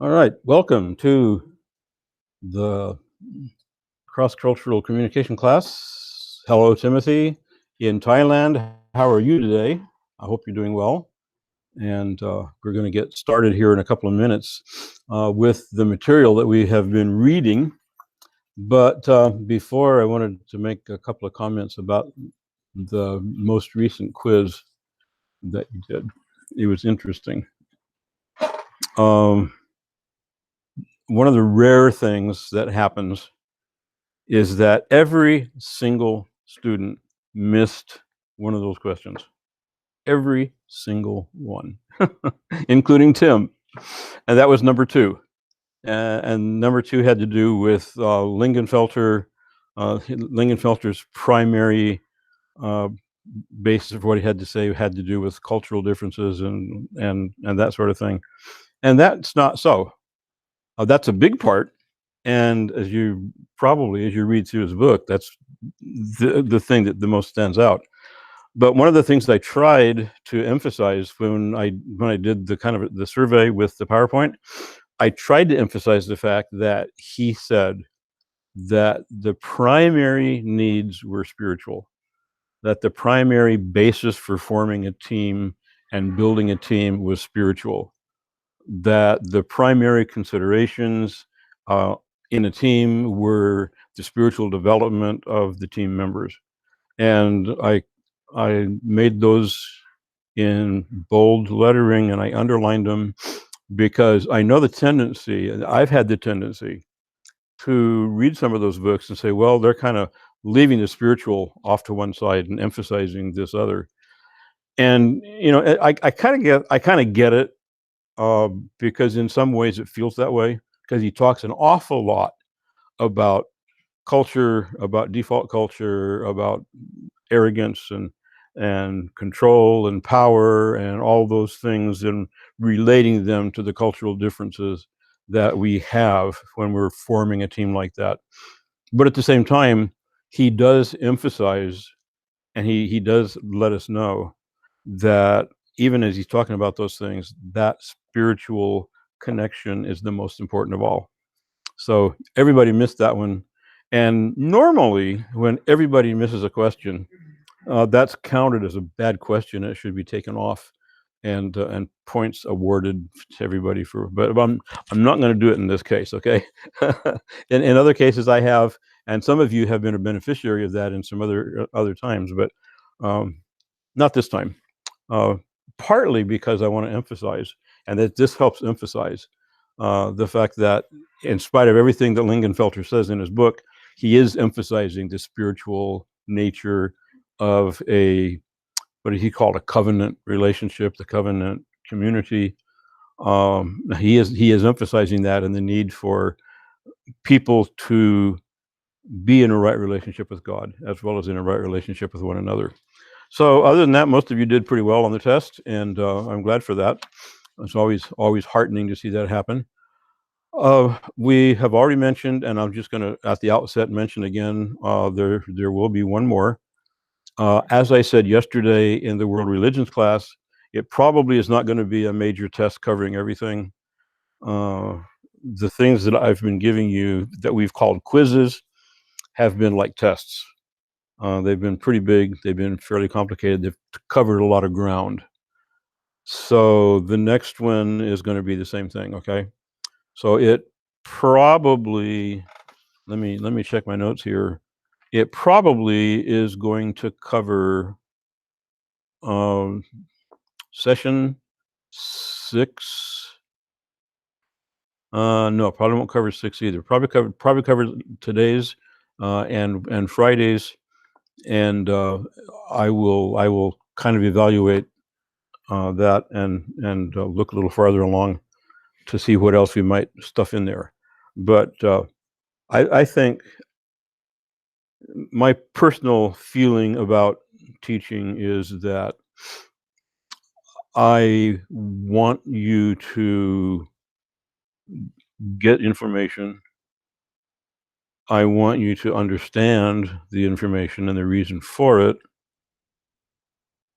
All right, welcome to the cross-cultural communication class. Hello, Timothy, in Thailand. How are you today? I hope you're doing well. And we're going to get started here in a couple of minutes with the material that we have been reading. But before, I wanted to make a couple of comments about the most recent quiz that you did. It was interesting. One of the rare things that happens is that every single student missed one of those questions. Every single one, including Tim. And that was number two. And number two had to do with Lingenfelter's primary basis of what he had to say had to do with cultural differences and that sort of thing. And that's not so. That's a big part. And as you read through his book, that's the thing that the most stands out. But one of the things I tried to emphasize when I did the survey with the PowerPoint, I tried to emphasize the fact that he said that the primary needs were spiritual, that the primary basis for forming a team and building a team was spiritual, that the primary considerations in a team were the spiritual development of the team members. And I made those in bold lettering and I underlined them because I know the tendency, and I've had the tendency to read some of those books and say, well, they're kind of leaving the spiritual off to one side and emphasizing this other. And I kind of get it because in some ways it feels that way because he talks an awful lot about culture, about default culture, about arrogance and control and power and all those things and relating them to the cultural differences that we have when we're forming a team like that. But at the same time, he does emphasize and he does let us know that even as he's talking about those things, that spiritual connection is the most important of all. So everybody missed that one. And normally, when everybody misses a question, that's counted as a bad question. It should be taken off and points awarded to everybody for. But I'm not going to do it in this case, okay? in other cases, I have, and some of you have been a beneficiary of that in some other times, but not this time. Partly because I want to emphasize, and that this helps emphasize the fact that in spite of everything that Lingenfelter says in his book, he is emphasizing the spiritual nature of what he called a covenant relationship, the covenant community. He is emphasizing that and the need for people to be in a right relationship with God as well as in a right relationship with one another. So other than that, most of you did pretty well on the test, and I'm glad for that. It's always heartening to see that happen. We have already mentioned, and I'm just going to, at the outset, mention again, there will be one more. As I said yesterday in the World Religions class, it probably is not going to be a major test covering everything. The things that I've been giving you that we've called quizzes have been like tests. They've been pretty big. They've been fairly complicated. They've covered a lot of ground. So the next one is going to be the same thing, okay? So it probably, let me check my notes here. It probably is going to cover session 6. No, probably won't cover 6 either. Probably cover today's and Fridays, and I will kind of evaluate that and look a little farther along to see what else we might stuff in there. But I think my personal feeling about teaching is that I want you to get information. I want you to understand the information and the reason for it.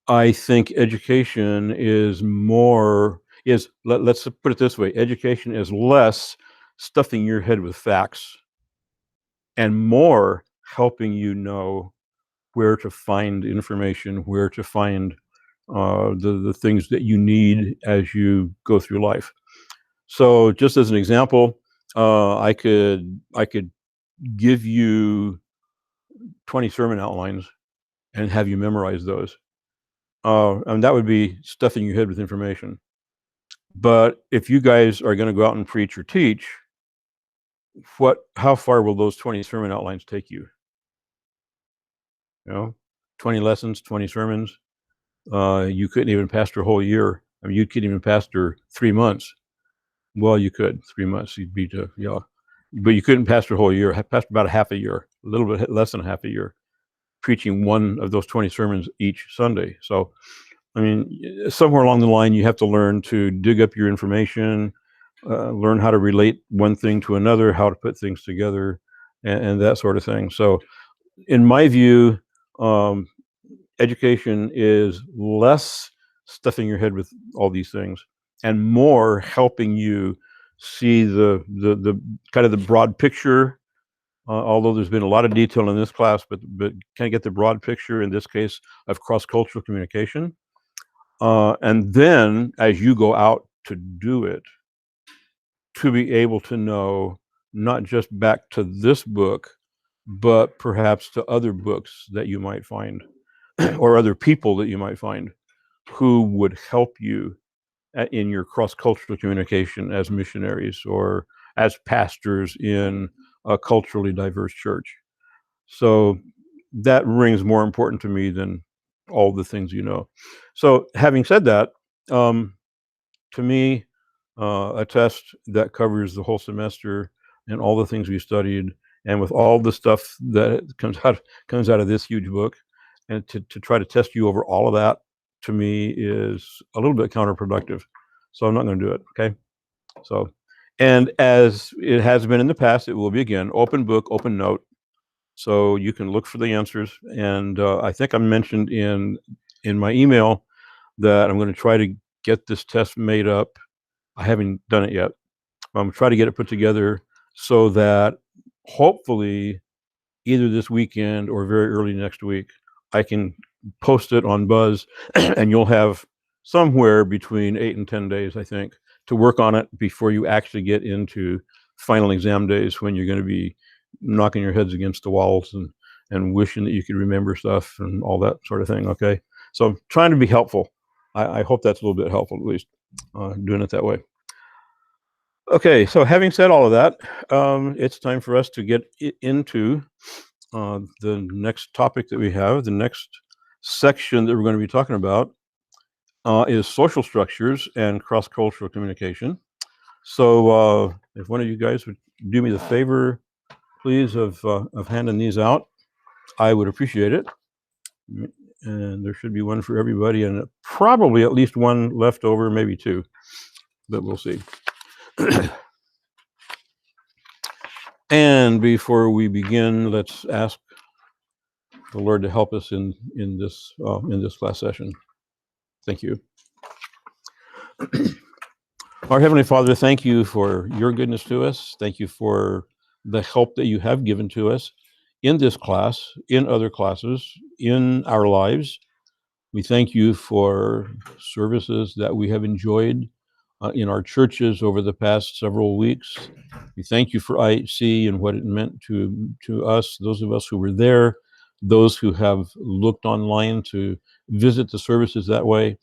I think education is more, is, let's put it this way, education is less stuffing your head with facts and more helping you know where to find information, where to find the things that you need as you go through life. So just as an example, I could give you 20 sermon outlines and have you memorize those. And that would be stuffing your head with information. But if you guys are going to go out and preach or teach, how far will those 20 sermon outlines take you? 20 lessons, 20 sermons. You couldn't even pastor a whole year. I mean, you couldn't even pastor 3 months. Well, you could 3 months. You'd be but you couldn't pastor a whole year. Pastor about a half a year, a little bit less than a half a year, preaching one of those 20 sermons each Sunday. So, I mean, somewhere along the line, you have to learn to dig up your information, learn how to relate one thing to another, how to put things together, and that sort of thing. So, in my view, education is less stuffing your head with all these things and more helping you see the kind of the broad picture. Although there's been a lot of detail in this class, but kind of get the broad picture in this case of cross-cultural communication. And then as you go out to do it, to be able to know not just back to this book, but perhaps to other books that you might find or other people that you might find who would help you in your cross-cultural communication as missionaries or as pastors in a culturally diverse church. So that rings more important to me than all the things you know. So having said that, to me, a test that covers the whole semester and all the things we studied, and with all the stuff that comes out of this huge book, and to try to test you over all of that, to me is a little bit counterproductive. So I'm not going to do it. Okay. So, and as it has been in the past, it will be again open book, open note. So you can look for the answers. And I think I mentioned in my email that I'm going to try to get this test made up. I haven't done it yet. I'm going to try to get it put together so that hopefully either this weekend or very early next week, I can post it on Buzz and you'll have somewhere between 8 and 10 days, I think, to work on it before you actually get into final exam days when you're going to be knocking your heads against the walls and wishing that you could remember stuff and all that sort of thing. Okay. So I'm trying to be helpful. I hope that's a little bit helpful, at least doing it that way. Okay, so having said all of that, it's time for us to get into the next topic that we have. The next section that we're going to be talking about is social structures and cross-cultural communication. So if one of you guys would do me the favor, please, of handing these out, I would appreciate it. And there should be one for everybody, and probably at least one left over, maybe two, but we'll see. And before we begin, let's ask the Lord to help us in this class session. Thank you. Our Heavenly Father, thank you for your goodness to us. Thank you for the help that you have given to us in this class, in other classes, in our lives. We thank you for services that we have enjoyed in our churches over the past several weeks. We thank you for IHC and what it meant to us, those of us who were there, those who have looked online to visit the services that way.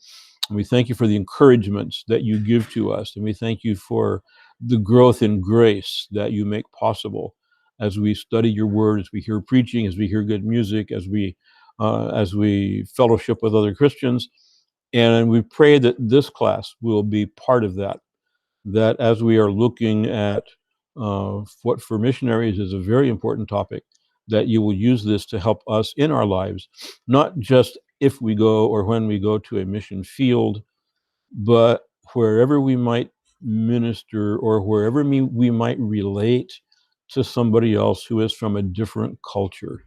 And we thank you for the encouragements that you give to us. And we thank you for the growth in grace that you make possible as we study your word, as we hear preaching, as we hear good music, as we fellowship with other Christians. And we pray that this class will be part of that, that as we are looking at what for missionaries is a very important topic, that you will use this to help us in our lives, not just if we go or when we go to a mission field, but wherever we might minister or wherever we might relate to somebody else who is from a different culture.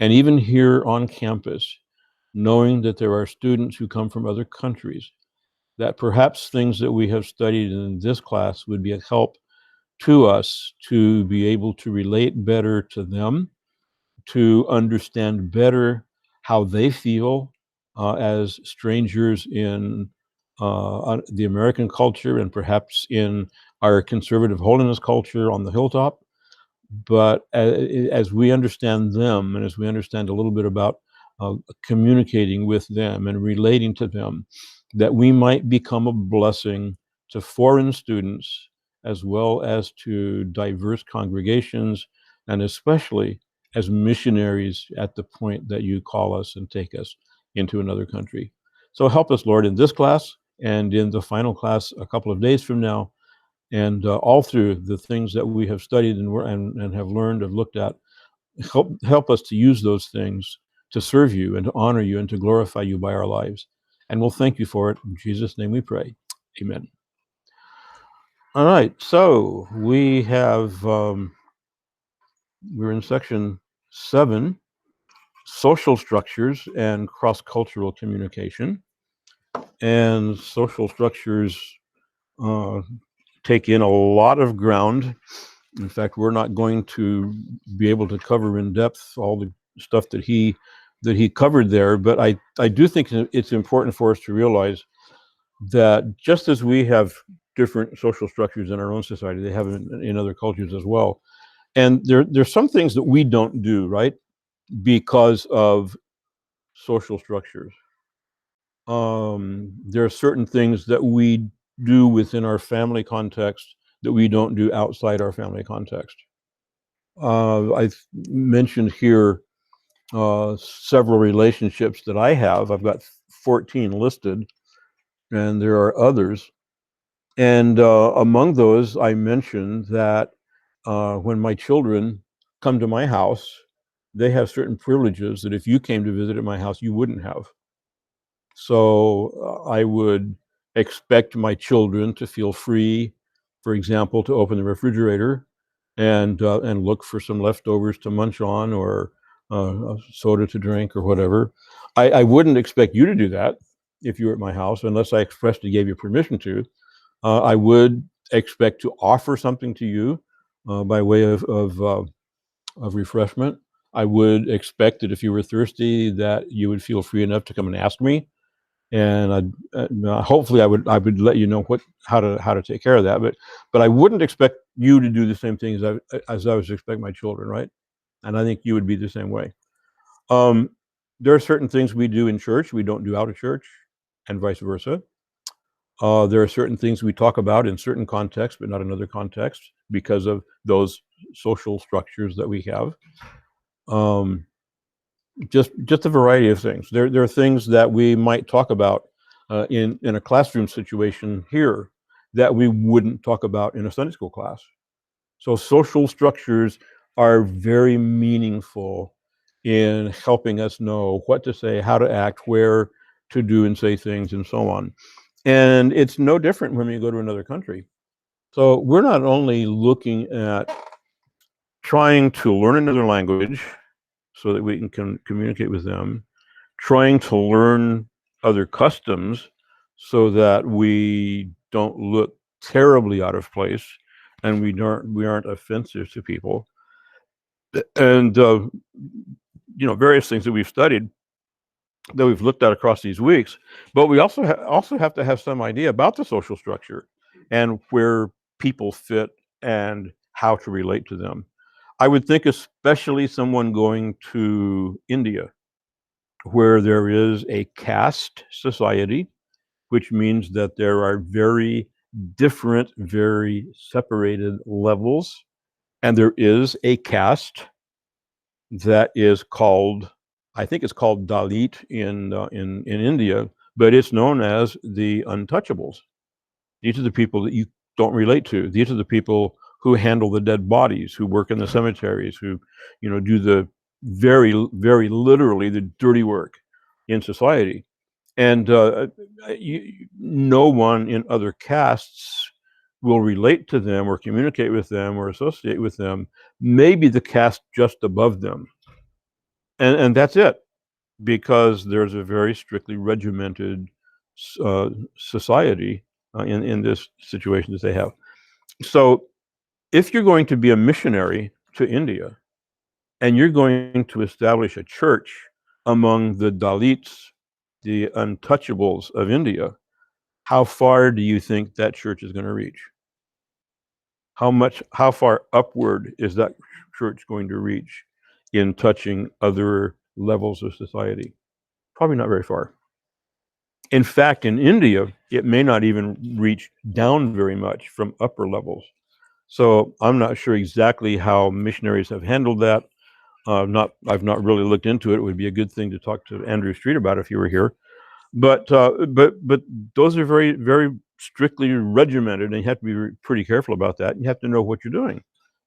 And even here on campus, knowing that there are students who come from other countries, that perhaps things that we have studied in this class would be a help to us to be able to relate better to them, to understand better how they feel as strangers in the American culture and perhaps in our conservative holiness culture on the hilltop. But as we understand them and as we understand a little bit about communicating with them and relating to them, that we might become a blessing to foreign students as well as to diverse congregations, and especially as missionaries at the point that you call us and take us into another country. So help us, Lord, in this class and in the final class a couple of days from now, and all through the things that we have studied and have learned and looked at. Help us to use those things to serve you and to honor you and to glorify you by our lives. And we'll thank you for it. In Jesus' name we pray. Amen. All right, so we have, we're in section 7, social structures and cross-cultural communication. And social structures take in a lot of ground. In fact, we're not going to be able to cover in depth all the stuff that he covered there, but I do think it's important for us to realize that just as we have different social structures in our own society, they have in other cultures as well. And there's some things that we don't do, right, because of social structures. There are certain things that we do within our family context that we don't do outside our family context. I've mentioned here several relationships that I have. I've got 14 listed, and there are others. And among those, I mentioned that when my children come to my house, they have certain privileges that if you came to visit at my house, you wouldn't have. So I would expect my children to feel free, for example, to open the refrigerator and look for some leftovers to munch on, or a soda to drink or whatever. I wouldn't expect you to do that if you were at my house unless I expressly gave you permission to. I would expect to offer something to you by way of refreshment. I would expect that if you were thirsty, that you would feel free enough to come and ask me, and hopefully I would let you know how to take care of that. But I wouldn't expect you to do the same thing as I would expect my children, right? And I think you would be the same way. There are certain things we do in church we don't do out of church, and vice versa. There are certain things we talk about in certain contexts, but not in other contexts because of those social structures that we have. Just a variety of things. There are things that we might talk about in a classroom situation here that we wouldn't talk about in a Sunday school class. So social structures are very meaningful in helping us know what to say, how to act, where to do and say things, and so on. And it's no different when we go to another country. So we're not only looking at trying to learn another language so that we can communicate with them, trying to learn other customs so that we don't look terribly out of place and we aren't offensive to people, and various things that we've studied, that we've looked at across these weeks. But we also have to have some idea about the social structure and where people fit and how to relate to them. I would think especially someone going to India, where there is a caste society, which means that there are very different, very separated levels. And there is a caste that is called, I think it's called Dalit in India, but it's known as the untouchables. These are the people that you don't relate to. These are the people who handle the dead bodies, who work in the cemeteries, who do the very, very literally the dirty work in society. And no one in other castes will relate to them or communicate with them or associate with them. Maybe the caste just above them. And that's it, because there's a very strictly regimented society in this situation that they have. So if you're going to be a missionary to India and you're going to establish a church among the Dalits, the untouchables of India, how far do you think that church is going to reach? How far upward is that church going to reach in touching other levels of society? Probably not very far. In fact, in India, it may not even reach down very much from upper levels. So I'm not sure exactly how missionaries have handled that. I've not really looked into it. It would be a good thing to talk to Andrew Street about if you were here. But those are very, very strictly regimented, and you have to be pretty careful about that. You have to know what you're doing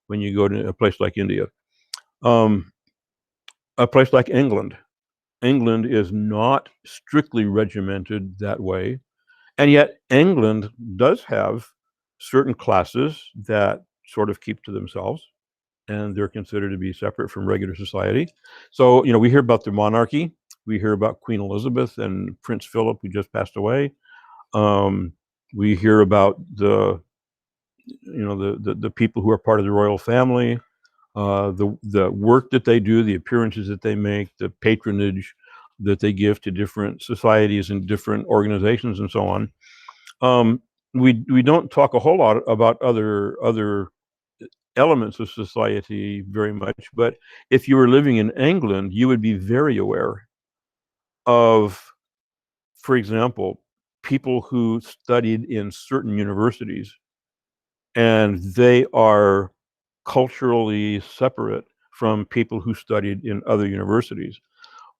when you go to a place like India. A place like England. England is not strictly regimented that way, and yet England does have certain classes that sort of keep to themselves, and they're considered to be separate from regular society. So, we hear about the monarchy. We hear about Queen Elizabeth and Prince Philip, who just passed away. We hear about the people who are part of the royal family, the work that they do, the appearances that they make, the patronage that they give to different societies and different organizations, and so on. We don't talk a whole lot about other elements of society very much, but if you were living in England, you would be very aware of, for example, people who studied in certain universities, and they are culturally separate from people who studied in other universities,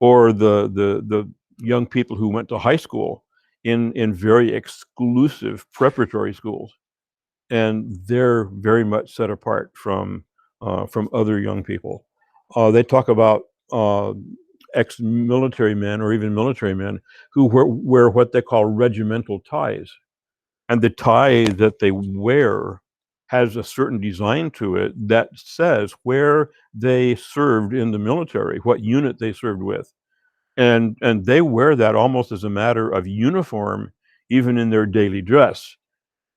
or the young people who went to high school in very exclusive preparatory schools, and they're very much set apart from other young people. They talk about ex-military men or even military men who wear what they call regimental ties, and the tie that they wear has a certain design to it that says where they served in the military, what unit they served with, and they wear that almost as a matter of uniform, even in their daily dress.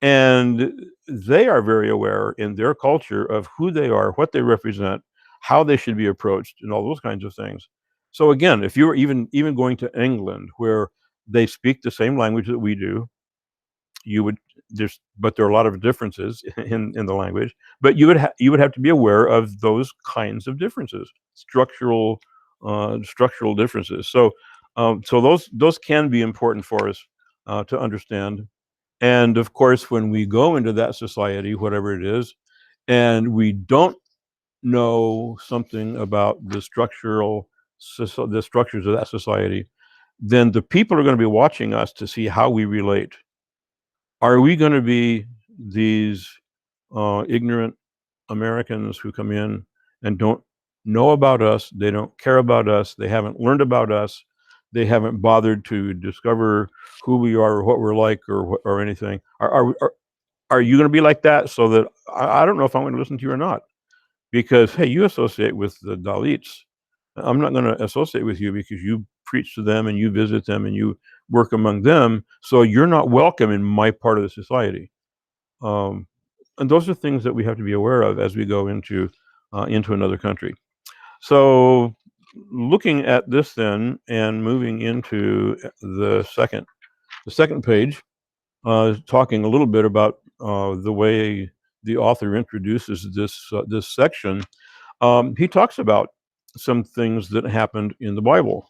And they are very aware in their culture of who they are, what they represent, how they should be approached, and all those kinds of things. So again, if you were even going to England, where they speak the same language that we do, you would but there are a lot of differences in the language. But you would have to be aware of those kinds of differences, structural differences. So those can be important for us to understand. And of course, when we go into that society, whatever it is, and we don't know something about the structures of that society, then the people are going to be watching us to see how we relate. Are we going to be these ignorant Americans who come in and don't know about us? They don't care about us. They haven't learned about us. They haven't bothered to discover who we are or what we're like or anything. Are you going to be like that? So that I don't know if I'm going to listen to you or not, because hey, you associate with the Dalits. I'm not going to associate with you because you preach to them and you visit them and you work among them. So you're not welcome in my part of the society. Um, and those are things that we have to be aware of as we go into another country. So looking at this then and moving into the second page, talking a little bit about the way the author introduces this section. He talks about some things that happened in the Bible,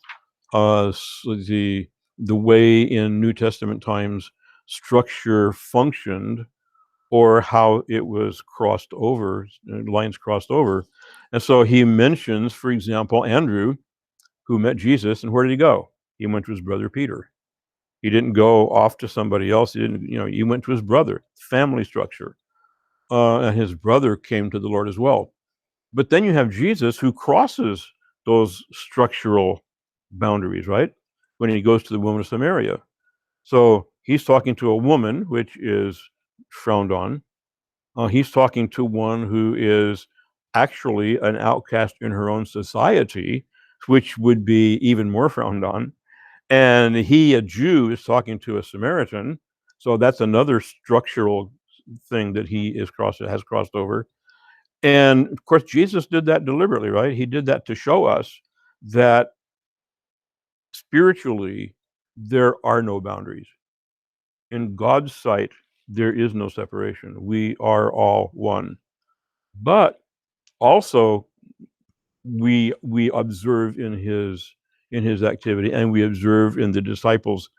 so the way in New Testament times structure functioned, or how it was crossed over, lines crossed over. And so he mentions, for example, Andrew, who met Jesus, and where did he go? He went to his brother Peter. He didn't go off to somebody else. He went to his brother, family structure. And his brother came to the Lord as well. But then you have Jesus, who crosses those structural boundaries, right? When he goes to the woman of Samaria. So he's talking to a woman, which is frowned on. He's talking to one who is actually an outcast in her own society, which would be even more frowned on. And he, a Jew, is talking to a Samaritan. So that's another structural thing that he has crossed over. And of course, Jesus did that deliberately, right? He did that to show us that spiritually, there are no boundaries. In God's sight, there is no separation. We are all one. But also, we observe in his activity, and we observe in the disciples'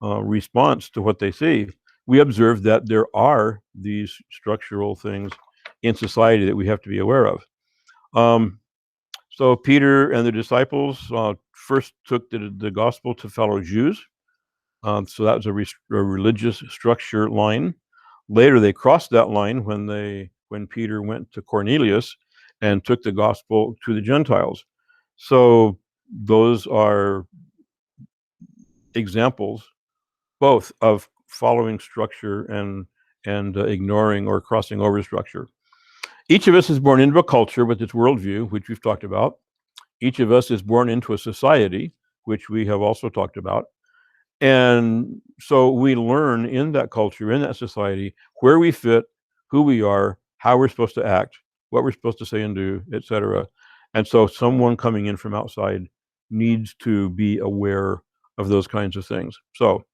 response to what they see. We observe that there are these structural things in society that we have to be aware of. So Peter and the disciples first took the gospel to fellow Jews. So that was a religious structure line. Later, they crossed that line when Peter went to Cornelius and took the gospel to the Gentiles. So those are examples both of following structure and ignoring or crossing over structure. Each of us is born into a culture with its worldview, which we've talked about. Each of us is born into a society, which we have also talked about. And so we learn in that culture, in that society, where we fit, who we are, how we're supposed to act, what we're supposed to say and do, etc. And so someone coming in from outside needs to be aware of those kinds of things. So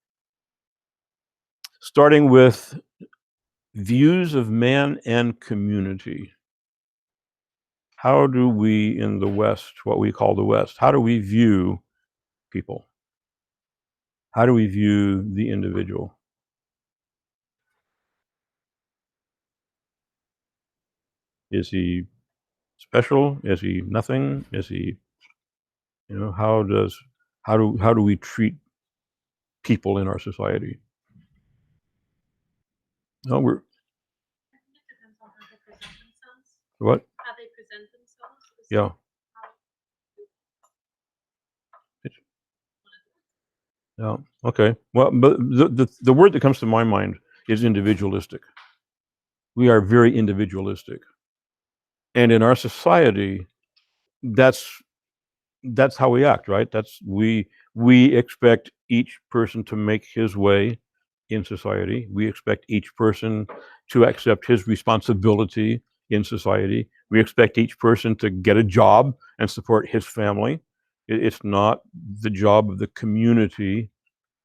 starting with views of man and community. How do we in the West, what we call the West, how do we view people? How do we view the individual? Is he special? Is he nothing? Is he, how do we treat people in our society? No, we're what? How they present themselves. Yeah. Yeah. Okay. Well, but the word that comes to my mind is individualistic. We are very individualistic, and in our society, that's how we act, right? We expect each person to make his way in society. We expect each person to accept his responsibility in society. We expect each person to get a job and support his family. It's not the job of the community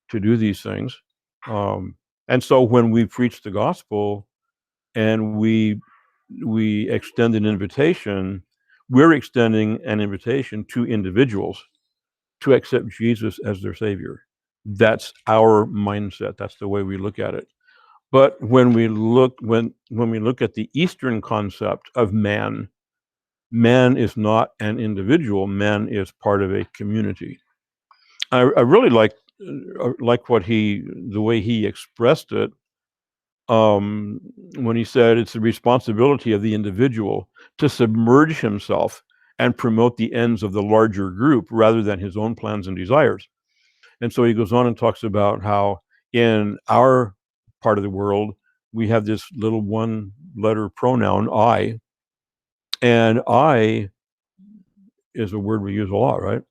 to do these things. And so when we preach the gospel and we extend an invitation, we're extending an invitation to individuals to accept Jesus as their Savior. That's our mindset. That's the way we look at it. But when we look at the Eastern concept of man, man is not an individual. Man is part of a community. I really like the way he expressed it when he said it's the responsibility of the individual to submerge himself and promote the ends of the larger group rather than his own plans and desires. And so he goes on and talks about how in our part of the world, we have this little one-letter pronoun, I, and I is a word we use a lot, right?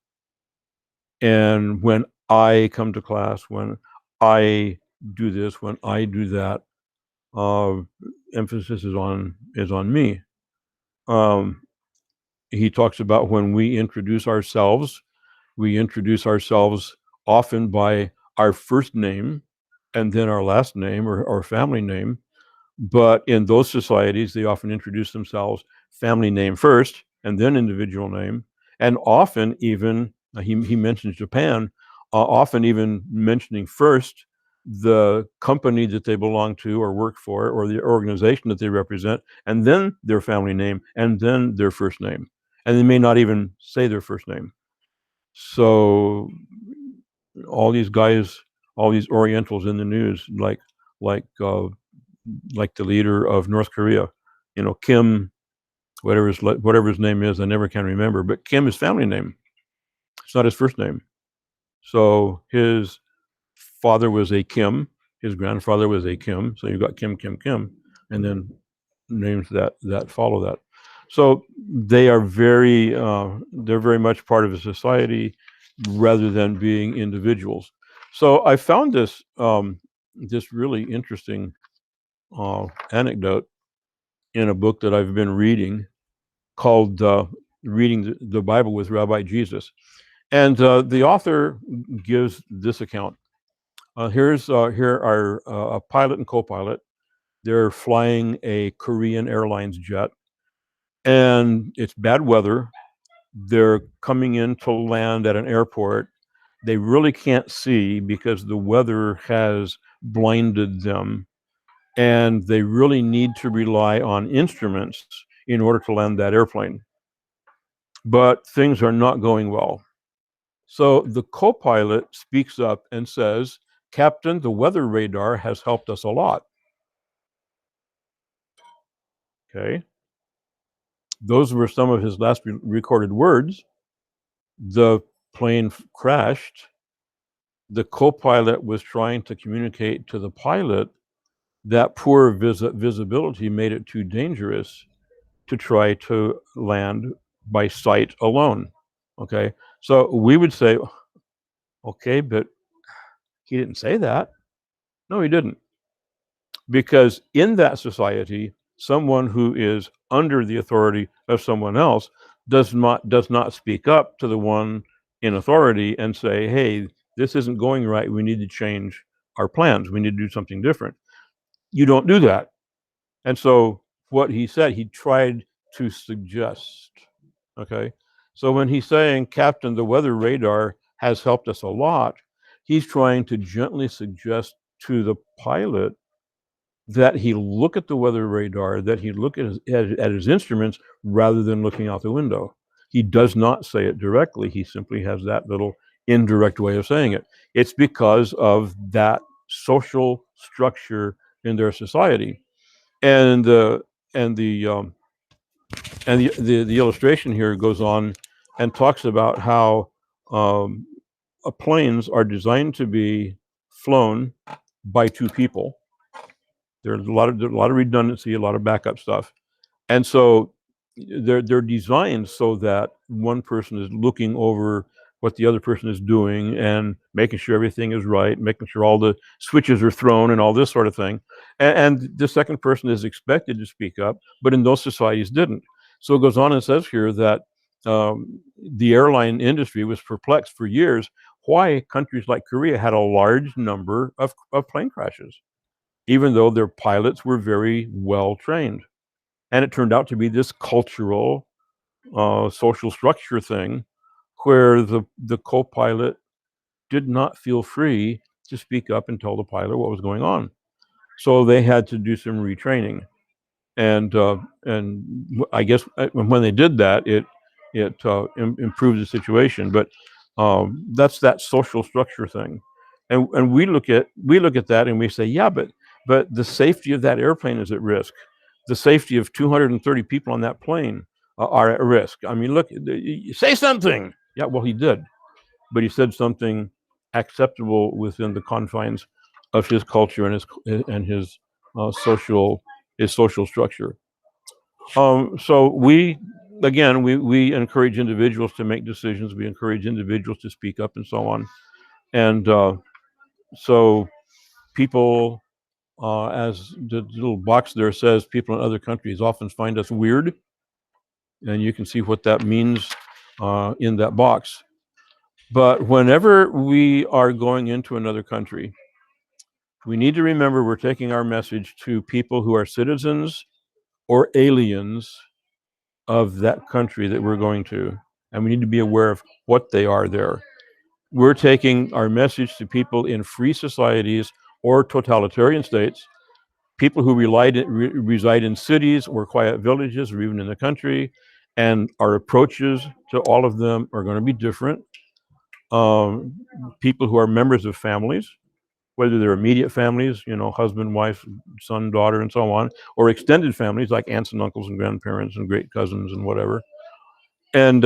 And when I come to class, when I do this, when I do that, emphasis is on me. He talks about when we introduce ourselves often by our first name and then our last name or family name. But in those societies, they often introduce themselves family name first and then individual name. And often even, he mentions Japan, often even mentioning first the company that they belong to or work for or the organization that they represent, and then their family name, and then their first name. And they may not even say their first name. So all these guys, all these Orientals in the news, like the leader of North Korea, Kim, whatever his name is, I never can remember, but Kim is family name. It's not his first name. So his father was a Kim, his grandfather was a Kim, so you've got Kim, and then names that follow that. So they are they're very much part of a society. rather than being individuals. So I found this this really interesting anecdote in a book that I've been reading called Reading the Bible with Rabbi Jesus. And the author gives this account. Here are a pilot and co-pilot. They're flying a Korean Airlines jet, and it's bad weather. They're coming in to land at an airport. They really can't see because the weather has blinded them, and they really need to rely on instruments in order to land that airplane. But things are not going well. So the co-pilot speaks up and says, "Captain, the weather radar has helped us a lot." Okay. Those were some of his last recorded words. The plane crashed. The co-pilot was trying to communicate to the pilot that poor visibility made it too dangerous to try to land by sight alone. Okay. So we would say, okay, but he didn't say that. No, he didn't. Because in that society, someone who is under the authority of someone else does not speak up to the one in authority and say, hey, this isn't going right. We need to change our plans. We need to do something different. You don't do that. And so what he said, he tried to suggest. Okay. So when he's saying, Captain, the weather radar has helped us a lot, he's trying to gently suggest to the pilot that he look at the weather radar, that he look at his instruments rather than looking out the window. He does not say it directly. He simply has that little indirect way of saying it. It's because of that social structure in their society. And and the the illustration here goes on and talks about how um, planes are designed to be flown by two people. There's a lot of redundancy, a lot of backup stuff, and so they're designed so that one person is looking over what the other person is doing and making sure everything is right, making sure all the switches are thrown and all this sort of thing. And the second person is expected to speak up, but in those societies didn't. So it goes on and says here that the airline industry was perplexed for years why countries like Korea had a large number of plane crashes, even though their pilots were very well trained. And it turned out to be this cultural, social structure thing where the co-pilot did not feel free to speak up and tell the pilot what was going on. So they had to do some retraining. And I guess when they did that, it improved the situation. But that's that social structure thing, and we look at that and we say, yeah, but the safety of that airplane is at risk. The safety of 230 people on that plane are at risk. I mean, look, say something. Yeah, well, he did, but he said something acceptable within the confines of his culture and his social structure. So we encourage individuals to make decisions. We encourage individuals to speak up and so on. And so people, as the little box there says, people in other countries often find us weird. And you can see what that means in that box. But whenever we are going into another country, we need to remember we're taking our message to people who are citizens or aliens of that country that we're going to, and we need to be aware of what they are there. We're taking our message to people in free societies or totalitarian states, people who reside in cities or quiet villages or even in the country, and our approaches to all of them are going to be different. People who are members of families, whether they're immediate families, husband, wife, son, daughter, and so on, or extended families like aunts and uncles and grandparents and great cousins and whatever, and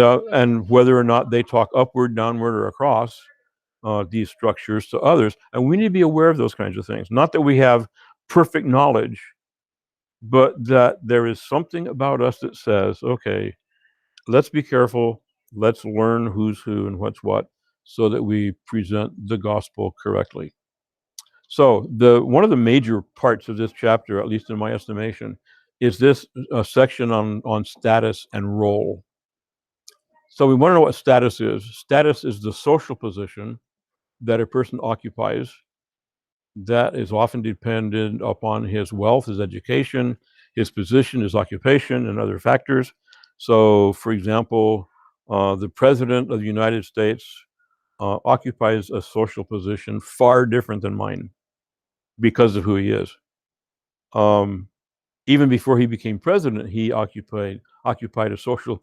whether or not they talk upward, downward, or across these structures to others. And we need to be aware of those kinds of things. Not that we have perfect knowledge, but that there is something about us that says, okay, let's be careful. Let's learn who's who and what's what. so that we present the gospel correctly. So one of the major parts of this chapter, at least in my estimation, is this section on status and role. So we want to know what status is. Status is the social position that a person occupies that is often dependent upon his wealth, his education, his position, his occupation, and other factors. So, for example, the President of the United States occupies a social position far different than mine because of who he is. Even before he became president, he occupied a social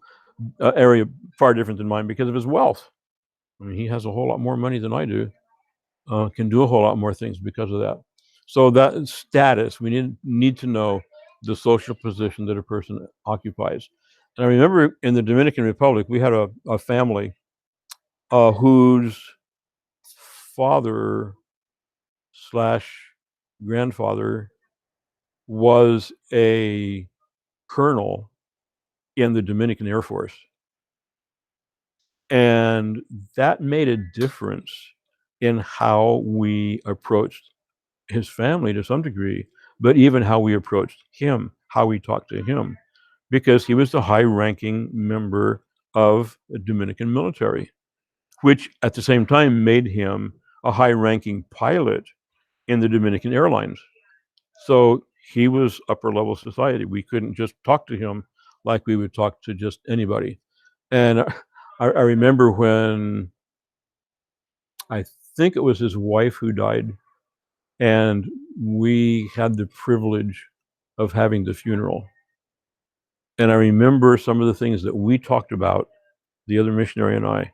area far different than mine because of his wealth. I mean, he has a whole lot more money than I do, can do a whole lot more things because of that. So that status, we need to know the social position that a person occupies. And I remember in the Dominican Republic, we had a family whose father slash grandfather was a colonel in the Dominican Air Force. And that made a difference in how we approached his family to some degree, but even how we approached him, how we talked to him, because he was the high-ranking member of the Dominican military, which at the same time made him a high-ranking pilot in the Dominican Airlines. So he was upper-level society. We couldn't just talk to him like we would talk to just anybody. And I remember when I think it was his wife who died, and we had the privilege of having the funeral. And I remember some of the things that we talked about, the other missionary and I,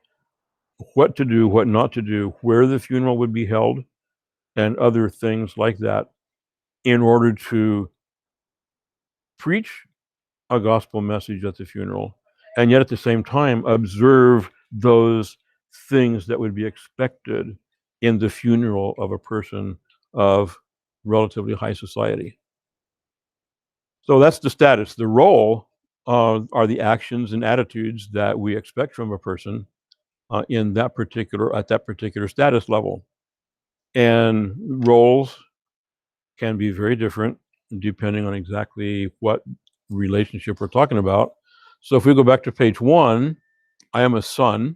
what to do, what not to do, where the funeral would be held, and other things like that, in order to preach a gospel message at the funeral, and yet at the same time observe those things that would be expected in the funeral of a person of relatively high society. So that's the status. The role are the actions and attitudes that we expect from a person at that particular status level. And roles can be very different depending on exactly what relationship we're talking about. So if we go back to page 1, I am a son.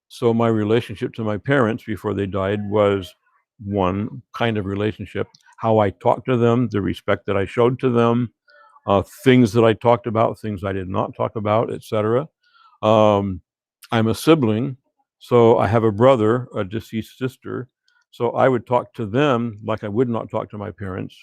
So my relationship to my parents before they died was one kind of relationship. How I talked to them, the respect that I showed to them, things that I talked about, things I did not talk about, etc. I'm a sibling, so I have a brother, a deceased sister. So I would talk to them like I would not talk to my parents,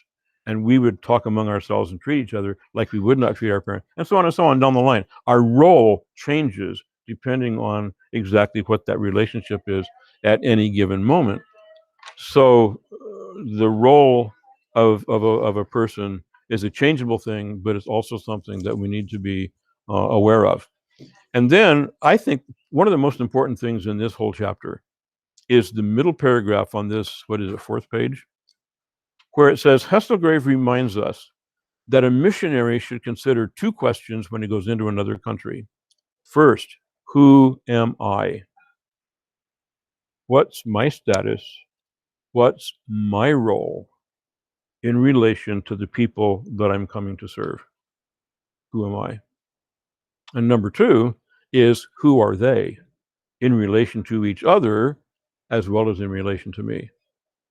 and we would talk among ourselves and treat each other like we would not treat our parents, and so on down the line. Our role changes depending on exactly what that relationship is at any given moment. So the role of a person is a changeable thing, but it's also something that we need to be aware of. And then I think one of the most important things in this whole chapter is the middle paragraph on this, what is it, 4th page, where it says, Hesselgrave reminds us that a missionary should consider 2 questions when he goes into another country. First, who am I? What's my status? What's my role in relation to the people that I'm coming to serve? Who am I? And number 2 is, who are they in relation to each other as well as in relation to me?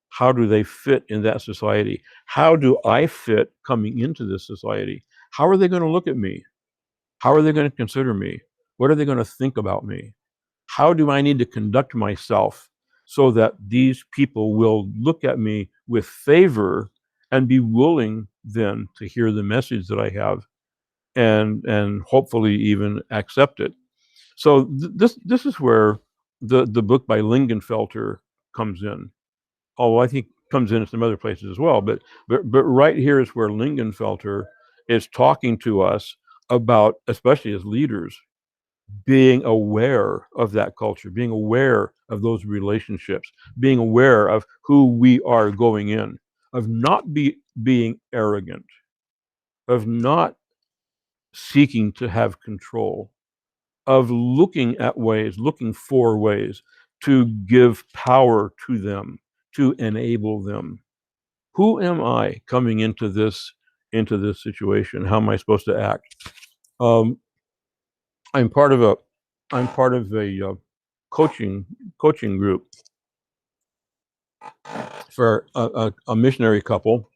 How do they fit in that society? How do I fit coming into this society? How are they going to look at me? How are they going to consider me? What are they going to think about me? How do I need to conduct myself so that these people will look at me with favor and be willing then to hear the message that I have and hopefully even accept it? So this is where the book by Lingenfelter comes in. Although I think comes in some other places as well, but right here is where Lingenfelter is talking to us about, especially as leaders, being aware of that culture, being aware of those relationships, being aware of who we are going in, of not being arrogant, of not seeking to have control, of looking for ways to give power to them, to enable them. Who am I coming into this situation? How am I supposed to act? I'm part of a coaching group for a missionary couple.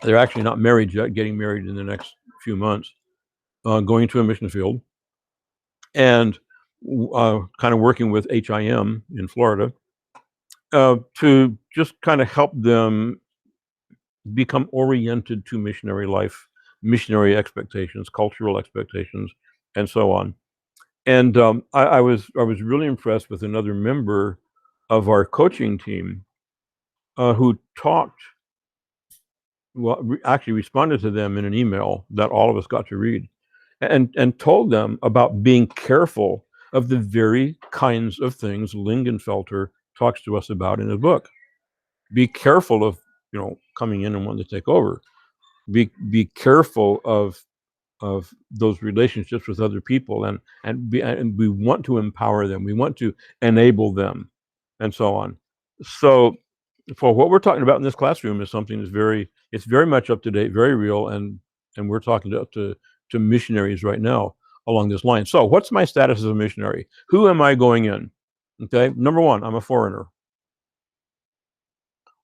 They're actually not married yet, getting married in the next few months, going to a mission field, and kind of working with HIM in Florida to just kind of help them become oriented to missionary life, missionary expectations, cultural expectations, and so on. And I was really impressed with another member of our coaching team who talked, actually responded to them in an email that all of us got to read, and told them about being careful of the very kinds of things Lingenfelter talks to us about in his book. Be careful of, coming in and wanting to take over. Be careful of those relationships with other people, and we want to empower them. We want to enable them, and so on. So, for what we're talking about in this classroom is something that's very much up to date, very real, and we're talking to missionaries right now along this line. So, what's my status as a missionary? Who am I going in? Okay, number one, I'm a foreigner.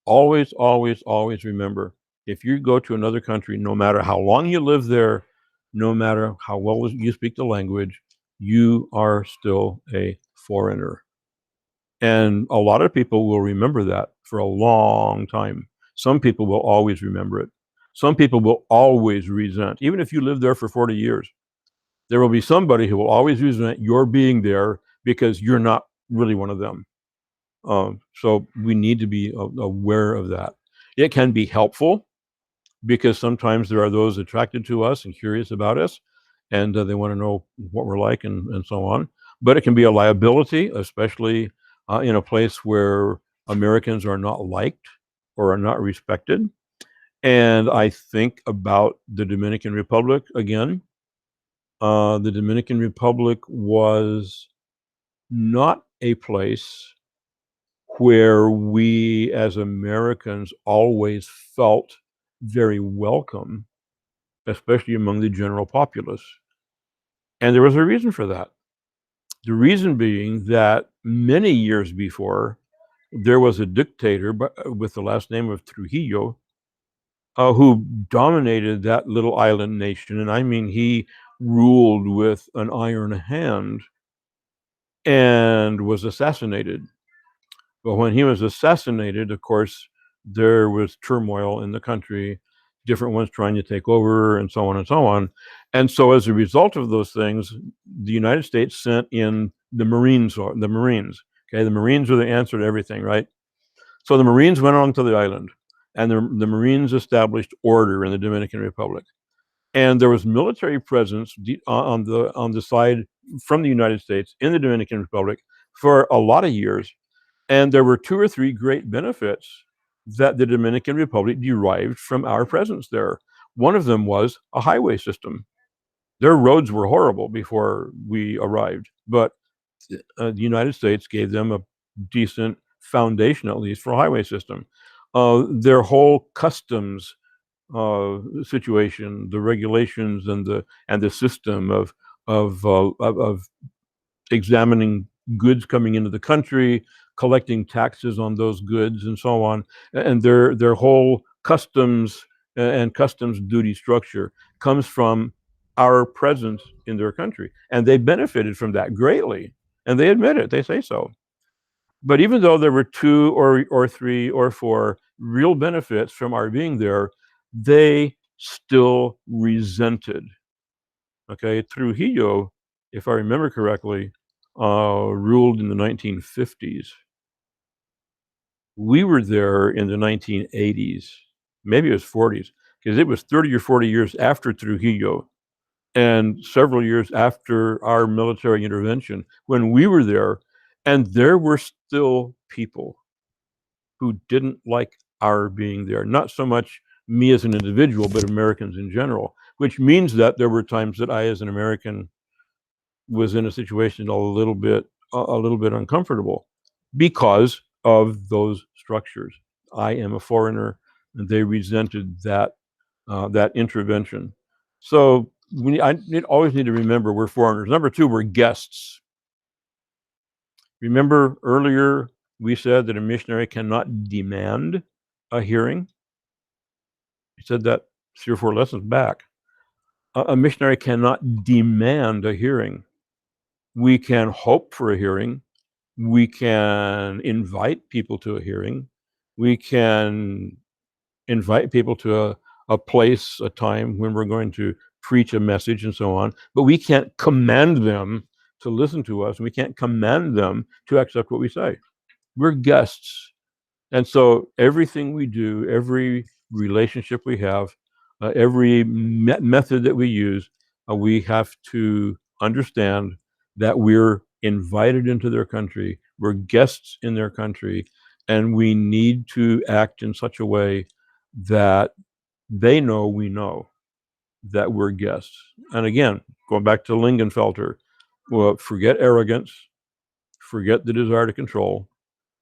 Always, always, always remember, if you go to another country, no matter how long you live there, no matter how well you speak the language, you are still a foreigner. And a lot of people will remember that for a long time. Some people will always remember it. Some people will always resent. Even if you live there for 40 years, there will be somebody who will always resent your being there because you're not really one of them. So we need to be aware of that. It can be helpful because sometimes there are those attracted to us and curious about us, and they want to know what we're like and so on. But it can be a liability, especially in a place where Americans are not liked or are not respected. And I think about the Dominican Republic again. The Dominican Republic was not a place where we as Americans always felt very welcome, especially among the general populace. And there was a reason for that. The reason being that many years before, there was a dictator with the last name of Trujillo who dominated that little island nation. And I mean, he ruled with an iron hand and was assassinated. But when he was assassinated, of course, there was turmoil in the country, different ones trying to take over, and so on and so on. And so, as a result of those things, the United States sent in the Marines. Okay, the Marines are the answer to everything, right? So the Marines went onto the island, and the Marines established order in the Dominican Republic. And there was military presence on the side from the United States in the Dominican Republic for a lot of years. And there were 2 or 3 great benefits that the Dominican Republic derived from our presence there. One of them was a highway system. Their roads were horrible before we arrived, but the United States gave them a decent foundation, at least, for a highway system. Their whole customs situation, the regulations and the system of examining goods coming into the country, collecting taxes on those goods, and so on, and their whole customs and customs duty structure comes from our presence in their country, and they benefited from that greatly, and they admit it. They say so. But even though there were 2 or 3 or 4 real benefits from our being there, they still resented. Okay, Trujillo, if I remember correctly, ruled in the 1950s. We were there in the 1980s, maybe it was 40s, because it was 30 or 40 years after Trujillo and several years after our military intervention when we were there, and there were still people who didn't like our being there. Not so much me as an individual, but Americans in general, which means that there were times that I, as an American, was in a situation a little bit a little bit uncomfortable because of those structures. I am a foreigner, and they resented that intervention. So I always need to remember we're foreigners. Number two, we're guests. Remember earlier we said that a missionary cannot demand a hearing? We said that 3 or 4 lessons back. A missionary cannot demand a hearing. We can hope for a hearing. We can invite people to a hearing. We can invite people to a place, a time when we're going to preach a message and so on, but we can't command them to listen to us. We can't command them to accept what we say. We're guests. And so everything we do, every relationship we have, every method that we use, we have to understand that we're invited into their country, we're guests in their country, and we need to act in such a way that they know we know that we're guests. And again, going back to Lingenfelter, well, forget arrogance, forget the desire to control,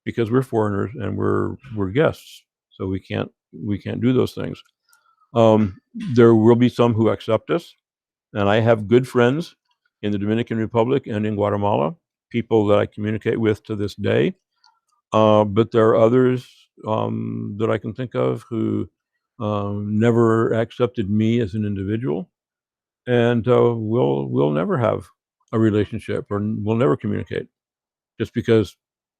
because we're foreigners and we're guests, so we can't do those things. There will be some who accept us, and I have good friends in the Dominican Republic and in Guatemala, people that I communicate with to this day. But there are others that I can think of who never accepted me as an individual, and we'll never have a relationship, or we'll never communicate, just because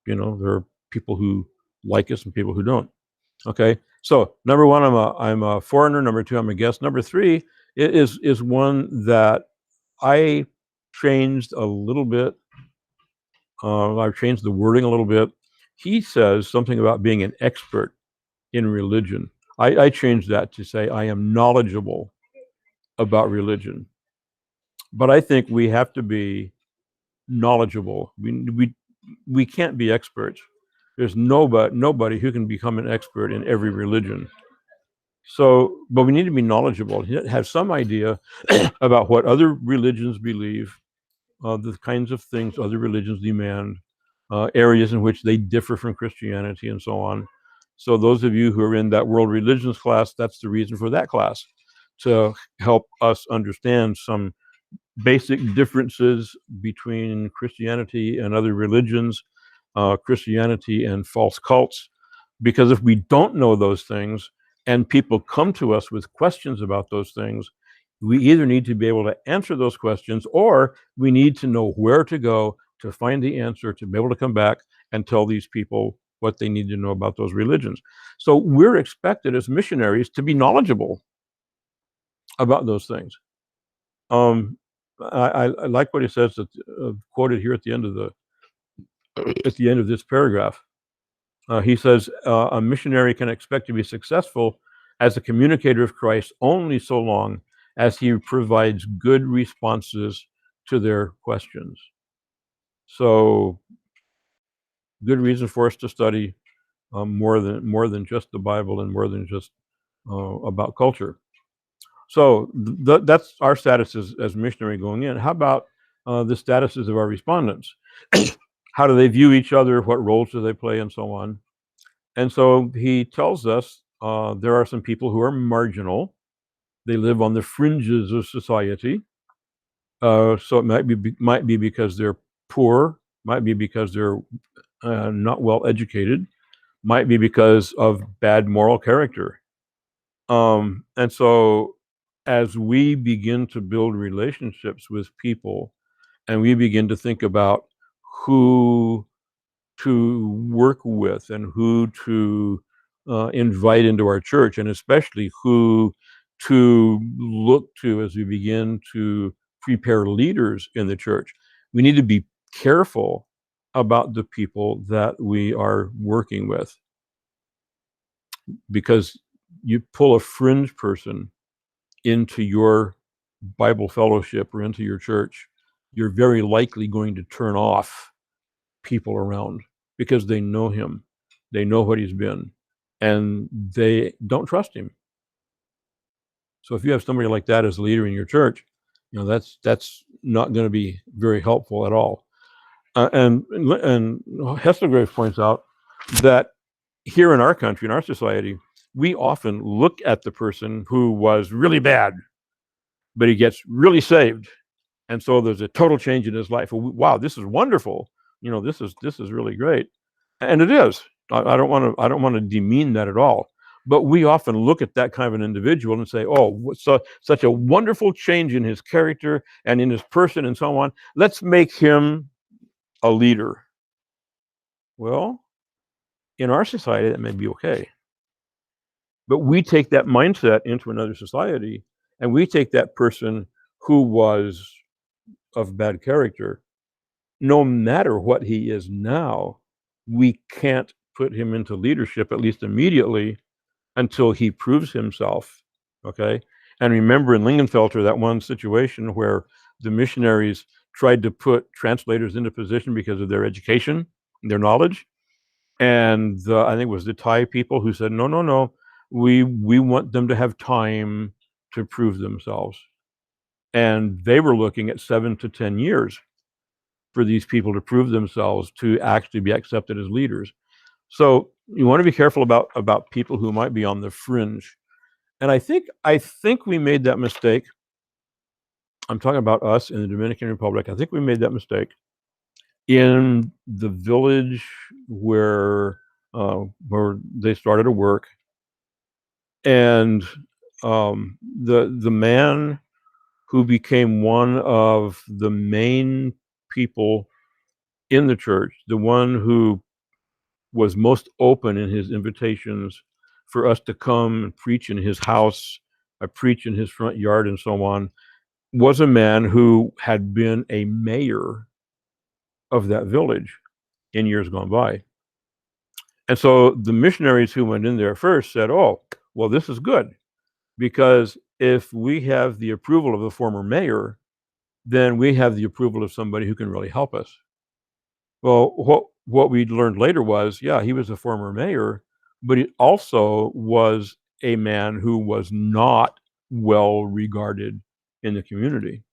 there are people who like us and people who don't. Okay, so number one, I'm a foreigner. Number two, I'm a guest. Number three is one that I changed a little bit. I've changed the wording a little bit. He says something about being an expert in religion. I changed that to say I am knowledgeable about religion. But I think we have to be knowledgeable. We can't be experts. There's nobody who can become an expert in every religion. So, but we need to be knowledgeable, have some idea about what other religions believe, the kinds of things other religions demand, areas in which they differ from Christianity, and so on. So those of you who are in that world religions class, that's the reason for that class, to help us understand some basic differences between Christianity and other religions, Christianity and false cults. Because if we don't know those things and people come to us with questions about those things, we either need to be able to answer those questions, or we need to know where to go to find the answer, to be able to come back and tell these people what they need to know about those religions. So we're expected as missionaries to be knowledgeable about those things. I like what he says, that quoted here at the end of this paragraph. He says, a missionary can expect to be successful as a communicator of Christ only so long as he provides good responses to their questions. So, good reason for us to study more than just the Bible, and more than just about culture. So that's our status as missionary going in. How about the statuses of our respondents? How do they view each other? What roles do they play, and so on? And so he tells us there are some people who are marginal. They live on the fringes of society. So it might be because they're poor, might be because they're not well educated, might be because of bad moral character. And so as we begin to build relationships with people, and we begin to think about who to work with and who to invite into our church, and especially who to look to as we begin to prepare leaders in the church, we need to be careful about the people that we are working with, because you pull a fringe person into your Bible fellowship or into your church, you're very likely going to turn off people around, because they know him, they know what he's been, and they don't trust him. So if you have somebody like that as a leader in your church, that's not going to be very helpful at all. And Hesselgrave points out that here in our country, in our society, we often look at the person who was really bad, but he gets really saved, and so there's a total change in his life. Wow, this is wonderful. This is really great, and it is. I don't want to demean that at all. But we often look at that kind of an individual and say, "Oh, such a wonderful change in his character and in his person and so on. Let's make him a leader." Well, in our society, that may be okay. But we take that mindset into another society, and we take that person who was of bad character, no matter what he is now, we can't put him into leadership, at least immediately, until he proves himself. Okay. And remember in Lingenfelter, that one situation where the missionaries tried to put translators into position because of their education, their knowledge. And I think it was the Thai people who said, no, no, no, we want them to have time to prove themselves. And they were looking at 7 to 10 years for these people to prove themselves to actually be accepted as leaders. So you want to be careful about people who might be on the fringe. And I think we made that mistake. I'm talking about us in the Dominican Republic. I think we made that mistake in the village where they started to work, and the man who became one of the main people in the church, the one who was most open in his invitations for us to come and preach in his house, preach in his front yard, and so on, was a man who had been a mayor of that village in years gone by. And so the missionaries who went in there first said, "Oh, well, this is good, because if we have the approval of the former mayor, then we have the approval of somebody who can really help us." Well, what we learned later was, yeah, he was a former mayor, but he also was a man who was not well regarded in the community.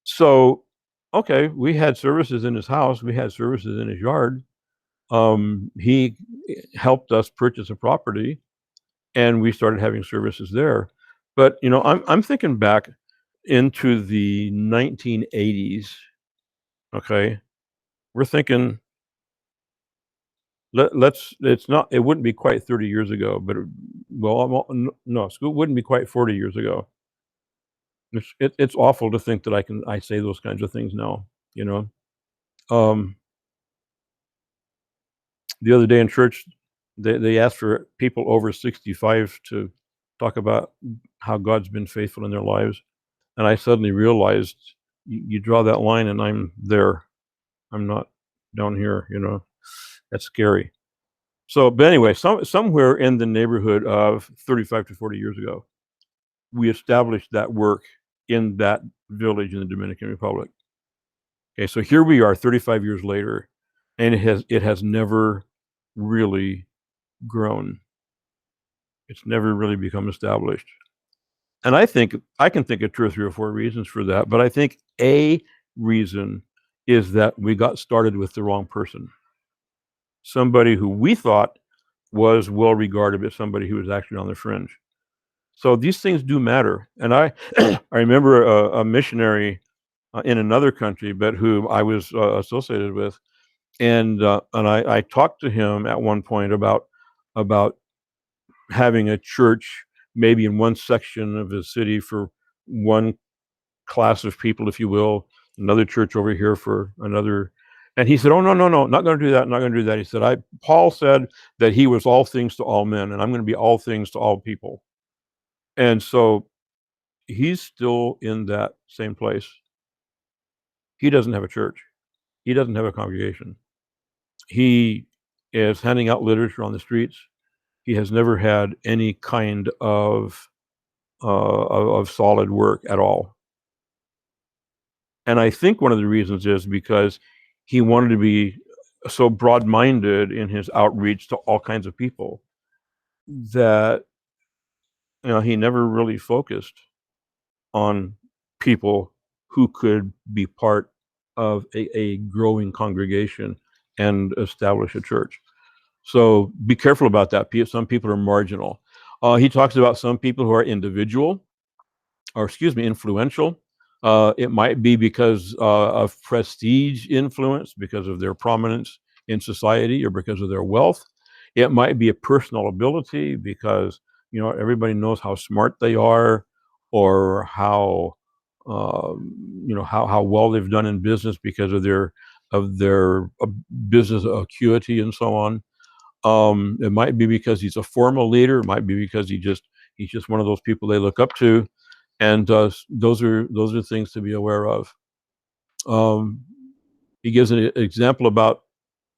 So, okay, we had services in his house, we had services in his yard. He helped us purchase a property, and we started having services there. But I'm thinking back into the 1980s. Okay, we're thinking, let's it's not it wouldn't be quite 30 years ago, but well, no, school wouldn't be quite 40 years ago. It's awful to think that I say those kinds of things now. You know, um, the other day in church, they asked for people over 65 to talk about how God's been faithful in their lives, and I suddenly realized you draw that line, and I'm there. I'm not down here. That's scary. So, but anyway, somewhere in the neighborhood of 35 to 40 years ago, we established that work in that village in the Dominican Republic. Okay, so here we are 35 years later, and it has never really grown. It's never really become established. And I think I can think of 2 or 3 or 4 reasons for that, but I think a reason is that we got started with the wrong person. Somebody who we thought was well regarded, but somebody who was actually on the fringe. So these things do matter. And I I remember a missionary in another country, but who I was associated with, and I talked to him at one point about having a church maybe in one section of the city for one class of people, if you will, another church over here for another. And he said, "Oh, no, no, no, not going to do that, not going to do that." He said, Paul said that he was all things to all men, and I'm going to be all things to all people. And so he's still in that same place. He doesn't have a church. He doesn't have a congregation. He is handing out literature on the streets. He has never had any kind of solid work at all. And I think one of the reasons is because he wanted to be so broad-minded in his outreach to all kinds of people that he never really focused on people who could be part of a growing congregation and establish a church. So be careful about that. Some people are marginal. He talks about some people who are influential. It might be because of prestige influence, because of their prominence in society, or because of their wealth. It might be a personal ability because everybody knows how smart they are, or how well they've done in business because of their business acuity and so on. It might be because he's a formal leader. It might be because he's just one of those people they look up to, and those are things to be aware of. He gives an example about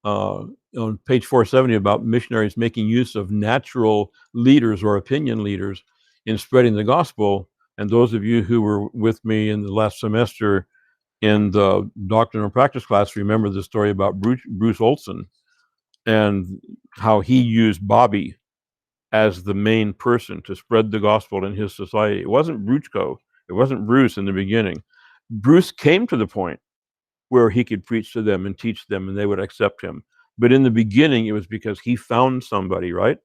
on page 470 about missionaries making use of natural leaders or opinion leaders in spreading the gospel. And those of you who were with me in the last semester in the Doctrine and Practice class remember the story about Bruce Olson and how he used Bobby as the main person to spread the gospel in his society. It wasn't Bruchko. It wasn't Bruce in the beginning. Bruce came to the point where he could preach to them and teach them, and they would accept him. But in the beginning, it was because he found somebody, right,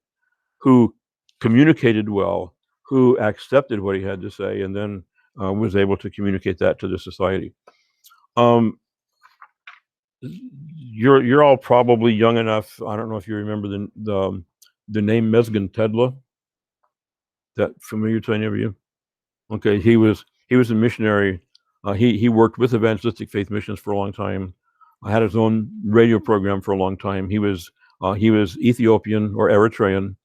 who communicated well, who accepted what he had to say, and then was able to communicate that to the society. You're all probably young enough. I don't know if you remember the name Mesgen Tedla. That familiar to any of you? Okay, he was a missionary. He worked with Evangelistic Faith Missions for a long time. Had his own radio program for a long time. He was Ethiopian or Eritrean.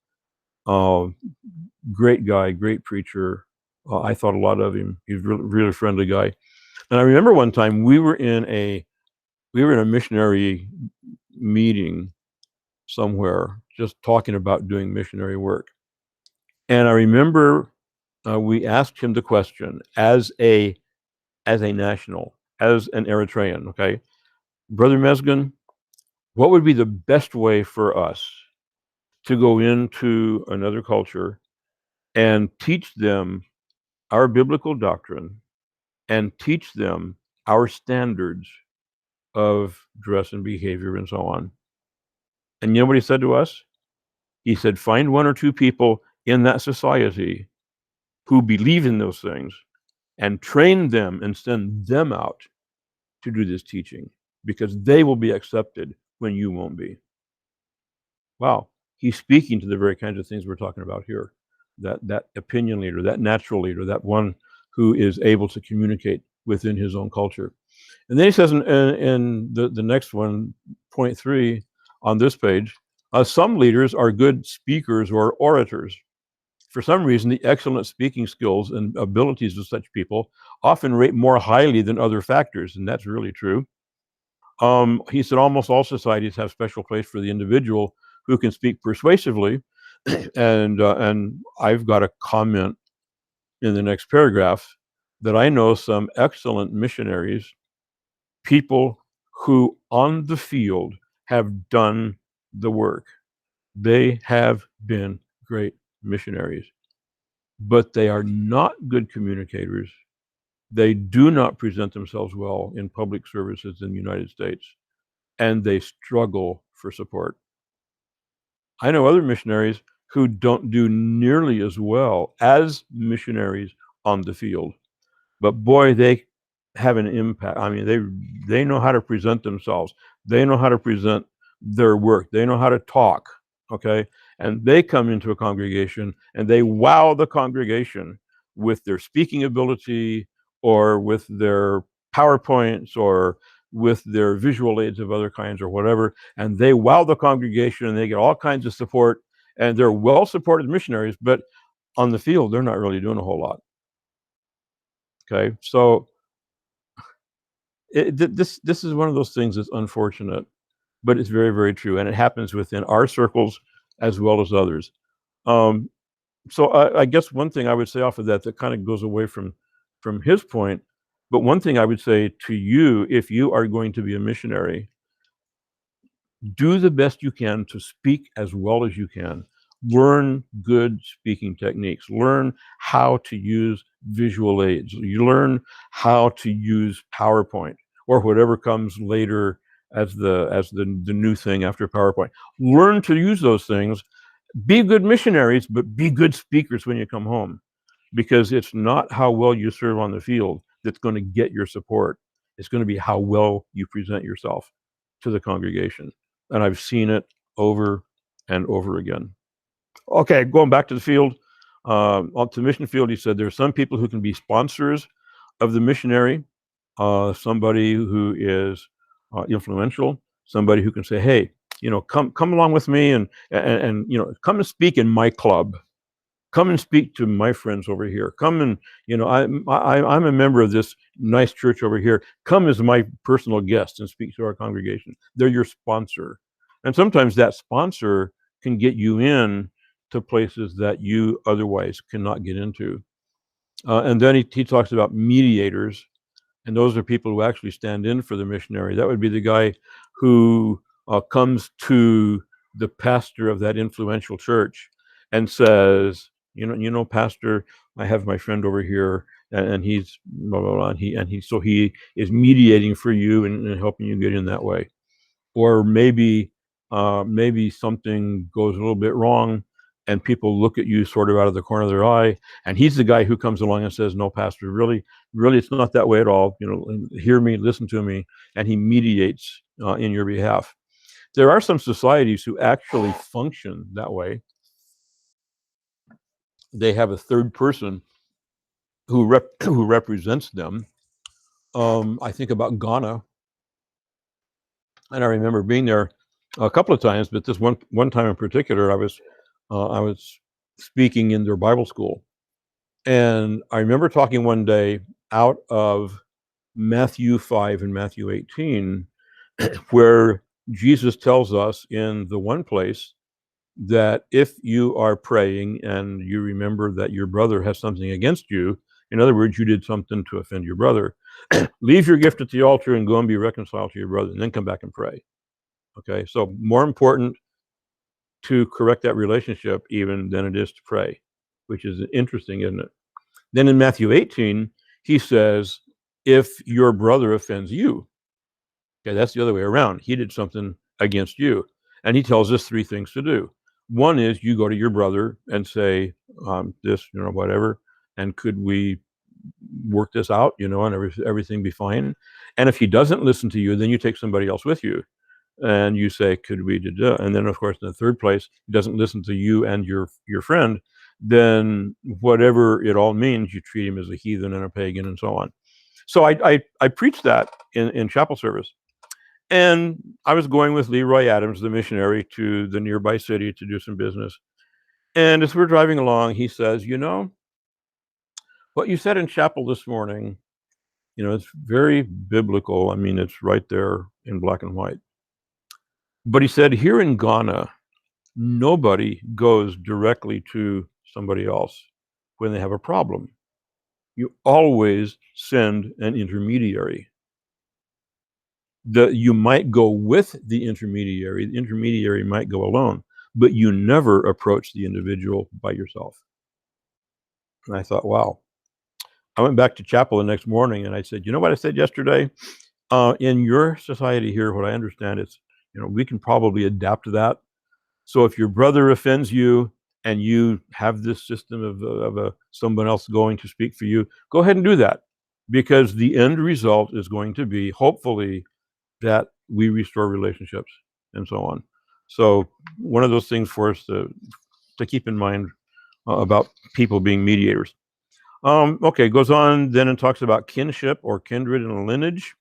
Great guy, great preacher. I thought a lot of him. He's really, really friendly guy. And I remember one time we were in a missionary meeting somewhere, just talking about doing missionary work. And I remember we asked him the question as a national, as an Eritrean, okay, Brother Mesgen, what would be the best way for us to go into another culture and teach them our biblical doctrine and teach them our standards of dress and behavior and so on? And you know what he said to us? He said, find one or two people in that society who believe in those things and train them and send them out to do this teaching, because they will be accepted when you won't be. Wow. He's speaking to the very kinds of things we're talking about here. That opinion leader, that natural leader, that one who is able to communicate within his own culture. And then he says in the next one, point 3 on this page, some leaders are good speakers or orators. For some reason, the excellent speaking skills and abilities of such people often rate more highly than other factors, and that's really true. He said almost all societies have special place for the individual who can speak persuasively, and I've got a comment in the next paragraph that I know some excellent missionaries, people who on the field have done the work. They have been great missionaries, but they are not good communicators. They do not present themselves well in public services in the United States, and they struggle for support. I know other missionaries who don't do nearly as well as missionaries on the field, but boy, they have an impact. I mean, they know how to present themselves. They know how to present their work. They know how to talk, okay? And they come into a congregation and they wow the congregation with their speaking ability, or with their PowerPoints, or with their visual aids of other kinds or whatever. And they wow the congregation and they get all kinds of support, and they're well-supported missionaries, but on the field, they're not really doing a whole lot. Okay, so this is one of those things that's unfortunate, but it's very, very true, and it happens within our circles as well as others. So I guess one thing I would say off of that kind of goes away from his point, but one thing I would say to you, if you are going to be a missionary, do the best you can to speak as well as you can. Learn good speaking techniques. Learn how to use visual aids. You learn how to use PowerPoint. or whatever comes later as the new thing after PowerPoint. Learn to use those things. Be good missionaries, but be good speakers when you come home, because it's not how well you serve on the field that's going to get your support. It's going to be how well you present yourself to the congregation. And I've seen it over and over again. Okay, going back to the field, on to the mission field, he said there are some people who can be sponsors of the missionary, somebody who is influential, somebody who can say, "Hey, come along with me, and come and speak in my club. Come and speak to my friends over here. Come and I'm a member of this nice church over here. Come as my personal guest and speak to our congregation." They're your sponsor, and sometimes that sponsor can get you in to places that you otherwise cannot get into. And then he talks about mediators, and those are people who actually stand in for the missionary. That would be the guy who comes to the pastor of that influential church and says, Pastor, I have my friend over here, and he's blah blah blah, so he is mediating for you and helping you get in that way. Or maybe something goes a little bit wrong, and people look at you sort of out of the corner of their eye, and he's the guy who comes along and says, "No, Pastor, really, it's not that way at all. Hear me, listen to me," and he mediates in your behalf. There are some societies who actually function that way. They have a third person who represents them. I think about Ghana, and I remember being there a couple of times, but this one time in particular, I was speaking in their Bible school, and I remember talking one day out of Matthew 5 and Matthew 18, where Jesus tells us in the one place that if you are praying and you remember that your brother has something against you, in other words, you did something to offend your brother, leave your gift at the altar and go and be reconciled to your brother, and then come back and pray. Okay, so more important to correct that relationship even than it is to pray, which is interesting, isn't it? Then in Matthew 18, he says, if your brother offends you, okay, that's the other way around. He did something against you. And he tells us three things to do. One is you go to your brother and say, this, whatever, and could we work this out, and everything be fine? And if he doesn't listen to you, then you take somebody else with you. And you say, could we do that? And then, of course, in the third place, he doesn't listen to you and your friend, then whatever it all means, you treat him as a heathen and a pagan and so on. So I preached that in chapel service. And I was going with Leroy Adams, the missionary, to the nearby city to do some business. And as we're driving along, he says, what you said in chapel this morning, it's very biblical. I mean, it's right there in black and white. But he said, here in Ghana, nobody goes directly to somebody else when they have a problem. You always send an intermediary. You might go with the intermediary might go alone, but you never approach the individual by yourself. And I thought, wow. I went back to chapel the next morning and I said, you know what I said yesterday? In your society here, what I understand is, we can probably adapt to that. So if your brother offends you and you have this system of someone else going to speak for you, go ahead and do that, because the end result is going to be, hopefully, that we restore relationships and so on. So one of those things for us to keep in mind about people being mediators. Okay, goes on then and talks about kinship or kindred and lineage.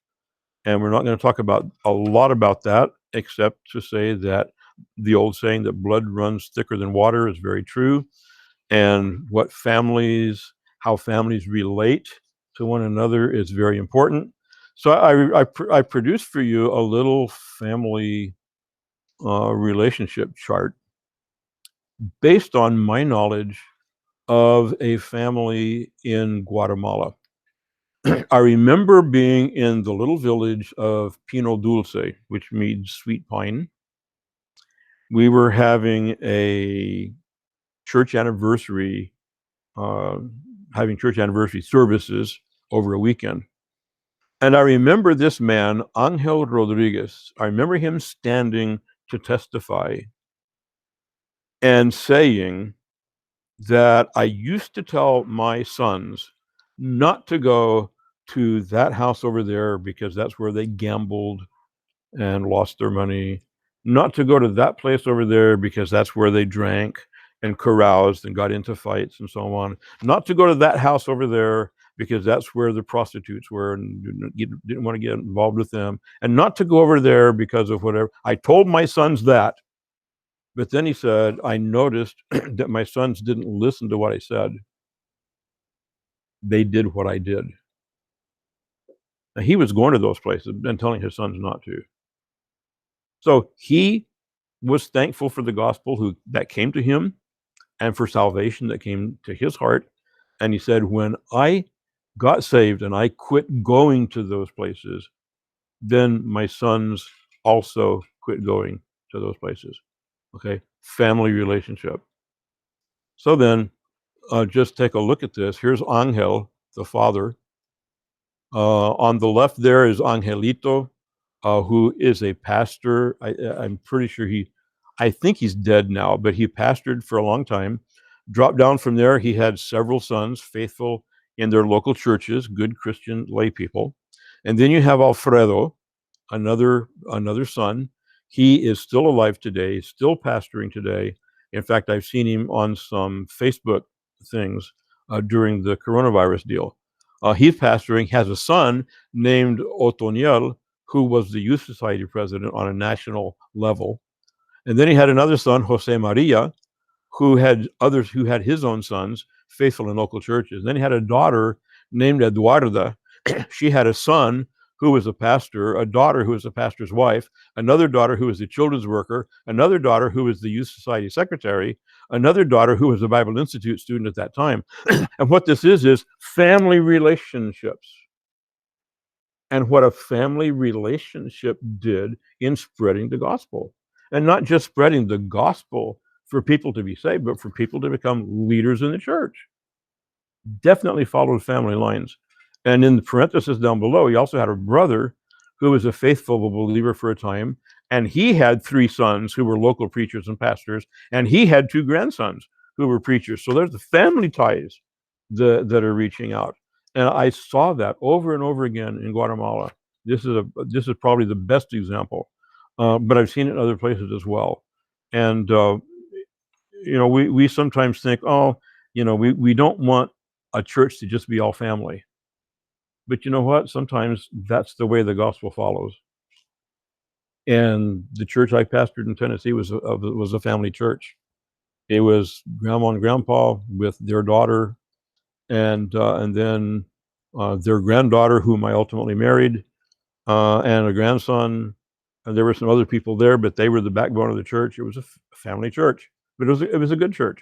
And we're not going to talk about a lot about that, except to say that the old saying that blood runs thicker than water is very true. And how families relate to one another is very important. So I produced for you a little family relationship chart based on my knowledge of a family in Guatemala. I remember being in the little village of Pino Dulce, which means sweet pine. We were having a church anniversary, having church anniversary services over a weekend. And I remember this man, Angel Rodriguez, I remember him standing to testify and saying that I used to tell my sons not to go to that house over there because that's where they gambled and lost their money, not to go to that place over there because that's where they drank and caroused and got into fights and so on, not to go to that house over there because that's where the prostitutes were and didn't want to get involved with them, and not to go over there because of whatever. I told my sons that, but then he said, I noticed that my sons didn't listen to what I said. They did what I did. Now, he was going to those places and telling his sons not to. So he was thankful for the gospel that came to him and for salvation that came to his heart. And he said, when I got saved and I quit going to those places, then my sons also quit going to those places. Okay, family relationship. So then just take a look at this. Here's Angel, the father. On the left there is Angelito, who is a pastor. I'm pretty sure I think he's dead now, but he pastored for a long time. Dropped down from there, he had several sons, faithful in their local churches, good Christian lay people. And then you have Alfredo, another son. He is still alive today, still pastoring today. In fact, I've seen him on some Facebook things during the coronavirus deal. He's pastoring, has a son named Otoniel, who was the Youth Society president on a national level. And then he had another son, Jose Maria, who had his own sons, faithful in local churches. Then he had a daughter named Eduarda. She had a son who was a pastor, a daughter who was a pastor's wife, another daughter who was a children's worker, another daughter who was the Youth Society secretary, another daughter who was a Bible Institute student at that time. And what this is family relationships. And what a family relationship did in spreading the gospel. And not just spreading the gospel for people to be saved, but for people to become leaders in the church. Definitely followed family lines. And in the parenthesis down below, he also had a brother who was a faithful believer for a time. And he had 3 sons who were local preachers and pastors. And he had 2 grandsons who were preachers. So there's the family ties that are reaching out. And I saw that over and over again in Guatemala. This is probably the best example, but I've seen it in other places as well. And we sometimes think, oh, we don't want a church to just be all family. But you know what? Sometimes that's the way the gospel follows. And the church I pastored in Tennessee was a family church. It was grandma and grandpa with their daughter, and then their granddaughter, whom I ultimately married, and a grandson. And there were some other people there, but they were the backbone of the church. It was a family church, but it was a good church.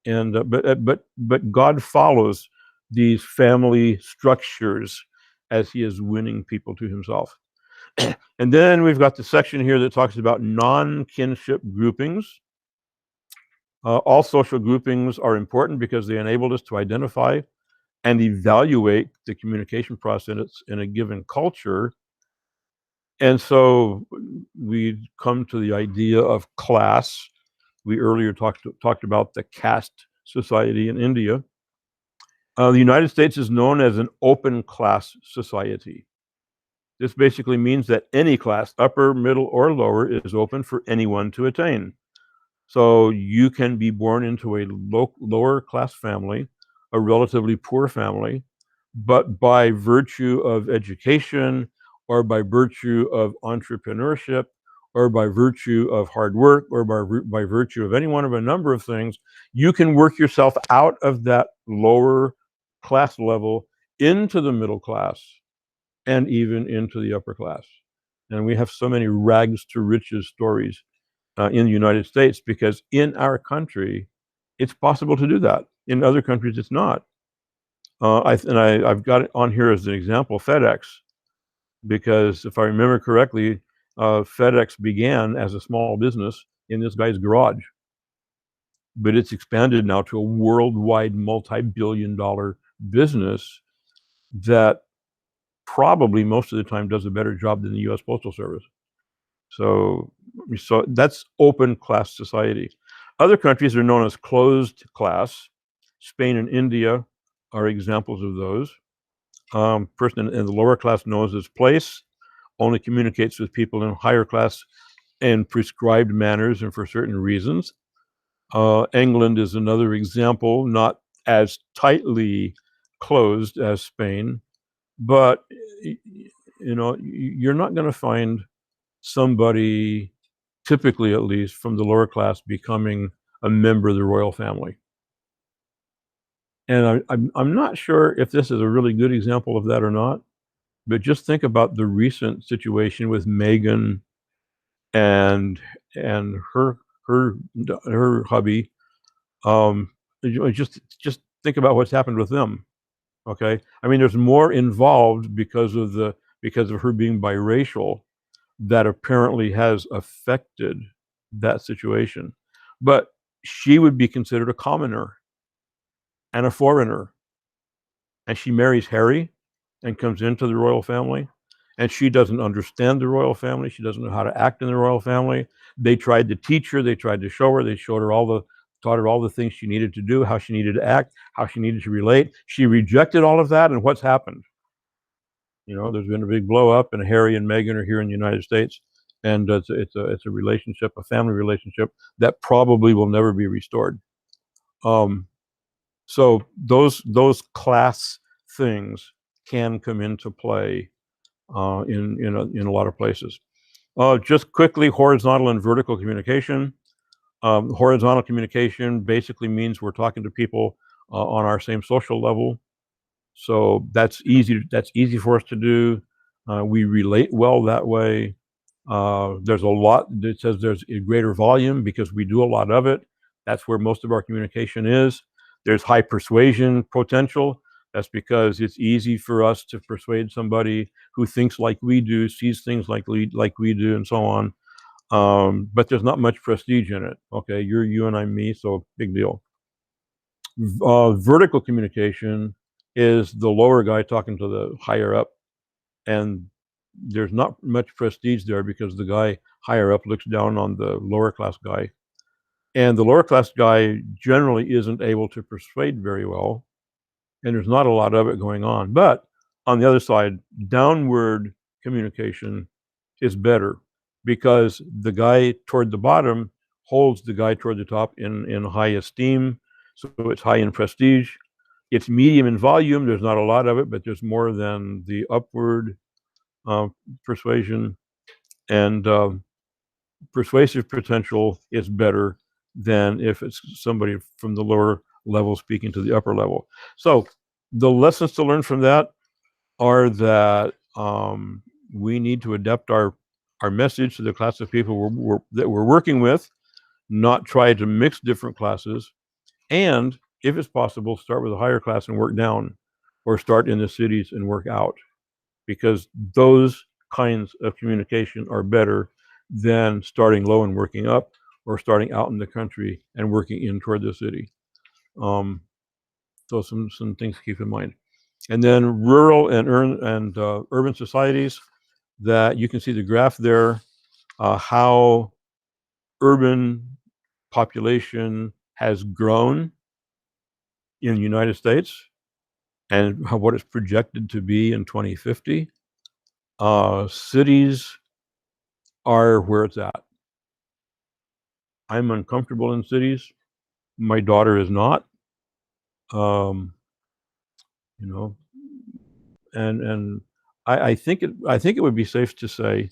And but God follows these family structures as He is winning people to Himself. And then we've got the section here that talks about non-kinship groupings. All social groupings are important because they enable us to identify and evaluate the communication process in a given culture. And so we come to the idea of class. We earlier talked about the caste society in India. The United States is known as an open class society. This basically means that any class, upper, middle, or lower, is open for anyone to attain. So you can be born into a lower class family, a relatively poor family, but by virtue of education or by virtue of entrepreneurship or by virtue of hard work or by virtue of any one of a number of things, you can work yourself out of that lower class level into the middle class and even into the upper class. And we have so many rags to riches stories in the United States because in our country, it's possible to do that. In other countries, it's not. I've got it on here as an example, FedEx, because if I remember correctly, FedEx began as a small business in this guy's garage, but it's expanded now to a worldwide multi-billion-dollar business that probably most of the time does a better job than the U.S. Postal Service. So that's open class society. Other countries are known as closed class. Spain and India are examples of those. Person in the lower class knows his place, only communicates with people in higher class in prescribed manners and for certain reasons. England is another example, not as tightly closed as Spain, but you're not going to find somebody, typically at least from the lower class, becoming a member of the royal family. And I'm not sure if this is a really good example of that or not, but just think about the recent situation with Meghan and her hubby. Um, just think about what's happened with them. Okay, I mean, there's more involved because of her being biracial that apparently has affected that situation. But she would be considered a commoner and a foreigner, and she marries Harry and comes into the royal family, and she doesn't understand the royal family. She doesn't know how to act in the royal family. They tried to teach her. They tried to show her. They taught her all the things she needed to do, how she needed to act, how she needed to relate. She rejected all of that, and what's happened? There's been a big blow up, and Harry and Meghan are here in the United States, and it's a relationship, a family relationship that probably will never be restored. So those class things can come into play in a lot of places. Just quickly, horizontal and vertical communication. Horizontal communication basically means we're talking to people on our same social level. So that's easy for us to do. We relate well that way. There's a lot that says there's a greater volume because we do a lot of it. That's where most of our communication is. There's high persuasion potential. That's because it's easy for us to persuade somebody who thinks like we do, sees things like we do, and so on. But there's not much prestige in it. Okay, you're you and I'm me, so big deal. Vertical communication is the lower guy talking to the higher up, and there's not much prestige there because the guy higher up looks down on the lower class guy, and the lower class guy generally isn't able to persuade very well, and there's not a lot of it going on. But on the other side, downward communication is better because the guy toward the bottom holds the guy toward the top in high esteem, so it's high in prestige. It's medium in volume. There's not a lot of it, but there's more than the upward persuasion, and persuasive potential is better than if it's somebody from the lower level speaking to the upper level. So the lessons to learn from that are that we need to adapt our message to the class of people that we're working with, not try to mix different classes, and if it's possible, start with a higher class and work down, or start in the cities and work out, because those kinds of communication are better than starting low and working up, or starting out in the country and working in toward the city. So some things to keep in mind. And then rural and urban societies, that you can see the graph there, how urban population has grown in the United States and what it's projected to be in 2050. Cities are where it's at. I'm uncomfortable in cities. My daughter is not. Um, you know, and I think it would be safe to say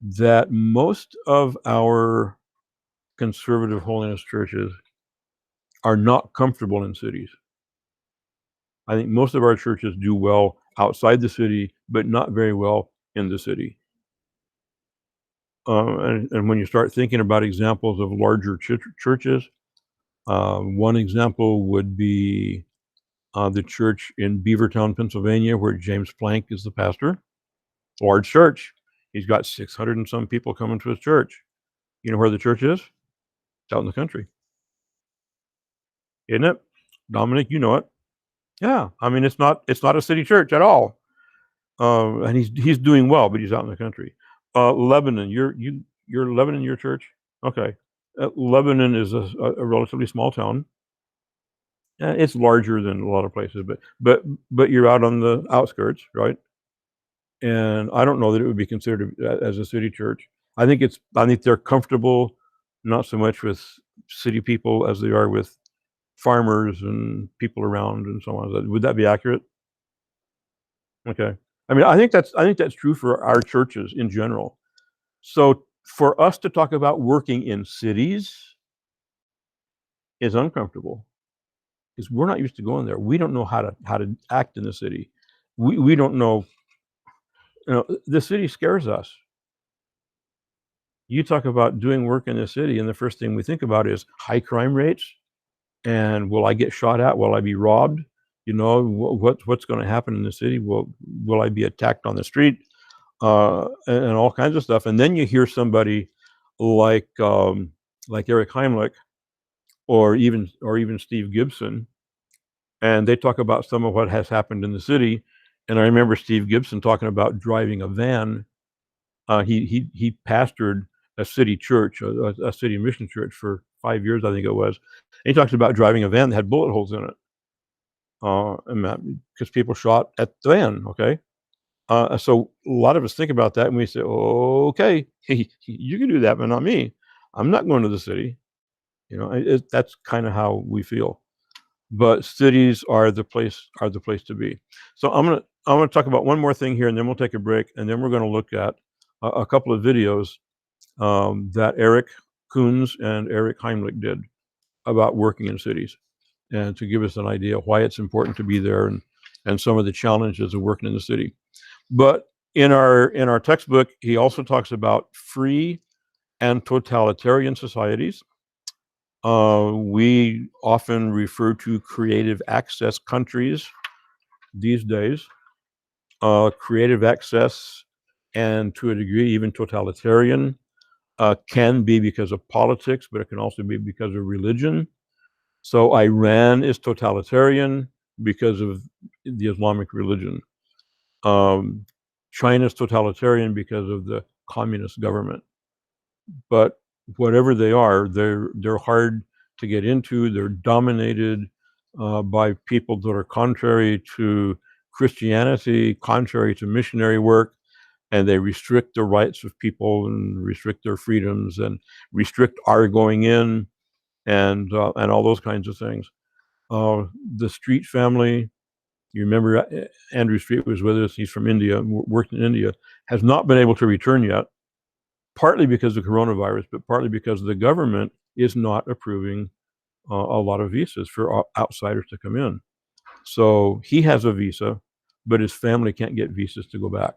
that most of our conservative holiness churches are not comfortable in cities. I think most of our churches do well outside the city, but not very well in the city. And when you start thinking about examples of larger churches, one example would be the church in Beavertown, Pennsylvania, where James Plank is the pastor. Large church. He's got 600 and some people coming to his church. You know where the church is? It's out in the country. Isn't it? Dominic, you know it. Yeah. I mean, it's not a city church at all. And he's doing well, but he's out in the country. Lebanon, you're Lebanon, your church? Okay. Lebanon is a relatively small town. It's larger than a lot of places, but you're out on the outskirts, right? And I don't know that it would be considered as a city church. I think they're comfortable, not so much with city people as they are with farmers and people around and so on. Would that be accurate? Okay. I mean, I think that's true for our churches in general. So for us to talk about working in cities is uncomfortable because we're not used to going there. We don't know how to act in the city. We don't know. The city scares us. You talk about doing work in the city, and the first thing we think about is high crime rates. And will I get shot at? Will I be robbed? What's going to happen in the city? Will I be attacked on the street? And all kinds of stuff. And then you hear somebody like Eric Heimlich or even Steve Gibson, and they talk about some of what has happened in the city. And I remember Steve Gibson talking about driving a van. He pastored a city church, a city mission church for 5 years, I think it was. And he talks about driving a van that had bullet holes in it, because people shot at the van. Okay. So a lot of us think about that and we say, oh, okay, you can do that, but not me. I'm not going to the city. That's kind of how we feel. But cities are the place to be. So I'm gonna talk about one more thing here, and then we'll take a break, and then we're going to look at a couple of videos that Eric Coons and Eric Heimlich did about working in cities, and to give us an idea why it's important to be there and some of the challenges of working in the city. But in our textbook, he also talks about free and totalitarian societies. We often refer to creative access countries these days. Creative access, and to a degree, even totalitarian, can be because of politics, but it can also be because of religion. So Iran is totalitarian because of the Islamic religion. China is totalitarian because of the communist government. But whatever they are, they're hard to get into. They're dominated by people that are contrary to Christianity, contrary to missionary work, and they restrict the rights of people and restrict their freedoms and restrict our going in and all those kinds of things. The Street family, you remember Andrew Street was with us. He's from India, worked in India, has not been able to return yet, partly because of coronavirus, but partly because the government is not approving a lot of visas for outsiders to come in. So he has a visa, but his family can't get visas to go back.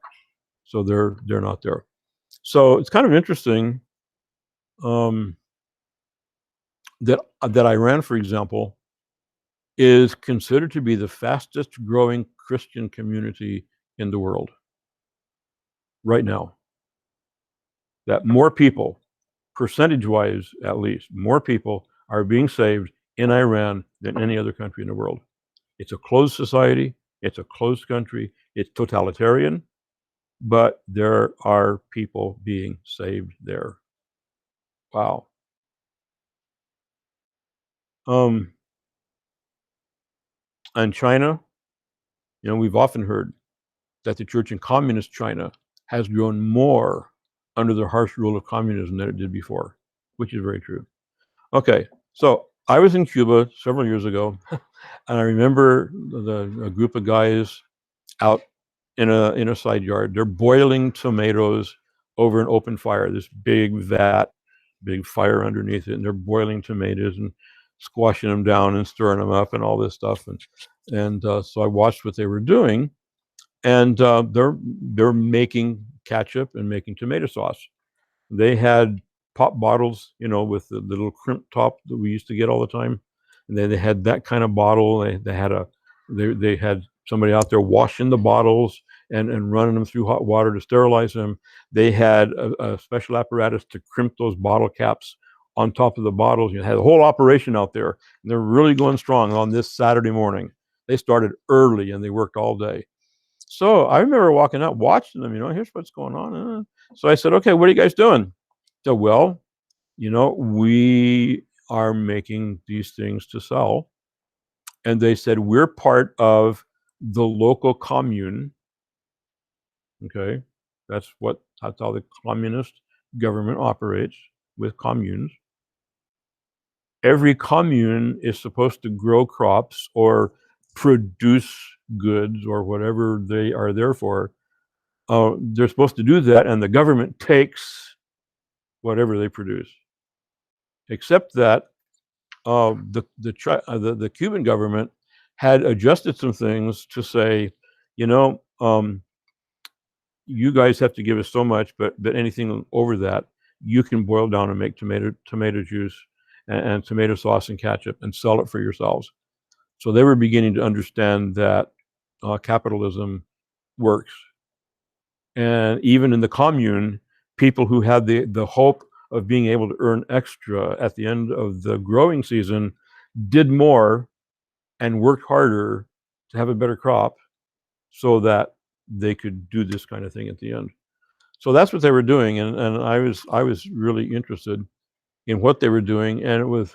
So they're not there. So it's kind of interesting that Iran, for example, is considered to be the fastest growing Christian community in the world right now. That more people, percentage-wise at least, more people are being saved in Iran than any other country in the world. It's a closed society. It's a closed country. It's totalitarian, but there are people being saved there. Wow. And China, we've often heard that the church in communist China has grown more under the harsh rule of communism than it did before, which is very true. Okay, so I was in Cuba several years ago, and I remember a group of guys out in a side yard. They're boiling tomatoes over an open fire, this big vat, big fire underneath it, and they're boiling tomatoes and squashing them down and stirring them up and all this stuff. And so I watched what they were doing, and they're making ketchup and making tomato sauce. They had pop bottles, with the little crimp top that we used to get all the time, and they had that kind of bottle. They had somebody out there washing the bottles and running them through hot water to sterilize them. They had a special apparatus to crimp those bottle caps on top of the bottles. You had a whole operation out there, and they're really going strong on this Saturday morning. They started early and they worked all day. So I remember walking out, watching them, here's what's going on. So I said, okay, what are you guys doing? So, well, we are making these things to sell. And they said, we're part of the local commune. Okay. That's how the communist government operates, with communes. Every commune is supposed to grow crops or produce goods or whatever they are there for. They're supposed to do that, and the government takes whatever they produce. Except that the Cuban government had adjusted some things to say, you guys have to give us so much, but anything over that, you can boil down and make tomato juice and tomato sauce and ketchup and sell it for yourselves. So they were beginning to understand that capitalism works. And even in the commune, people who had the hope of being able to earn extra at the end of the growing season did more and worked harder to have a better crop so that they could do this kind of thing at the end. So that's what they were doing, and I was really interested in what they were doing, and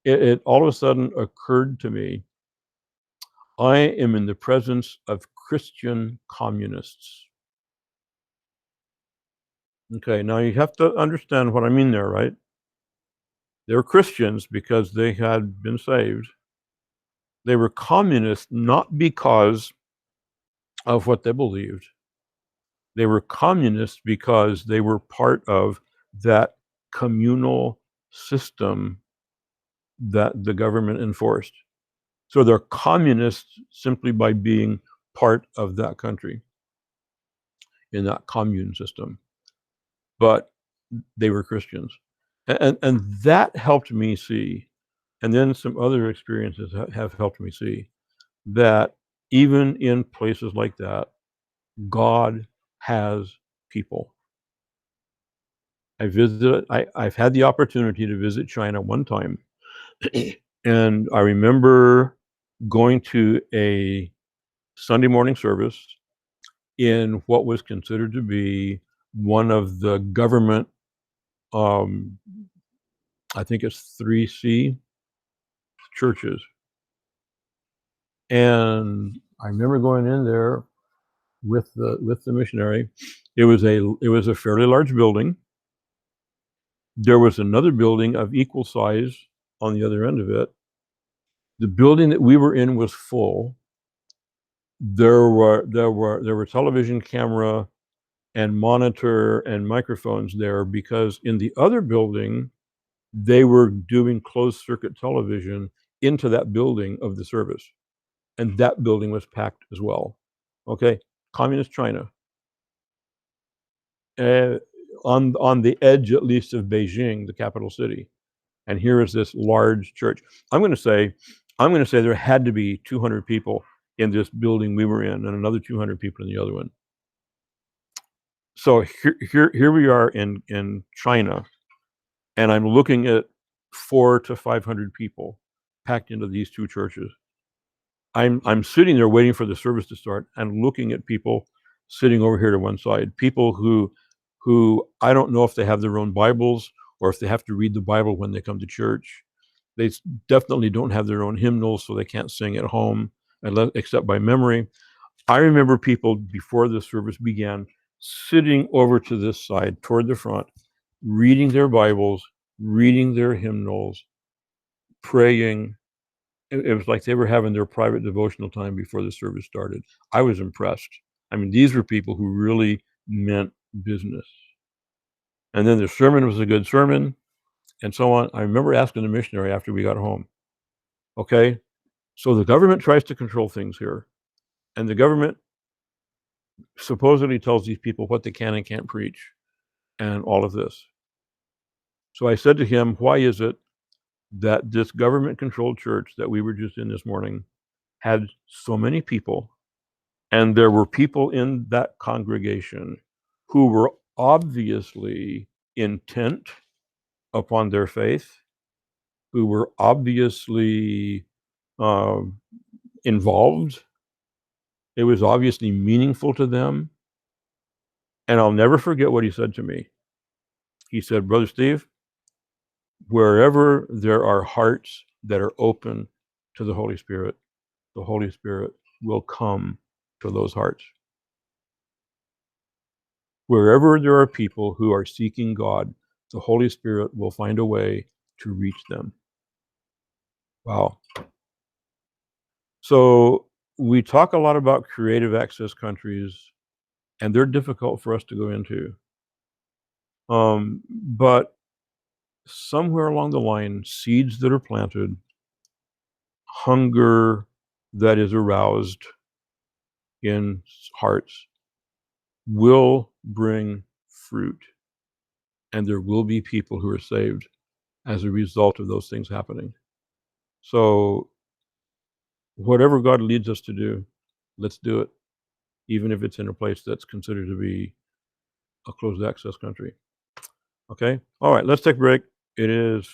it all of a sudden occurred to me, I am in the presence of Christian communists. Okay, now you have to understand what I mean there, right? They were Christians because they had been saved. They were communists not because of what they believed. They were communists because they were part of that communal system that the government enforced. So they're communists simply by being part of that country in that commune system. But they were Christians. And that helped me see, and then some other experiences have helped me see, that even in places like that, God has people. I've had the opportunity to visit China one time, and I remember going to a Sunday morning service in what was considered to be one of the government, um, I think it's 3C churches. And I remember going in there with the missionary. It was a fairly large building. There was another building of equal size on the other end of it. The building that we were in was full. There were television camera and monitor and microphones there, because in the other building they were doing closed circuit television into that building of the service, and that building was packed as well. Okay, communist China, uh, on the edge at least of Beijing, the capital city, and here is this large church. I'm going to say there had to be 200 people in this building we were in, and another 200 people in the other one. So here we are in China, and I'm looking at 400 to 500 people packed into these two churches. I'm sitting there waiting for the service to start and looking at people sitting over here to one side, people who I don't know if they have their own Bibles or if they have to read the Bible when they come to church. They definitely don't have their own hymnals, so they can't sing at home except by memory. I remember people before the service began sitting over to this side toward the front, reading their Bibles, reading their hymnals, praying. It was like they were having their private devotional time before the service started. I was impressed. I mean, these were people who really meant business. And then the sermon was a good sermon and so on. I remember asking the missionary after we got home, okay, so the government tries to control things here, and the government supposedly tells these people what they can and can't preach and all of this. So I said to him, why is it that this government-controlled church that we were just in this morning had so many people, and there were people in that congregation who were obviously intent upon their faith, who were obviously uh, involved, It was obviously meaningful to them. And I'll never forget what he said to me. He said, "Brother Steve, wherever there are hearts that are open to the Holy Spirit will come to those hearts. Wherever there are people who are seeking God, the Holy Spirit will find a way to reach them." Wow. So we talk a lot about creative access countries, and they're difficult for us to go into. But somewhere along the line, seeds that are planted, hunger that is aroused in hearts will bring fruit, and there will be people who are saved as a result of those things happening. So whatever God leads us to do, let's do it, even if it's in a place that's considered to be a closed access country. Okay? All right, let's take a break. It is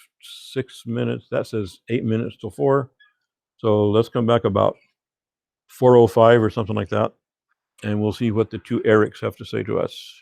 6 minutes. That says 8 minutes till 4. So let's come back about 4:05 or something like that, and we'll see what the two Erics have to say to us.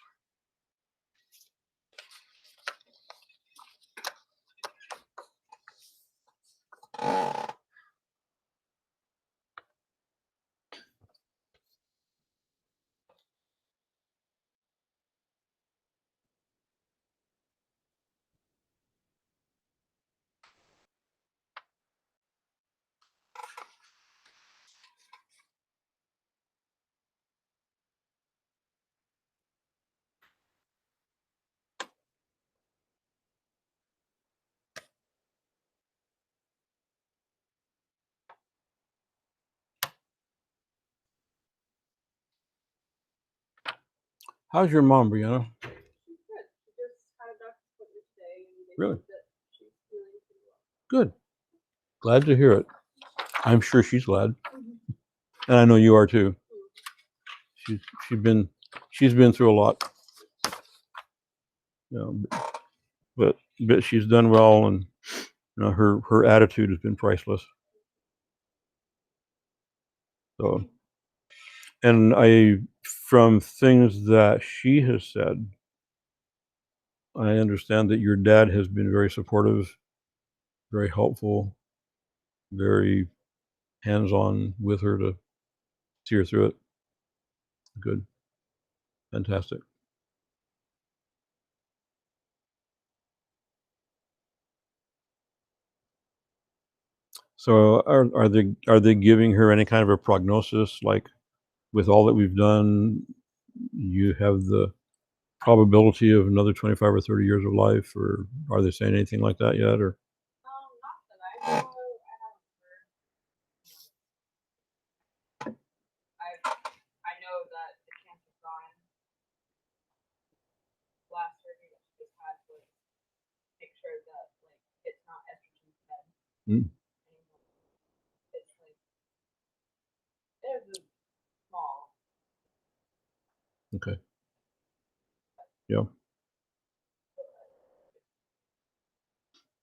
How's your mom, Brianna? Really? Good. Glad to hear it. I'm sure she's glad, and I know you are too. She's she's been she's been through a lot, you know, but she's done well, and her attitude has been priceless. So, and from things that she has said, I understand that your dad has been very supportive, very helpful, very hands-on with her to see her through it. Good. Fantastic. So are they giving her any kind of a prognosis, like, with all that we've done, you have the probability of another 25 or 30 years of life, or are they saying anything like that yet, or? Mm, okay. Yeah.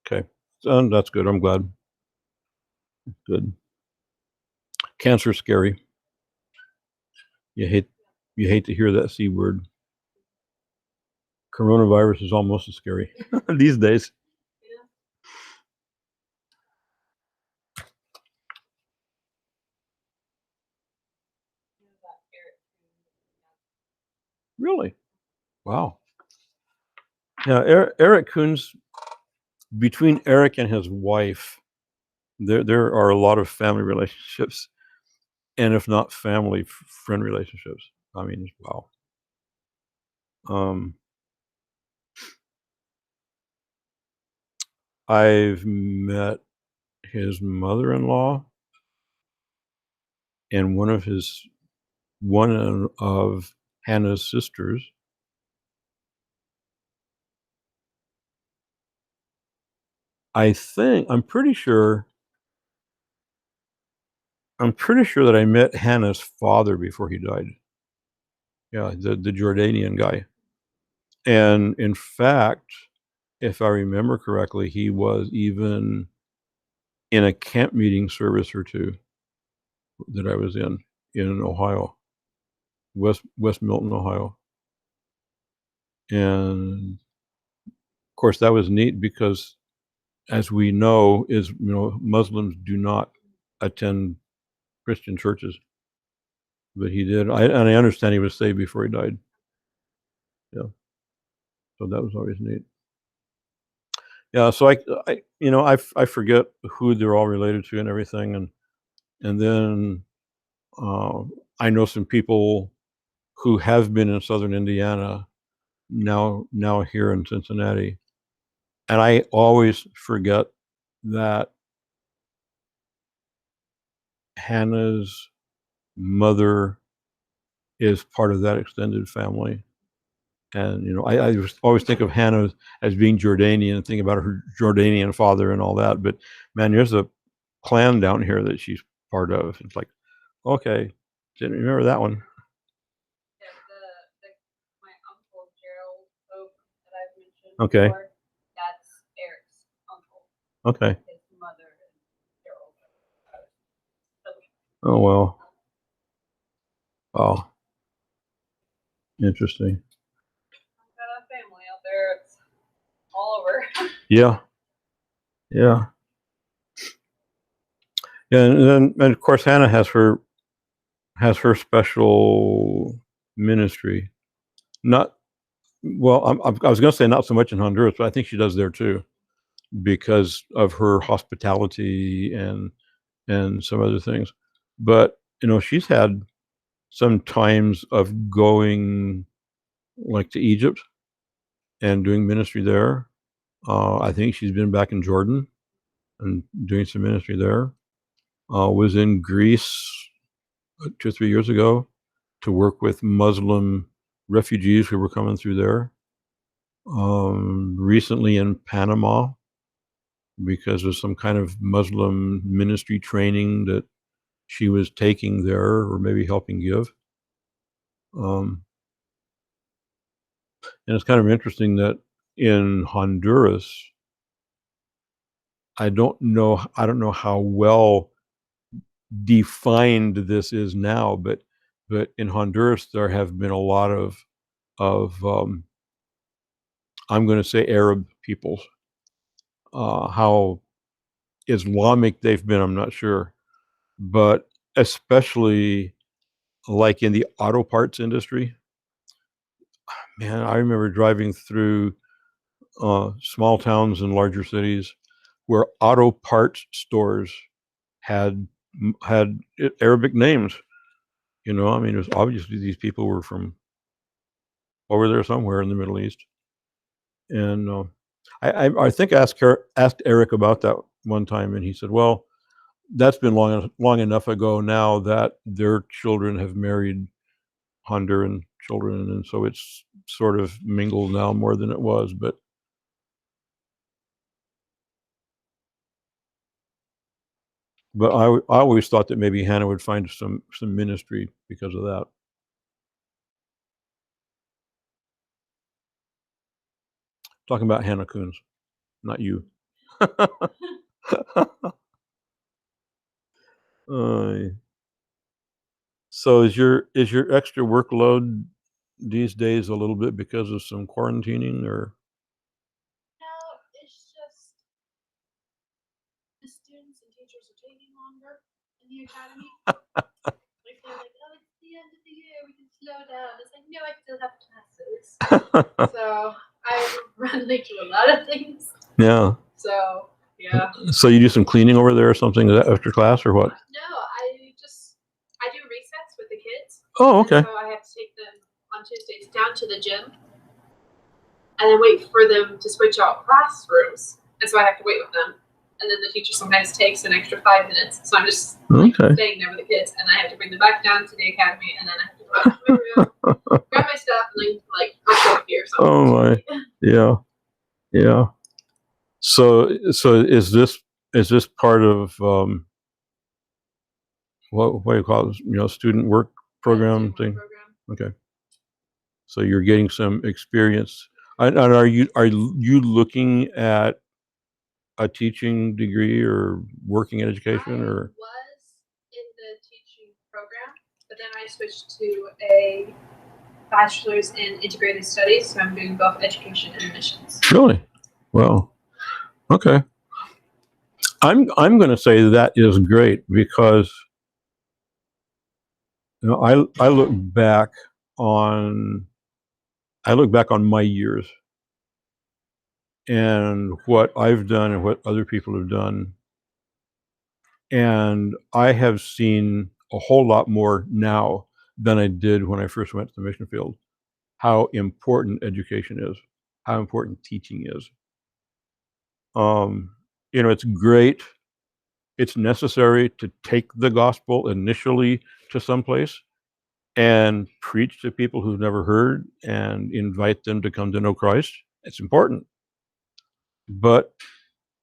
Okay. That's good. I'm glad. Good. Cancer's scary. You hate you hate to hear that C word. Coronavirus is almost as scary these days. Really? Wow. Yeah, Eric Coons, between Eric and his wife, there are a lot of family relationships, and if not family, friend relationships. I mean, wow. Um, I've met his mother-in-law and one of Hannah's sisters. I'm pretty sure that I met Hannah's father before he died. Yeah, the Jordanian guy. And in fact, if I remember correctly, he was even in a camp meeting service or two that I was in. in Ohio, West Milton, Ohio. And of course, that was neat because, as we know, Muslims do not attend Christian churches, but he did. And I understand he was saved before he died. Yeah, so that was always neat. Yeah, so I forget who they're all related to and everything, and then I know some people who have been in Southern Indiana now here in Cincinnati, and I always forget that Hannah's mother is part of that extended family. And I always think of Hannah as being Jordanian and think about her Jordanian father and all that. But man, there's a clan down here that she's part of. It's like, okay, didn't remember that one. Yeah, my uncle Gerald Oak that I've mentioned Okay. before, that's Eric's uncle. Okay. His mother and Gerald. Oh well. Oh, interesting. I've got a family out there. It's all over. Yeah. Yeah. Yeah, and of course Hannah has her special ministry. Not well. I was going to say not so much in Honduras, but I think she does there too, because of her hospitality and some other things. But she's had some times of going like to Egypt and doing ministry there. I think she's been back in Jordan and doing some ministry there. Was in Greece 2 or 3 years ago to work with Muslim refugees who were coming through there. Recently in Panama because of some kind of Muslim ministry training that she was taking there or maybe helping give. And it's kind of interesting that in Honduras, I don't know how well defined this is now, but in Honduras there have been a lot of I'm going to say Arab peoples. How Islamic they've been, I'm not sure, but especially like in the auto parts industry. Man, I remember driving through small towns and larger cities where auto parts stores had Arabic names. I mean, it was obviously these people were from over there somewhere in the Middle East. And I think I asked Eric about that one time, and he said, "Well, that's been long enough ago now that their children have married Honduran children, and so it's sort of mingled now more than it was." But I always thought that maybe Hannah would find some ministry because of that. Talking about Hannah Coons, not you. So is your extra workload these days a little bit because of some quarantining or? No, it's just the students and teachers are taking longer in the academy. Like they're like, oh, it's the end of the year, we can slow down. It's like, no, I still have classes. So I run late to a lot of things. Yeah. So yeah. So you do some cleaning over there or something after class or what? No, I do resets with the kids. Oh, okay. So I have to take them on Tuesdays down to the gym and then wait for them to switch out classrooms. And so I have to wait with them. And then the teacher sometimes takes an extra 5 minutes. So I'm just staying there with the kids, and I have to bring them back down to the academy, and then I have to go back to my room, grab my stuff, and then brush up here. Oh my, yeah, yeah. So is this part of what do you call it? Student work program thing? Okay. So you're getting some experience. And are you looking at a teaching degree or working in education or? I was in the teaching program, I switched to a bachelor's in integrated studies, so I'm doing both education and missions. Really? Well, okay. I'm going to say that is great because I look back on my years and what I've done and what other people have done, and I have seen a whole lot more now than I did when I first went to the mission field. How important education is, how important teaching is. It's great. It's necessary to take the gospel initially to someplace and preach to people who've never heard and invite them to come to know Christ. It's important. But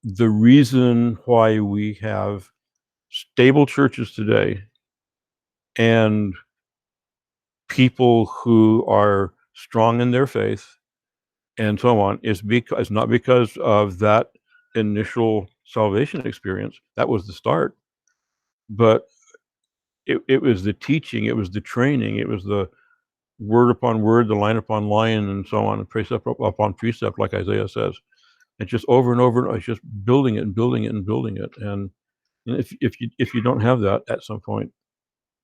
the reason why we have stable churches today and people who are strong in their faith and so on is not because of that initial salvation experience. That was the start. But it was the teaching, it was the training, it was the word upon word, the line upon line, and so on, and precept upon precept, like Isaiah says. It's just over and over. It's just building it and building it and building it. And if you don't have that at some point,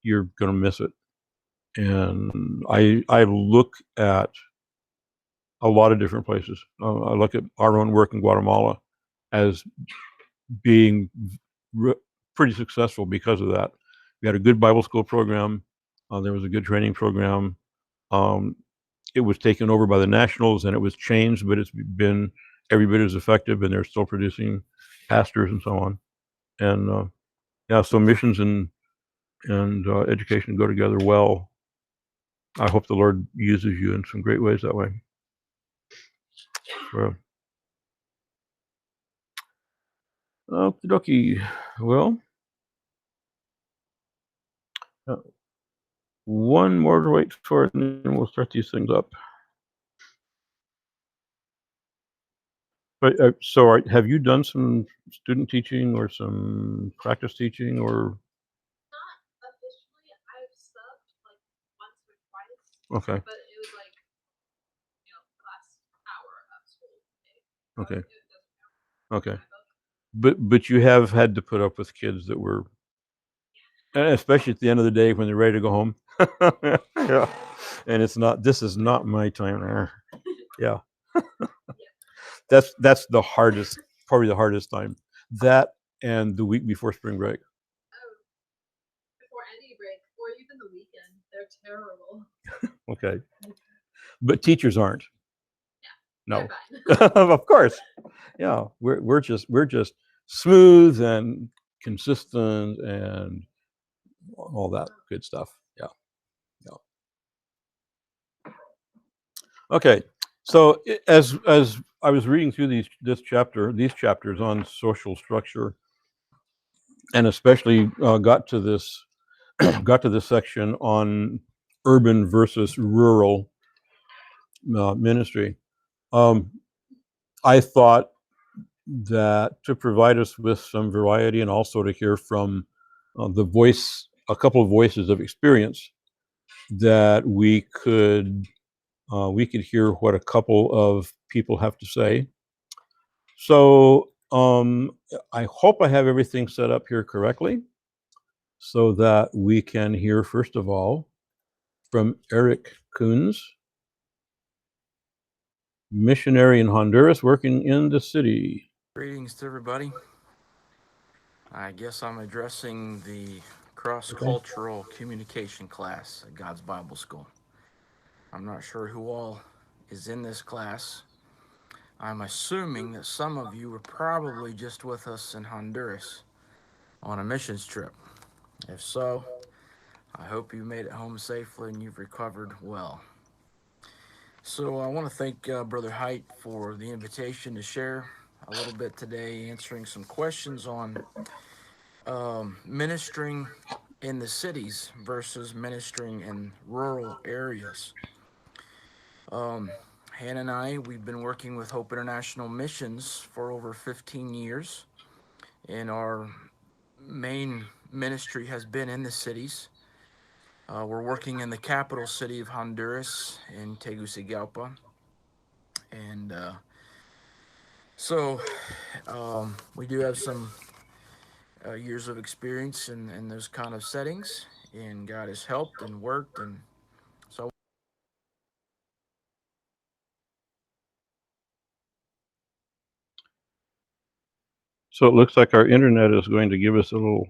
you're going to miss it. And I look at a lot of different places. I look at our own work in Guatemala as being pretty successful because of that. We had a good Bible school program. There was a good training program. It was taken over by the Nationals and it was changed, but it's been every bit as effective, and they're still producing pastors and so on. And so missions and education go together well. I hope the Lord uses you in some great ways that way. So, okie dokie. Well, one more to wait for it, and then we'll start these things up. But have you done some student teaching or some practice teaching or? Not officially. I've subbed like once or twice. Okay. But it was like, the last hour of school. Okay. Okay. But you have had to put up with kids that were, and especially at the end of the day when they're ready to go home. Yeah. And this is not my time. Yeah. That's the hardest, probably the hardest time. That and the week before spring break. Oh, before any break, or even the weekend. They're terrible. Okay. But teachers aren't. Yeah. No. Of course. Yeah. We're just smooth and consistent and all that good stuff. Yeah. Okay. So as I was reading through these chapters on social structure, and especially got to this section on urban versus rural ministry, I thought that to provide us with some variety and also to hear from a couple of voices of experience, that we could hear what a couple of people have to say. So I hope I have everything set up here correctly so that we can hear, first of all, from Eric Coons, missionary in Honduras, working in the city. Greetings to everybody. I guess I'm addressing the cross-cultural communication class at God's Bible School. I'm not sure who all is in this class. I'm assuming that some of you were probably just with us in Honduras on a missions trip. If so, I hope you made it home safely and you've recovered well. So I want to thank Brother Height for the invitation to share a little bit today, answering some questions on ministering in the cities versus ministering in rural areas. Hannah and I, we've been working with Hope International Missions for over 15 years, and our main ministry has been in the cities. We're working in the capital city of Honduras in Tegucigalpa. And so we do have some years of experience in those kind of settings, and God has helped and worked. And so So it looks like our internet is going to give us a little.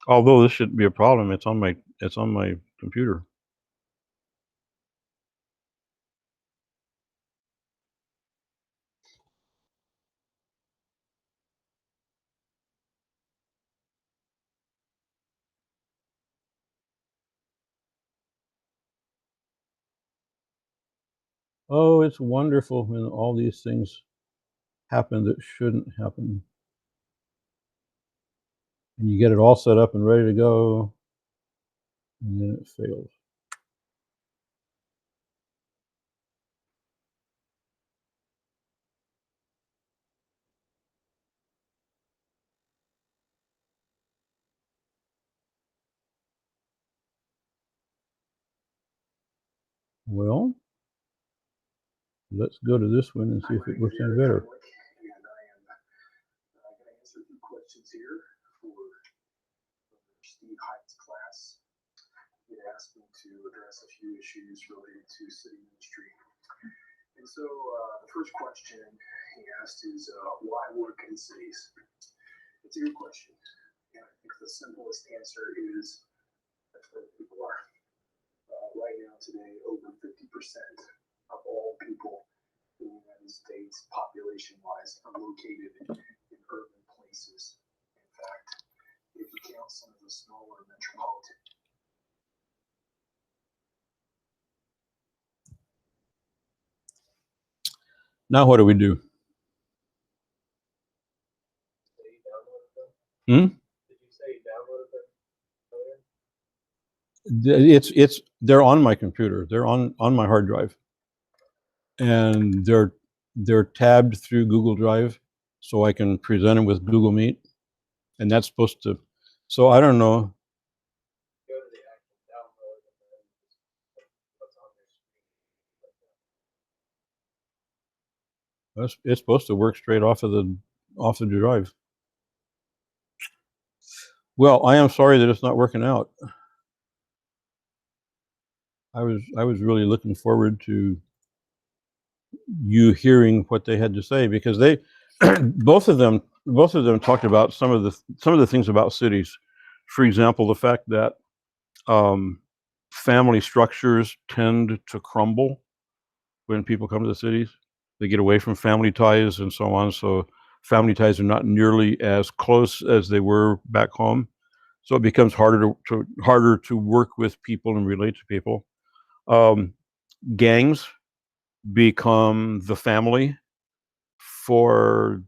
Although this shouldn't be a problem, it's on my computer. Oh, it's wonderful when all these things happen that shouldn't happen. And you get it all set up and ready to go, and then it fails. Well, let's go to this one and see if it works any better. And I am going to answer a few questions here for Steve Hyde's class. He asked me to address a few issues related to city ministry. And so the first question he asked is, why work in cities? It's a good question. And I think the simplest answer is that's where people are. Right now, today, over 50% of all people in the United States, population-wise, are located in urban places. In fact, if you count some of the smaller metropolitan. Now what do we do? Hmm? Did you say download them? They're on my computer. They're on my hard drive, and they're tabbed through Google Drive, so I can present them with Google Meet, and that's supposed to. So I don't know. Go to the actual download and then what's on their screen. It's supposed to work straight off the drive. Well, I am sorry that it's not working out. I was really looking forward to you hearing what they had to say, because they both of them talked about some of the things about cities. For example, the fact that family structures tend to crumble when people come to the cities. They get away from family ties and so on. So family ties are not nearly as close as they were back home. So it becomes harder to work with people and relate to people. Gangs become the family for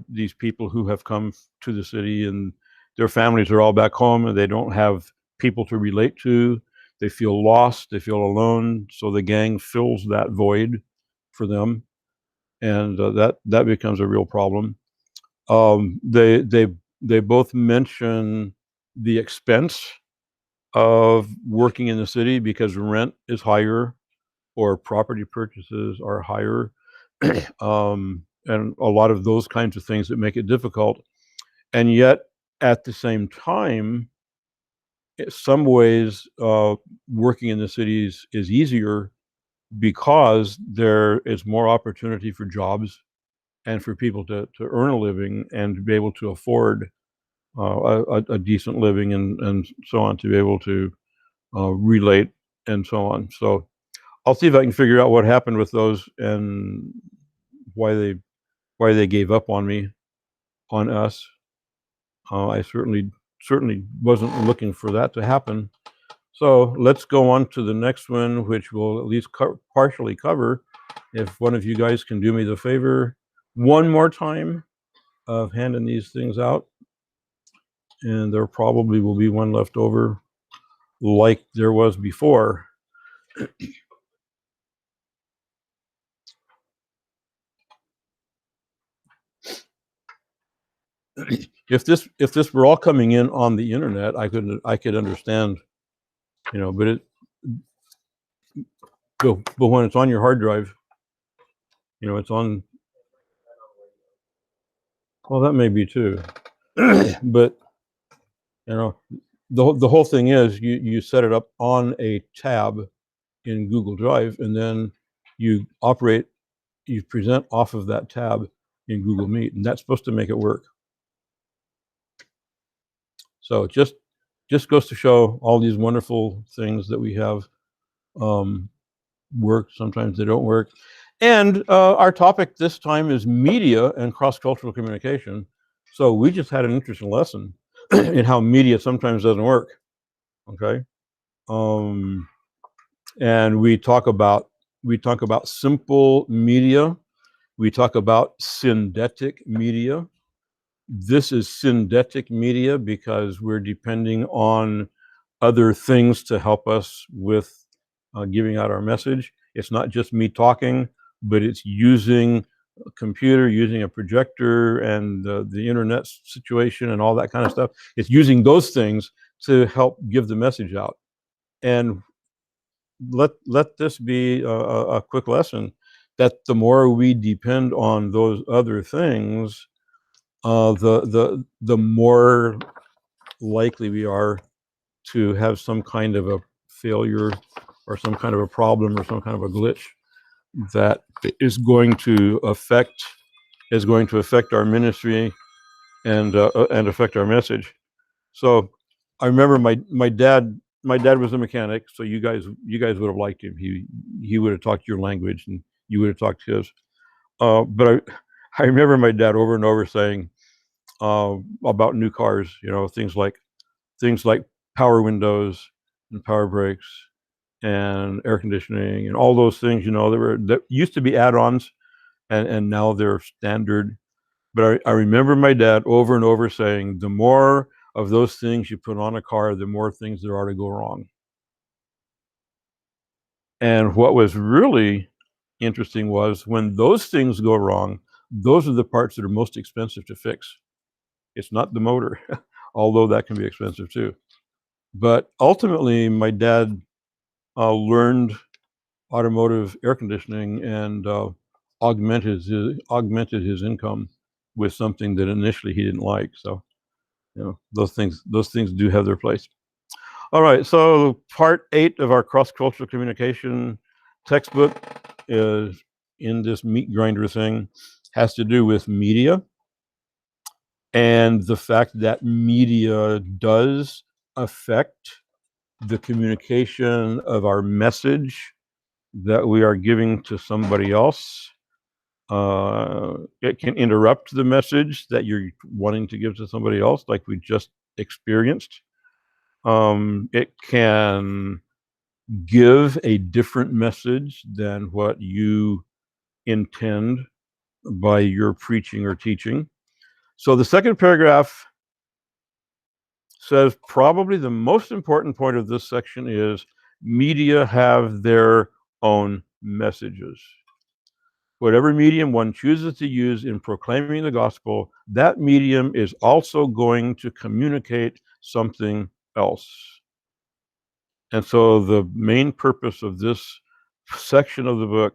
these people who have come to the city, and their families are all back home, and they don't have people to relate to. They feel lost. They feel alone. So the gang fills that void for them, and that becomes a real problem. They both mention the expense of working in the city because rent is higher or property purchases are higher, and a lot of those kinds of things that make it difficult. And yet, at the same time, in some ways, working in the cities is easier because there is more opportunity for jobs and for people to earn a living and to be able to afford a decent living and so on, to be able to relate and so on. So I'll see if I can figure out what happened with those and why they gave up on us. I certainly wasn't looking for that to happen. So let's go on to the next one, which will at least partially cover. If one of you guys can do me the favor one more time of handing these things out, and there probably will be one left over like there was before. if this were all coming in on the internet, I could understand, you know, but when it's on your hard drive, you know, it's on. Well, that may be too, but you know, the whole thing is you set it up on a tab in Google Drive, and then you present off of that tab in Google Meet, and that's supposed to make it work. So just goes to show all these wonderful things that we have work. Sometimes they don't work. And our topic this time is media and cross-cultural communication. So we just had an interesting lesson in how media sometimes doesn't work. Okay. And we talk about simple media. We talk about synthetic media. This is synthetic media because we're depending on other things to help us with giving out our message. It's not just me talking, but it's using a computer, using a projector, and the internet situation and all that kind of stuff. It's using those things to help give the message out. And let this be a quick lesson that the more we depend on those other things, the more likely we are to have some kind of a failure or some kind of a problem or some kind of a glitch that is going to affect our ministry and affect our message. So I remember my dad was a mechanic, so you guys would have liked him. He would have talked your language and you would have talked his. But I remember my dad over and over saying about new cars, you know, things like power windows and power brakes and air conditioning and all those things, you know, that used to be add-ons and now they're standard. But I remember my dad over and over saying, the more of those things you put on a car, the more things there are to go wrong. And what was really interesting was when those things go wrong, those are the parts that are most expensive to fix. It's not the motor, although that can be expensive too. But ultimately, my dad learned automotive air conditioning and augmented his income with something that initially he didn't like. So, you know, those things do have their place. All right, so part 8 of our cross-cultural communication textbook is in this meat grinder thing, has to do with media and the fact that media does affect the communication of our message that we are giving to somebody else. It can interrupt the message that you're wanting to give to somebody else, like we just experienced. It can give a different message than what you intend by your preaching or teaching. So the second paragraph says probably the most important point of this section is media have their own messages. Whatever medium one chooses to use in proclaiming the gospel, that medium is also going to communicate something else. And so the main purpose of this section of the book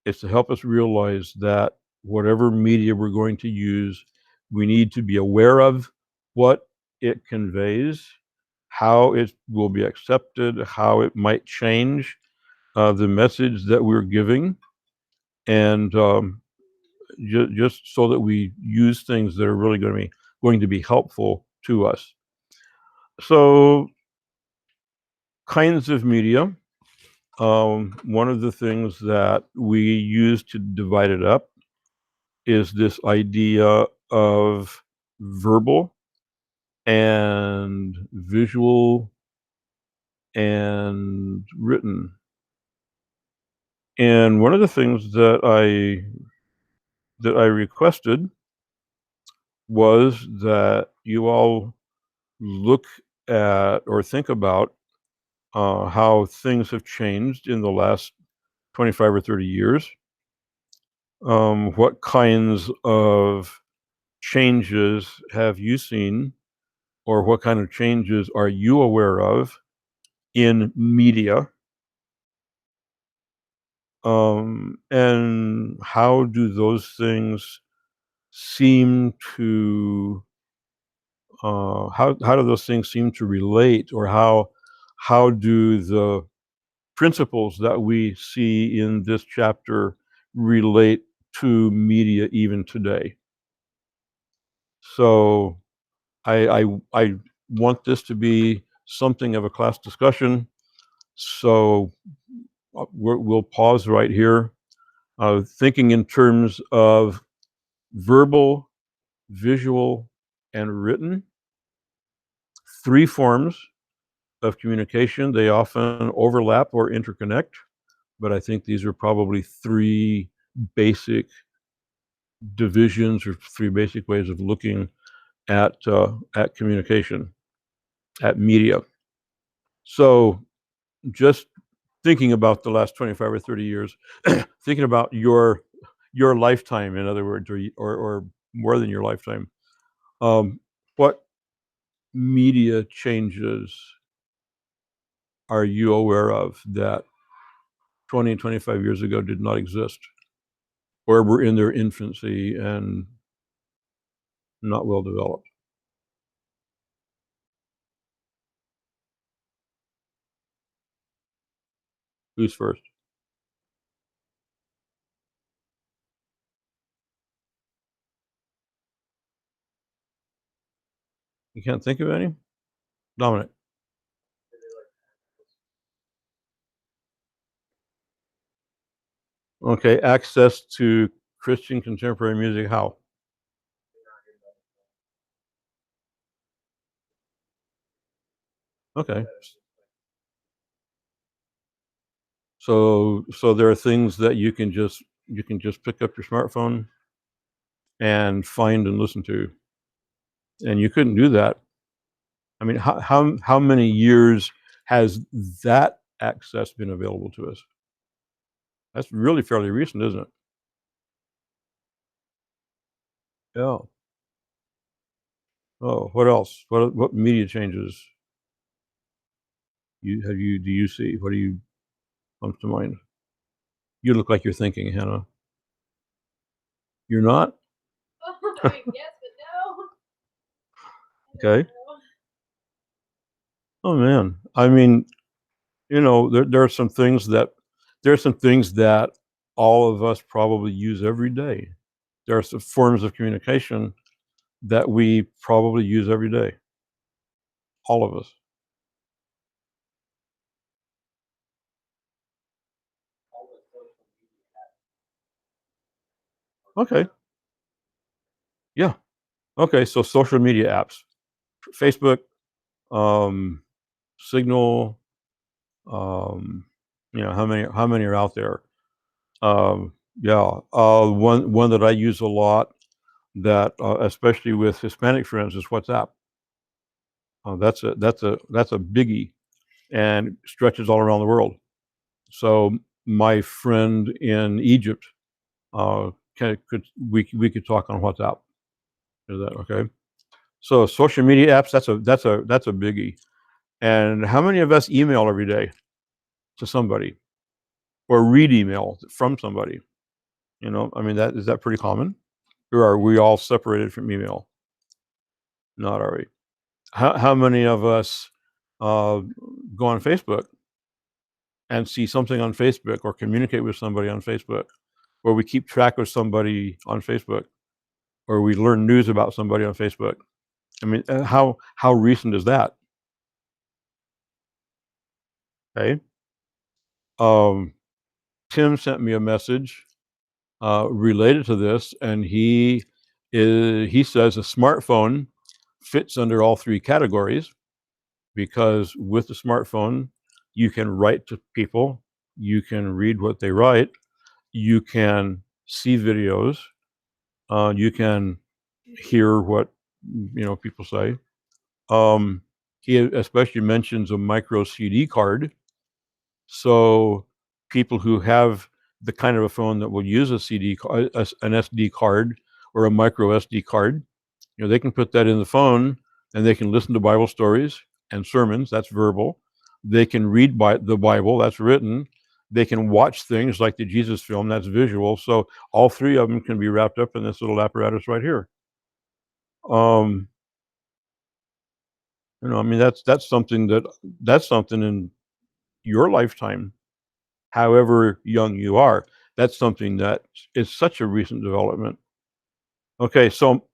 is to help us realize that whatever media we're going to use, we need to be aware of what it conveys, how it will be accepted, how it might change the message that we're giving, and just so that we use things that are really going to be helpful to us. So, kinds of media. One of the things that we use to divide it up is this idea of verbal and visual and written. And one of the things that I requested was that you all look at or think about how things have changed in the last 25 or 30 years. What kinds of changes have you seen, or what kind of changes are you aware of in media? And how do those things seem to how do those things seem to relate, or how do the principles that we see in this chapter relate to media even today? So I want this to be something of a class discussion. So we'll pause right here, thinking in terms of verbal, visual, and written. 3 forms of communication. They often overlap or interconnect, but I think these are probably 3 basic divisions or 3 basic ways of looking at communication, at media. So just thinking about the last 25 or 30 years, thinking about your lifetime, in other words, or more than your lifetime, what media changes are you aware of that 20 and 25 years ago did not exist, or were in their infancy and not well developed? Who's first? You can't think of any? Dominic. Okay, access to Christian contemporary music, how? Okay. So there are things that you can just pick up your smartphone and find and listen to, and you couldn't do that. I mean, how many years has that access been available to us? That's really fairly recent, isn't it? Yeah. Oh, what else? What media changes do you see? What do you comes to mind? You look like you're thinking, Hannah. You're not? I mean, yes, but no. Okay. Oh man. I mean, there are some things that all of us probably use every day. There are some forms of communication that we probably use every day. All of us. Okay. Yeah. Okay. So social media apps, Facebook, um, Signal, um, how many are out there? Yeah. One that I use a lot, that especially with Hispanic friends, is WhatsApp. That's a biggie, and stretches all around the world. So my friend in Egypt, we could talk on WhatsApp. Is that okay? So social media apps, that's a biggie. And how many of us email every day to somebody, or read email from somebody? I mean, is that pretty common, or are we all separated from email? Not, are we? How many of us go on Facebook and see something on Facebook, or communicate with somebody on Facebook, or we keep track of somebody on Facebook, or we learn news about somebody on Facebook? I mean, how recent is that? Okay. Tim sent me a message related to this, and he says a smartphone fits under all 3 categories, because with the smartphone you can write to people, you can read what they write, you can see videos, you can hear what people say. He especially mentions a micro CD card. So people who have the kind of a phone that will use a an SD card, or a micro SD card. They can put that in the phone, and they can listen to Bible stories and sermons. That's verbal. They can read the Bible. That's written. They can watch things like the Jesus film. That's visual. So all three of them can be wrapped up in this little apparatus right here. I mean, that's something in your lifetime, however young you are. That's something that is such a recent development. Okay, so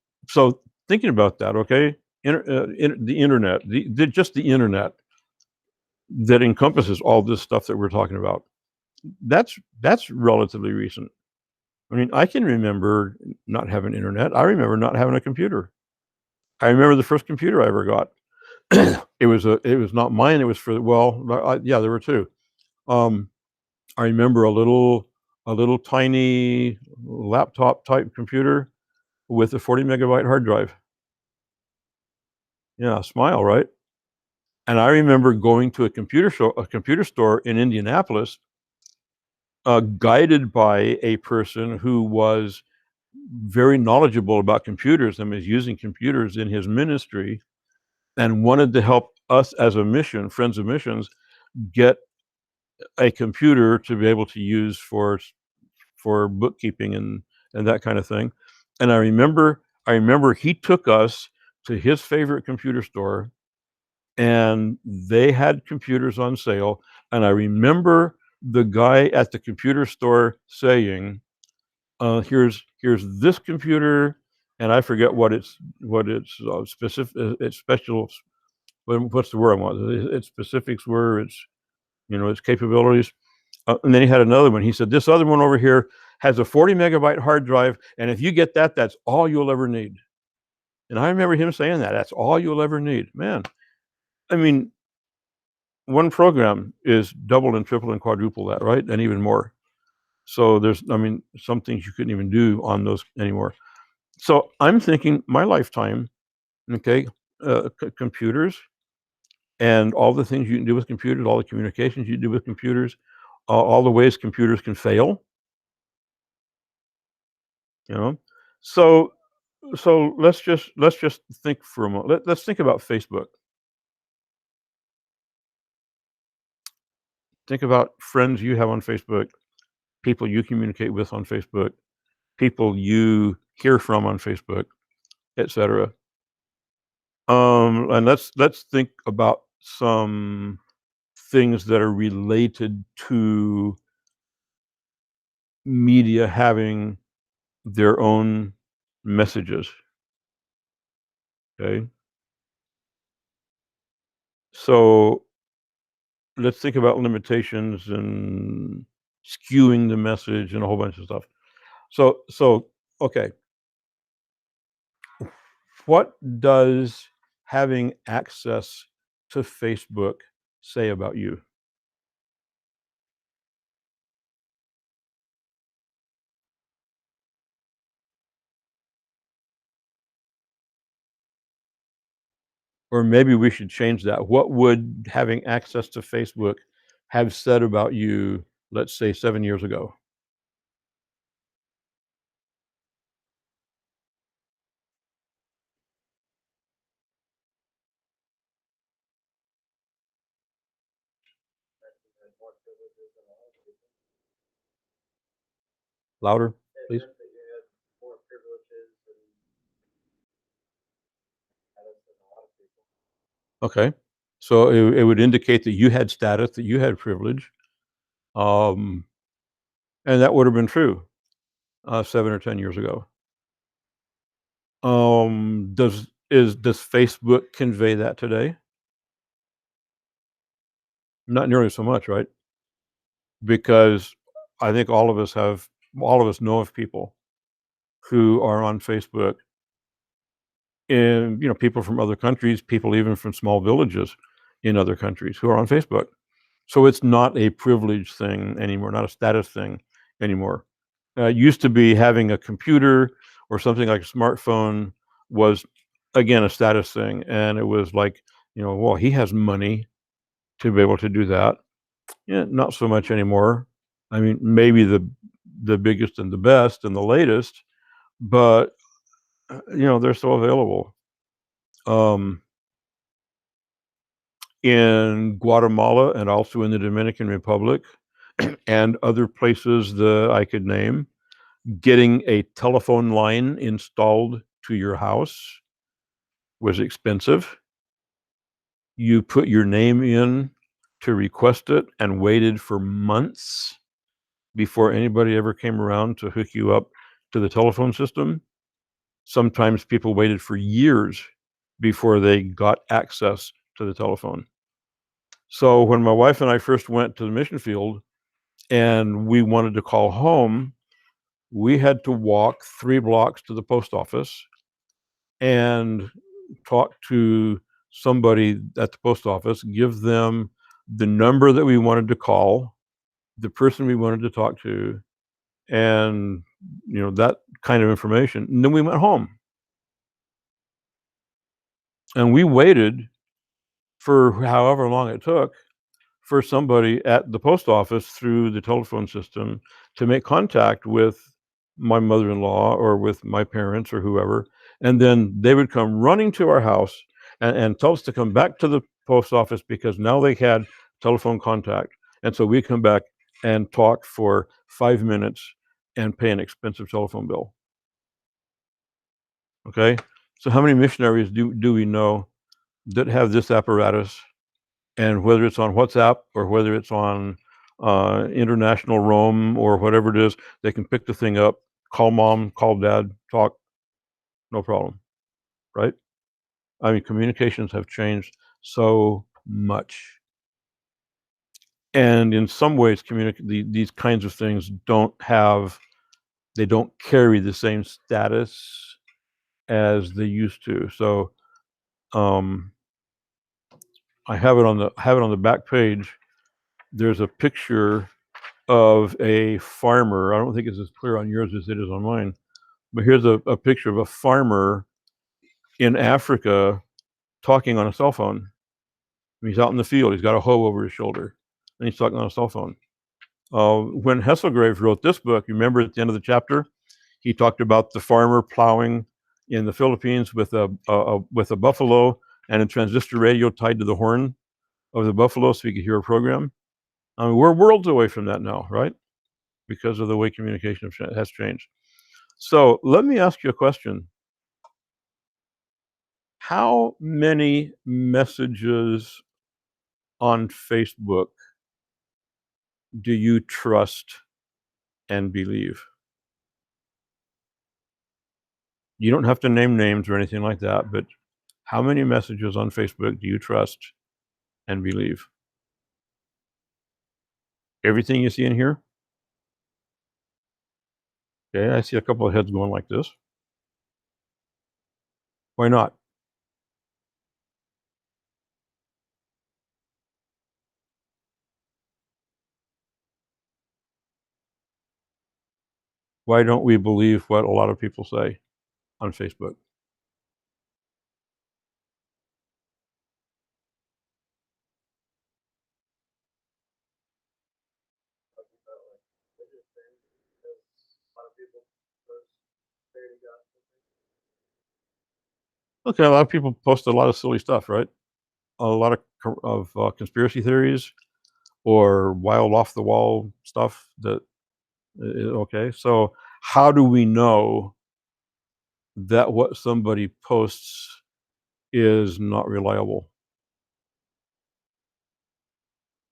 thinking about that, okay, the internet, just the internet that encompasses all this stuff that we're talking about. That's relatively recent. I mean, I can remember not having internet. I remember not having a computer. I remember the first computer I ever got. It was not mine. It was for yeah, there were two. I remember a little tiny laptop type computer with a 40 megabyte hard drive. Yeah, smile, right? And I remember going to a computer store in Indianapolis, guided by a person who was very knowledgeable about computers and was using computers in his ministry, and wanted to help us as a mission, Friends of Missions, get a computer to be able to use for bookkeeping and that kind of thing. And I remember he took us to his favorite computer store, and they had computers on sale. And I remember the guy at the computer store saying, here's this computer, and I forget what its specific, its special, what's the word I want? Its specifics were, its capabilities. And then he had another one. He said, this other one over here has a 40 megabyte hard drive, and if you get that, that's all you'll ever need. And I remember him saying that. That's all you'll ever need. Man, I mean, one program is double and triple and quadruple that, right? And even more. So some things you couldn't even do on those anymore. So I'm thinking my lifetime, okay, computers and all the things you can do with computers, all the communications you do with computers, all the ways computers can fail. So let's just think for a moment. Let's think about Facebook. Think about friends you have on Facebook, people you communicate with on Facebook, people you hear from on Facebook, etc. And let's think about some things that are related to media having their own messages. Okay. So let's think about limitations and skewing the message and a whole bunch of stuff. So okay. What does having access to Facebook say about you? Or maybe we should change that. What would having access to Facebook have said about you, let's say 7 years ago? Louder, please. Okay. So it would indicate that you had status, that you had privilege. And that would have been true 7 or 10 years ago. Does Facebook convey that today? Not nearly so much, right? Because I think all of us know of people who are on Facebook, and people from other countries, people even from small villages in other countries who are on Facebook. So it's not a privilege thing anymore, not a status thing anymore. It used to be having a computer or something like a smartphone was, again, a status thing, and it was like, well, he has money to be able to do that. Yeah, not so much anymore. I mean, maybe the biggest and the best and the latest, but they're still available. In Guatemala and also in the Dominican Republic and other places that I could name, getting a telephone line installed to your house was expensive. You put your name in to request it and waited for months before anybody ever came around to hook you up to the telephone system. Sometimes people waited for years before they got access to the telephone. So when my wife and I first went to the mission field and we wanted to call home, we had to walk 3 blocks to the post office and talk to somebody at the post office, give them the number that we wanted to call, the person we wanted to talk to, and that kind of information. And then we went home. And we waited for however long it took for somebody at the post office through the telephone system to make contact with my mother-in-law or with my parents or whoever. And then they would come running to our house and tell us to come back to the post office because now they had telephone contact. And so we come back and talk for 5 minutes and pay an expensive telephone bill. Okay? So how many missionaries do we know that have this apparatus? And whether it's on WhatsApp or whether it's on international roam or whatever it is, they can pick the thing up, call mom, call dad, talk, no problem, right? I mean, communications have changed so much. And in some ways, these kinds of things don't carry the same status as they used to. So I have it on the back page. There's a picture of a farmer. I don't think it's as clear on yours as it is on mine, but here's a picture of a farmer in Africa talking on a cell phone. He's out in the field. He's got a hoe over his shoulder, and he's talking on a cell phone. When Hesselgrave wrote this book, you remember at the end of the chapter, he talked about the farmer plowing in the Philippines with a buffalo and a transistor radio tied to the horn of the buffalo so he could hear a program. I mean, we're worlds away from that now, right? Because of the way communication has changed. So let me ask you a question. How many messages on Facebook do you trust and believe? You don't have to name names or anything like that, but how many messages on Facebook do you trust and believe? Everything you see in here? Okay, I see a couple of heads going like this. Why not? Why don't we believe what a lot of people say on Facebook? Okay, a lot of people post a lot of silly stuff, right? A lot of conspiracy theories or wild off the wall stuff that okay. So how do we know that what somebody posts is not reliable?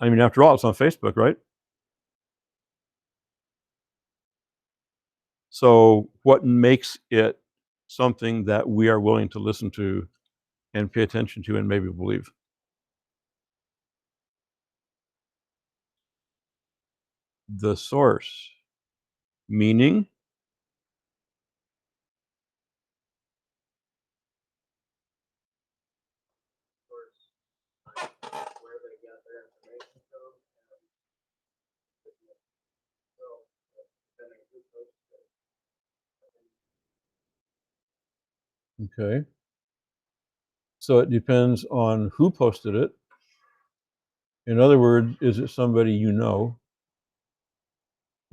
I mean, after all, it's on Facebook, right? So what makes it something that we are willing to listen to and pay attention to and maybe believe? The source, meaning okay. So it depends on who posted it. In other words, is it somebody you know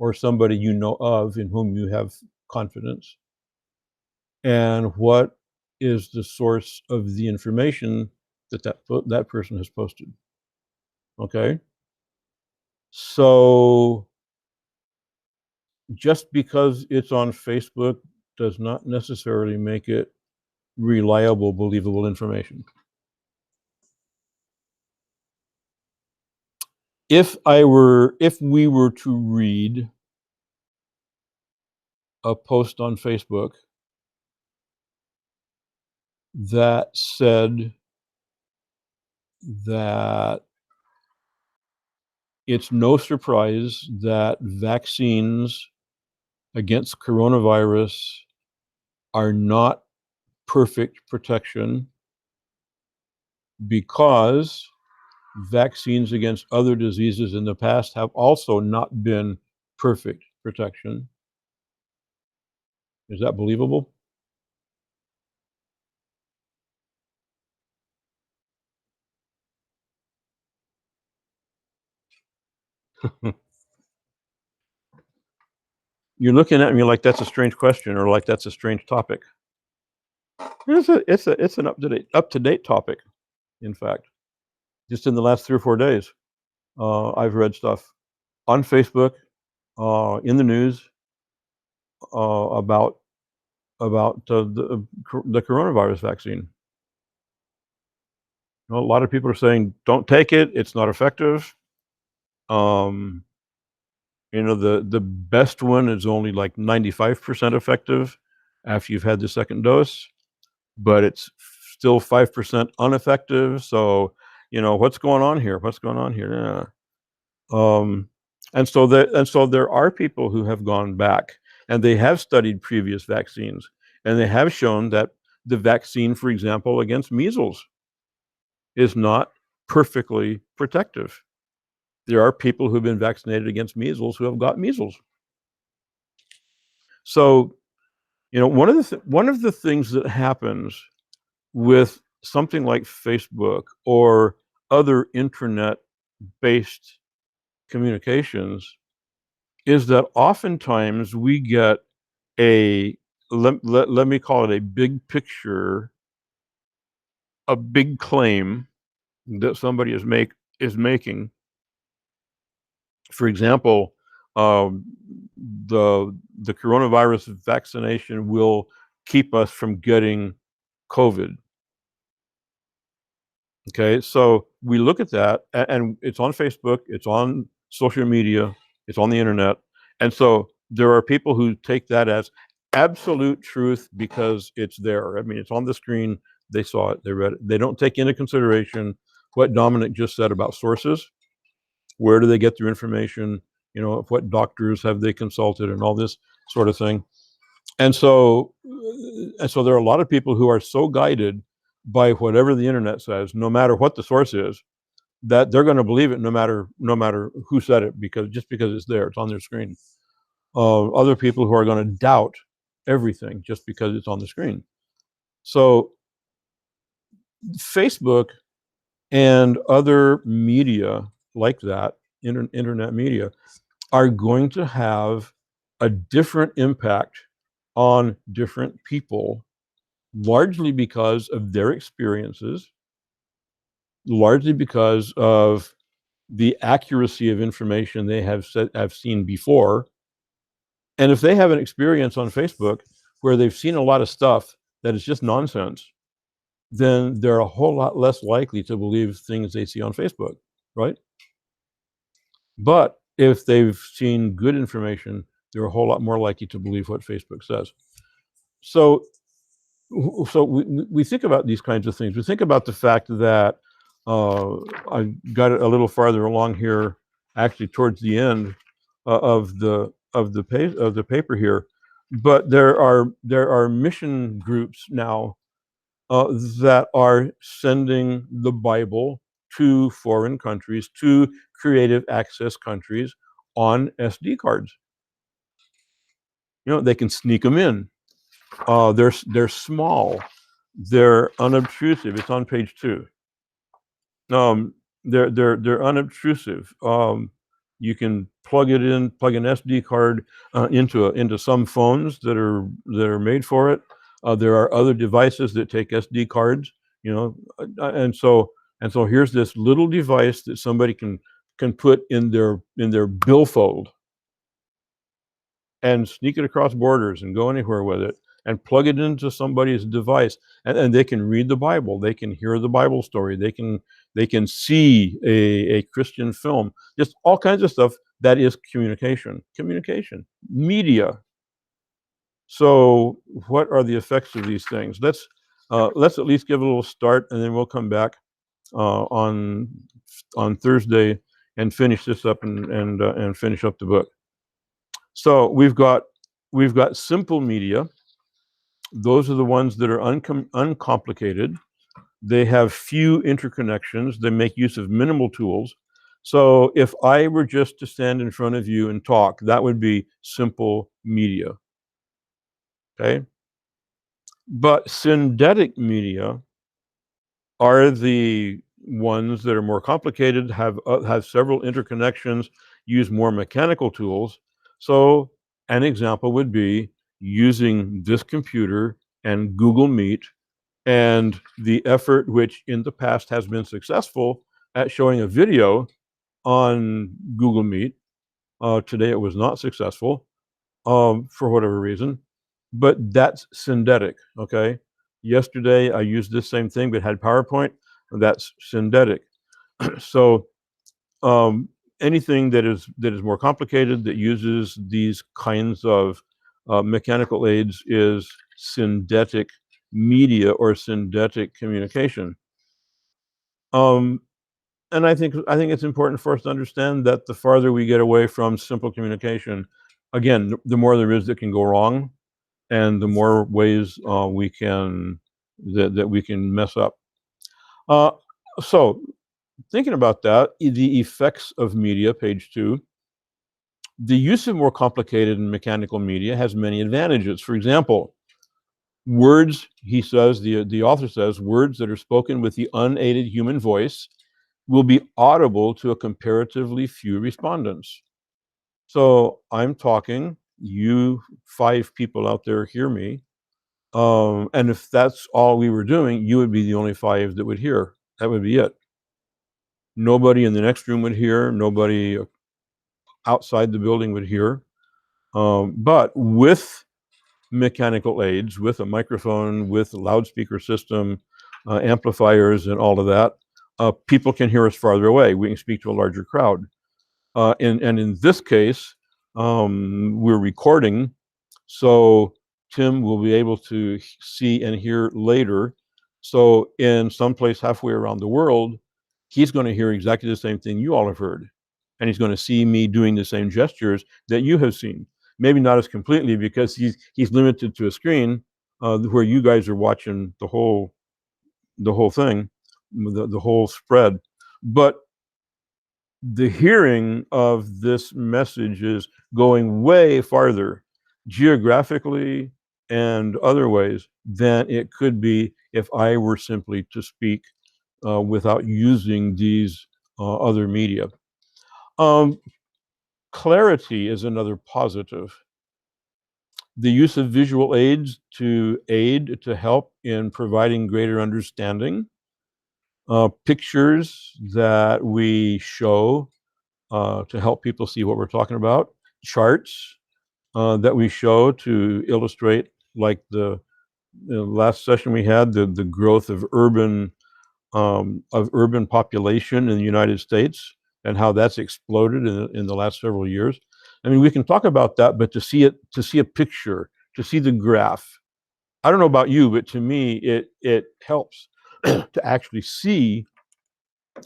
or somebody you know of in whom you have confidence? and what is the source of the information that person has posted. Okay, so just because it's on Facebook does not necessarily make it reliable, believable information. If we were to read a post on Facebook that said that it's no surprise that vaccines against coronavirus are not perfect protection because vaccines against other diseases in the past have also not been perfect protection. Is that believable? You're looking at me like that's a strange question or like that's a strange topic. It's an up to date topic. In fact, just in the last 3 or 4 days, I've read stuff on Facebook, in the news, about the coronavirus vaccine. You know, a lot of people are saying don't take it; it's not effective. You know, the best one is only like 95% effective after you've had the second dose, but it's still 5% ineffective. So, you know, what's going on here? What's going on here? Yeah. And so there are people who have gone back and they have studied previous vaccines, and they have shown that the vaccine, for example, against measles is not perfectly protective. There are people who've been vaccinated against measles who have got measles. So, you know, one of the things that happens with something like Facebook or other internet-based communications is that oftentimes we get let me call it a big picture, a big claim that somebody is making. For example, the coronavirus vaccination will keep us from getting COVID. Okay, so we look at that, and it's on Facebook, it's on social media, it's on the internet, and so there are people who take that as absolute truth because it's there. I mean, it's on the screen, they saw it, they read it. They don't take into consideration what Dominic just said about sources. Where do they get their information? You know, what doctors have they consulted, and all this sort of thing. And so there are a lot of people who are so guided by whatever the internet says, no matter what the source is, that they're going to believe it no matter who said it, because it's there, it's on their screen. Other people who are going to doubt everything just because it's on the screen. So Facebook and other media like that, internet media, are going to have a different impact on different people, largely because of their experiences, largely because of the accuracy of information they have seen before. And if they have an experience on Facebook where they've seen a lot of stuff that is just nonsense, then they're a whole lot less likely to believe things they see on Facebook, right? But if they've seen good information, they're a whole lot more likely to believe what Facebook says. So we think about these kinds of things. We think about the fact that I got it a little farther along here, actually towards the end of the paper here. But there are mission groups now that are sending the Bible to foreign countries, to creative access countries, on SD cards. You know, they can sneak them in. They're small, they're unobtrusive. It's on page 2. They're unobtrusive. You can plug an SD card into some phones that are made for it. There are other devices that take SD cards, you know, and so here's this little device that somebody can put in their billfold and sneak it across borders and go anywhere with it and plug it into somebody's device, and they can read the Bible, they can hear the Bible story, they can see a Christian film, just all kinds of stuff. That is communication, media. So what are the effects of these things? Let's at least give it a little start, and then we'll come back on Thursday and finish this up and finish up the book. So we've got simple media. Those are the ones that are uncomplicated. They have few interconnections. They make use of minimal tools. So if I were just to stand in front of you and talk, that would be simple media. Okay? But syndetic media are the ones that are more complicated, have several interconnections, use more mechanical tools. So an example would be using this computer and Google Meet, and the effort which in the past has been successful at showing a video on Google Meet. Today it was not successful for whatever reason, but that's syndetic, okay? Yesterday I used this same thing but had PowerPoint, and that's syndetic. So anything that is more complicated, that uses these kinds of mechanical aids, is syndetic media or syndetic communication. And I think it's important for us to understand that the farther we get away from simple communication, again, the more there is that can go wrong, and the more ways we can mess up. So thinking about that, the effects of media, page 2. The use of more complicated and mechanical media has many advantages. For example, words, he says, the author says, words that are spoken with the unaided human voice will be audible to a comparatively few respondents. So I'm talking, you 5 people out there hear me, and if that's all we were doing, you would be the only 5 that would hear. That would be it. Nobody in the next room would hear, nobody outside the building would hear. But with mechanical aids, with a microphone, with a loudspeaker system, amplifiers, and all of that, people can hear us farther away. We can speak to a larger crowd. And in this case, we're recording, so Tim will be able to see and hear later. So in some place halfway around the world, he's going to hear exactly the same thing you all have heard. And he's going to see me doing the same gestures that you have seen. Maybe not as completely, because he's limited to a screen where you guys are watching the whole thing, the whole spread. But the hearing of this message is going way farther geographically and other ways than it could be if I were simply to speak without using these other media. Clarity is another positive. The use of visual aids to help in providing greater understanding. Pictures that we show to help people see what we're talking about. Charts that we show to illustrate, like the last session we had, the growth of urban population in the United States, and how that's exploded in the last several years. I mean, we can talk about that, but to see a picture, to see the graph, I don't know about you, but to me, it helps to actually see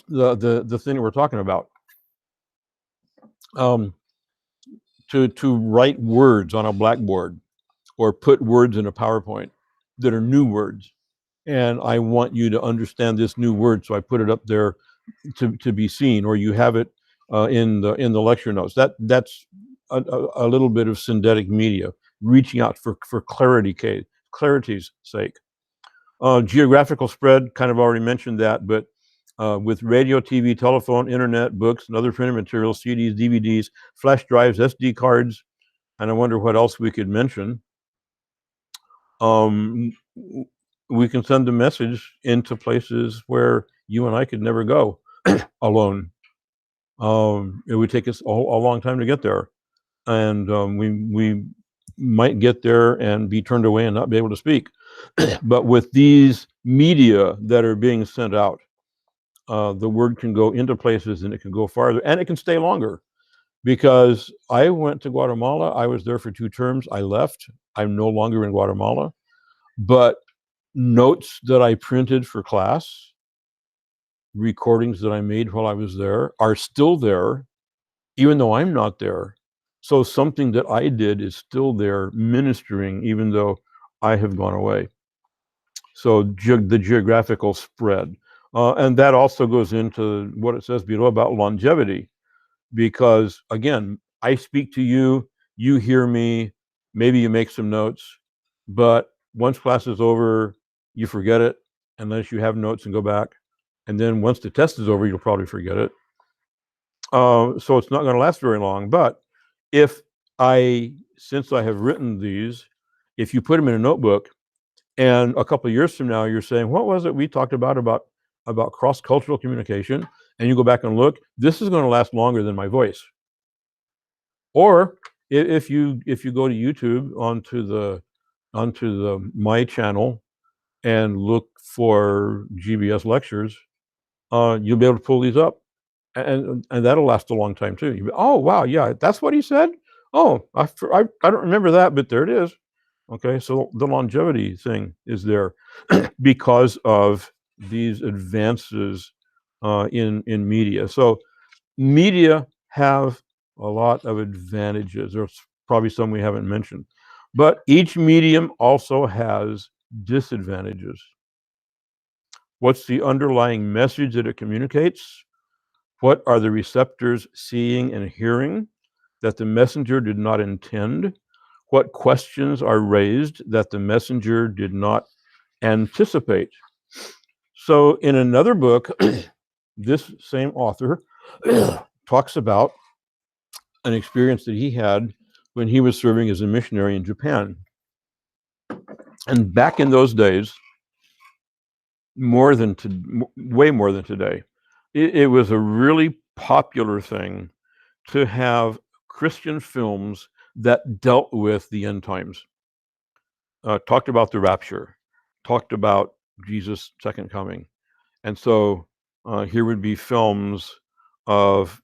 the thing that we're talking about. To write words on a blackboard, or put words in a PowerPoint that are new words, and I want you to understand this new word, so I put it up there to be seen, or you have it in the lecture notes. That's a little bit of syndetic media, reaching out for clarity's sake. Geographical spread, kind of already mentioned that, but with radio, TV, telephone, internet, books, and other printed materials, CDs, DVDs, flash drives, SD cards, and I wonder what else we could mention. we can send a message into places where you and I could never go alone. It would take us a long time to get there, and we might get there and be turned away and not be able to speak. But with these media that are being sent out, the word can go into places and it can go farther and it can stay longer. Because I went to Guatemala, I was there for 2 terms, I left, I'm no longer in Guatemala, but notes that I printed for class, recordings that I made while I was there are still there, even though I'm not there. So something that I did is still there ministering, even though I have gone away. So the geographical spread. And that also goes into what it says below about longevity. Because again, I speak to you, you hear me, maybe you make some notes, but once class is over, you forget it unless you have notes and go back. And then once the test is over, you'll probably forget it. So it's not going to last very long. But since I have written these, if you put them in a notebook, and a couple of years from now, you're saying, what was it we talked about cross-cultural communication? And you go back and look, this is going to last longer than my voice. Or if you go to YouTube onto the my channel and look for GBS lectures, you'll be able to pull these up, and that'll last a long time too. Oh wow, yeah, that's what he said. Oh, I don't remember that, but there it is. Okay, so the longevity thing is there because of these advances in media. So media have a lot of advantages. There's probably some we haven't mentioned, but each medium also has disadvantages. What's the underlying message that it communicates? What are the receptors seeing and hearing that the messenger did not intend? What questions are raised that the messenger did not anticipate? So in another book, this same author talks about an experience that he had when he was serving as a missionary in Japan. And back in those days, way more than today, it was a really popular thing to have Christian films that dealt with the end times, talked about the rapture, talked about Jesus' second coming. And so here would be films of,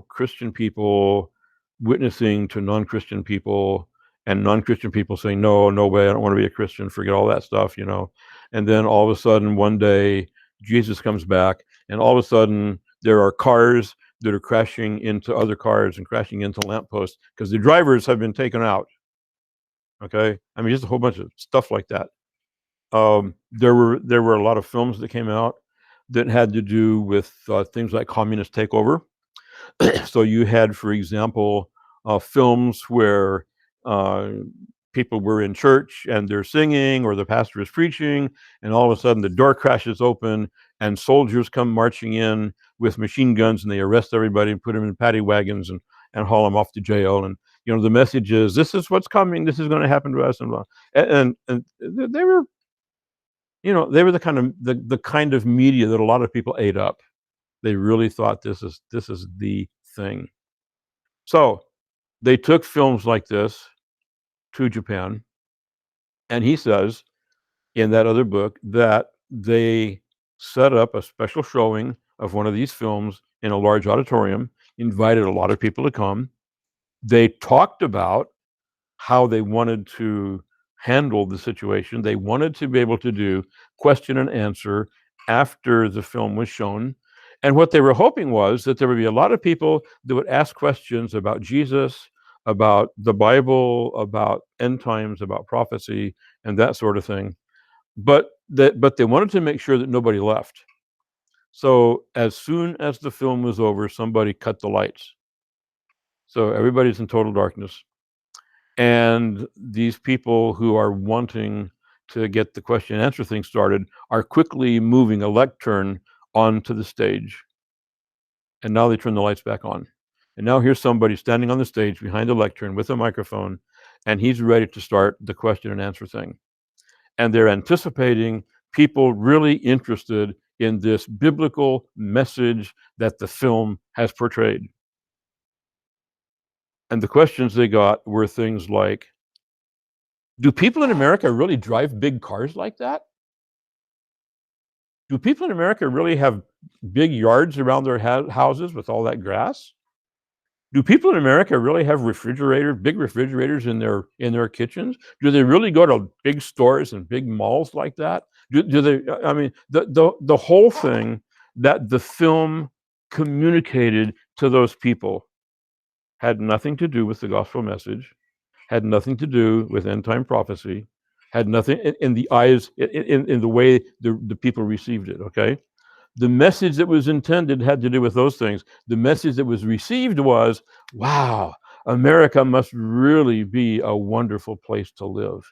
Christian people witnessing to non-Christian people, and non-Christian people saying, no way, I don't want to be a Christian, forget all that stuff, And then all of a sudden, one day, Jesus comes back, and all of a sudden, there are cars that are crashing into other cars and crashing into lampposts because the drivers have been taken out. Okay? I mean, just a whole bunch of stuff like that. There were a lot of films that came out that had to do with things like communist takeover. So you had, for example, films where people were in church and they're singing, or the pastor is preaching, and all of a sudden the door crashes open and soldiers come marching in with machine guns, and they arrest everybody and put them in paddy wagons and haul them off to jail. And the message is, this is what's coming, this is going to happen to us, and blah. And they were the kind of media that a lot of people ate up. They really thought this is the thing. So they took films like this to Japan, and he says in that other book that they set up a special showing of one of these films in a large auditorium, invited a lot of people to come. They talked about how they wanted to handle the situation. They wanted to be able to do question and answer after the film was shown. And what they were hoping was that there would be a lot of people that would ask questions about Jesus, about the Bible, about end times, about prophecy, and that sort of thing. But they wanted to make sure that nobody left. So as soon as the film was over, somebody cut the lights. So everybody's in total darkness. And these people who are wanting to get the question and answer thing started are quickly moving a lectern onto the stage. And now they turn the lights back on. And now here's somebody standing on the stage behind the lectern with a microphone, and he's ready to start the question and answer thing. and they're anticipating people really interested in this biblical message that the film has portrayed. And the questions they got were things like, do people in America really drive big cars like that? Do people in America really have big yards around their houses with all that grass? Do people in America really have big refrigerators in their kitchens? Do they really go to big stores and big malls like that? Do they? I mean, the whole thing that the film communicated to those people had nothing to do with the gospel message, had nothing to do with end time prophecy, had nothing in the eyes in the way the people received it. Okay. The message that was intended had to do with those things. The message that was received was, wow, America must really be a wonderful place to live.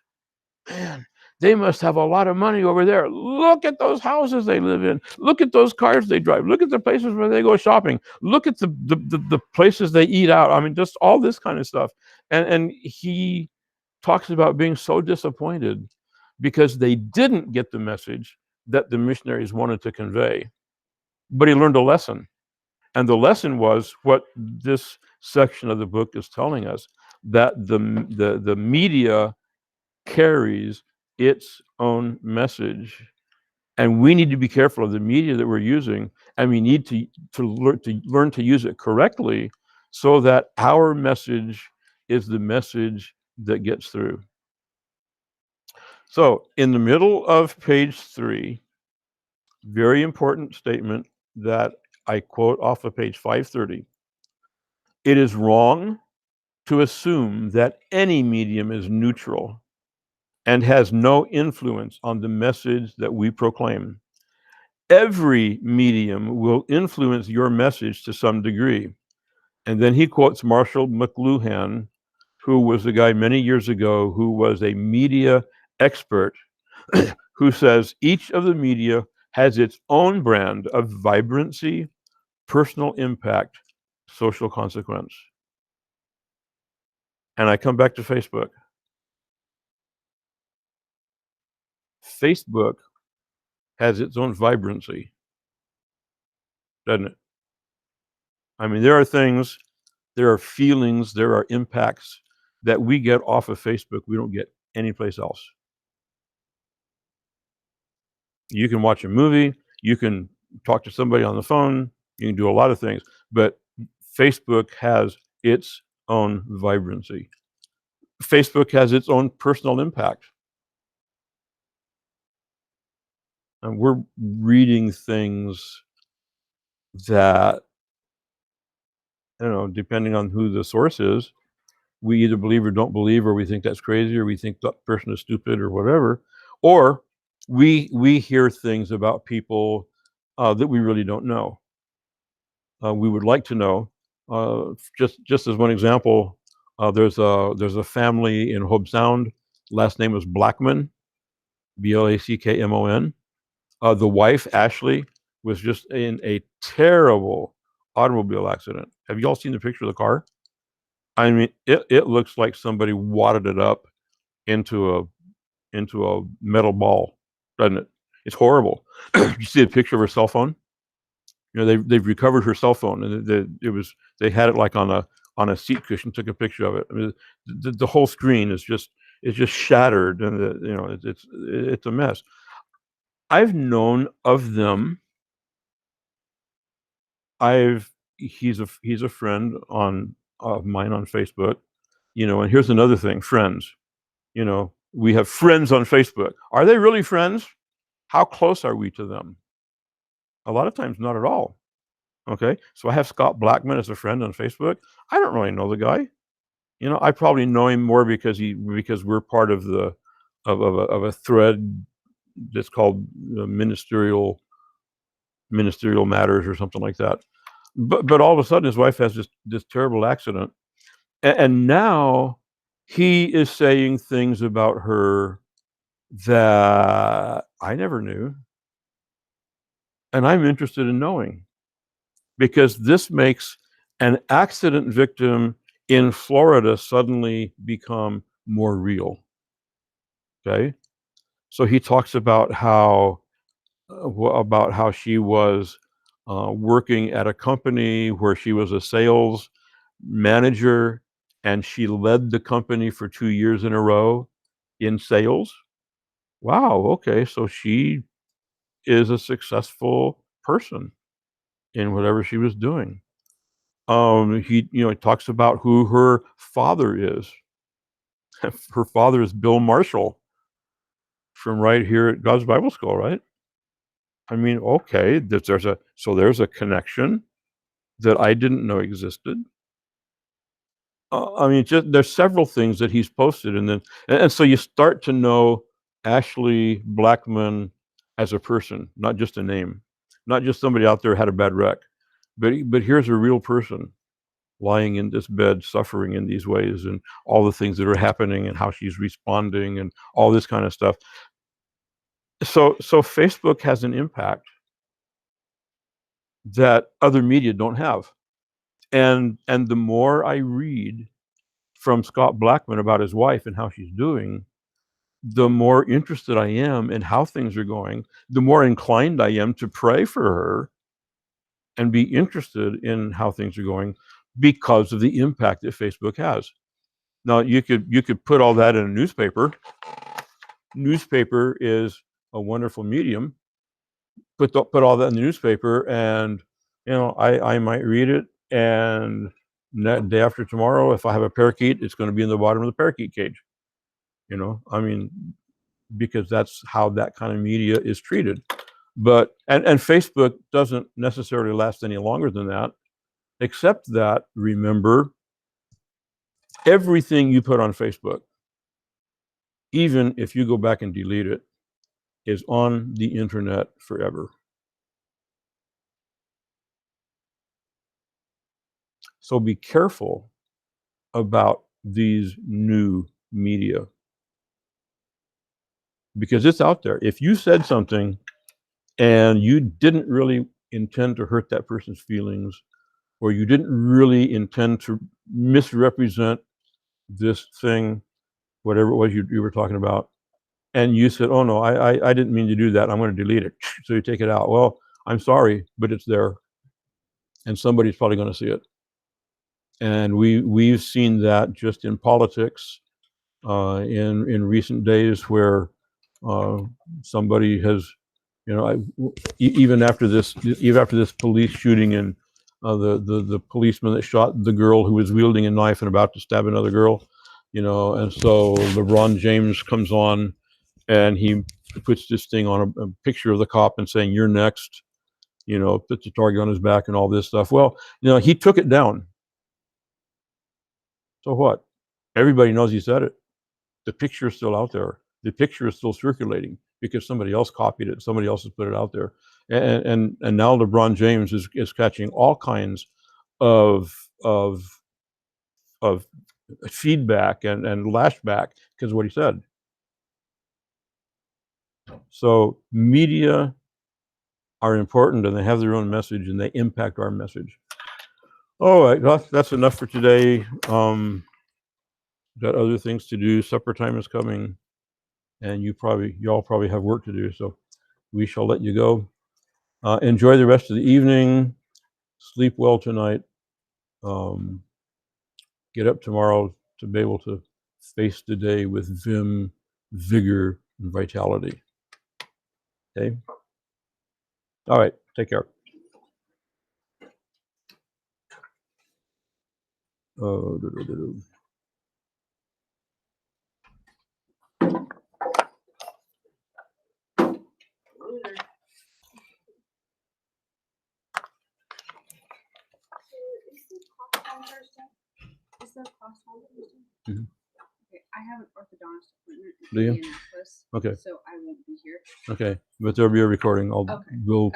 Man, they must have a lot of money over there. Look at those houses they live in. Look at those cars they drive. Look at the places where they go shopping. Look at the places they eat out. I mean, just all this kind of stuff. And he talks about being so disappointed because they didn't get the message that the missionaries wanted to convey. But he learned a lesson. And the lesson was what this section of the book is telling us, that the media carries its own message. And we need to be careful of the media that we're using, and we need to learn to use it correctly so that our message is the message that gets through. So in the middle of page 3, very important statement that I quote off of page 530. It is wrong to assume that any medium is neutral and has no influence on the message that we proclaim. Every medium will influence your message to some degree. And then he quotes Marshall McLuhan, who was a guy many years ago who was a media expert, who says each of the media has its own brand of vibrancy, personal impact, social consequence. And I come back to Facebook. Facebook has its own vibrancy, doesn't it? I mean, there are things, there are feelings, there are impacts that we get off of Facebook we don't get anyplace else. You can watch a movie, you can talk to somebody on the phone, you can do a lot of things, but Facebook has its own vibrancy. Facebook has its own personal impact. And we're reading things that, you know, depending on who the source is, we either believe or don't believe, or we think that's crazy, or we think that person is stupid, or whatever. Or we hear things about people that we really don't know. We would like to know. Just as one example, there's a family in Hobe Sound. Last name was Blackmon, Blackmon. The wife, Ashley, was just in a terrible automobile accident. Have you all seen the picture of the car? I mean, it looks like somebody wadded it up into a metal ball, doesn't it? It's horrible. You see a picture of her cell phone? You know, they've recovered her cell phone, and they had it like on a seat cushion. Took a picture of it. I mean, the whole screen is just shattered, and it's a mess. I've known of them. He's a friend of mine on Facebook, you know. And here's another thing, friends. You know, we have friends on Facebook. Are they really friends? How close are we to them? A lot of times, not at all. Okay, so I have Scott Blackmon as a friend on Facebook. I don't really know the guy. You know, I probably know him more because we're part of a thread that's called ministerial matters or something like that. But all of a sudden, his wife has this terrible accident, and now he is saying things about her that I never knew, and I'm interested in knowing, because this makes an accident victim in Florida suddenly become more real. Okay, So he talks about how she was working at a company where she was a sales manager, and she led the company for 2 years in a row in sales. Wow, okay, so she is a successful person in whatever she was doing. He talks about who her father is. Her father is Bill Marshall from right here at God's Bible School, right? I mean, okay, there's a connection that I didn't know existed. I mean, just there's several things that he's posted, and so you start to know Ashley Blackman as a person, not just a name, not just somebody out there had a bad wreck, but here's a real person lying in this bed, suffering in these ways, and all the things that are happening, and how she's responding, and all this kind of stuff. So Facebook has an impact that other media don't have, and the more I read from Scott Blackman about his wife and how she's doing, the more interested I am in how things are going, the more inclined I am to pray for her and be interested in how things are going because of the impact that Facebook has. Now, you could put all that in a newspaper. Newspaper is a wonderful medium. Put all that in the newspaper, and I might read it, and day after tomorrow, if I have a parakeet, it's going to be in the bottom of the parakeet cage. I mean, because that's how that kind of media is treated. But and Facebook doesn't necessarily last any longer than that, except that, remember, everything you put on Facebook, even if you go back and delete it, is on the internet forever. So be careful about these new media, because it's out there. If you said something and you didn't really intend to hurt that person's feelings, or you didn't really intend to misrepresent this thing, whatever it was you were talking about, and you said, oh no, I didn't mean to do that, I'm going to delete it. So you take it out. Well, I'm sorry, but it's there, and somebody's probably going to see it. And we've seen that just in politics in recent days, where somebody has, even after this police shooting, and the policeman that shot the girl who was wielding a knife and about to stab another girl, and so LeBron James comes on and he puts this thing on a picture of the cop and saying, "You're next," puts a target on his back and all this stuff. Well, he took it down. So what? Everybody knows he said it. The picture is still out there. The picture is still circulating because somebody else copied it. Somebody else has put it out there. And now LeBron James is catching all kinds of feedback and lashback because of what he said. So media are important, and they have their own message, and they impact our message. All right, that's enough for today. Got other things to do. Supper time is coming, and y'all probably have work to do. So we shall let you go. Enjoy the rest of the evening. Sleep well tonight. Get up tomorrow to be able to face the day with vim, vigor, and vitality. Okay? All right. Take care. Is there class on Thursday? Mhm. Okay, I have an orthodontist appointment Do you? in Indianapolis, Okay. so I won't be here. Okay. But there'll be a recording. Okay. We'll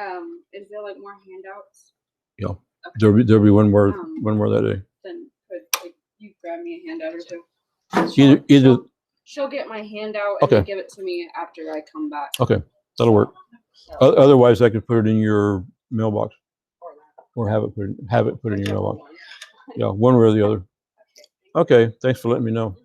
Is there like more handouts? Yeah. Okay. There'll be one more that day. Then could you grab me a handout or two? Either She'll get my handout and Okay. then give it to me after I come back. Okay, that'll work. So, Otherwise, I could put it in your mailbox, or have it put in your mailbox. Yeah, one way or the other. Okay, thanks for letting me know.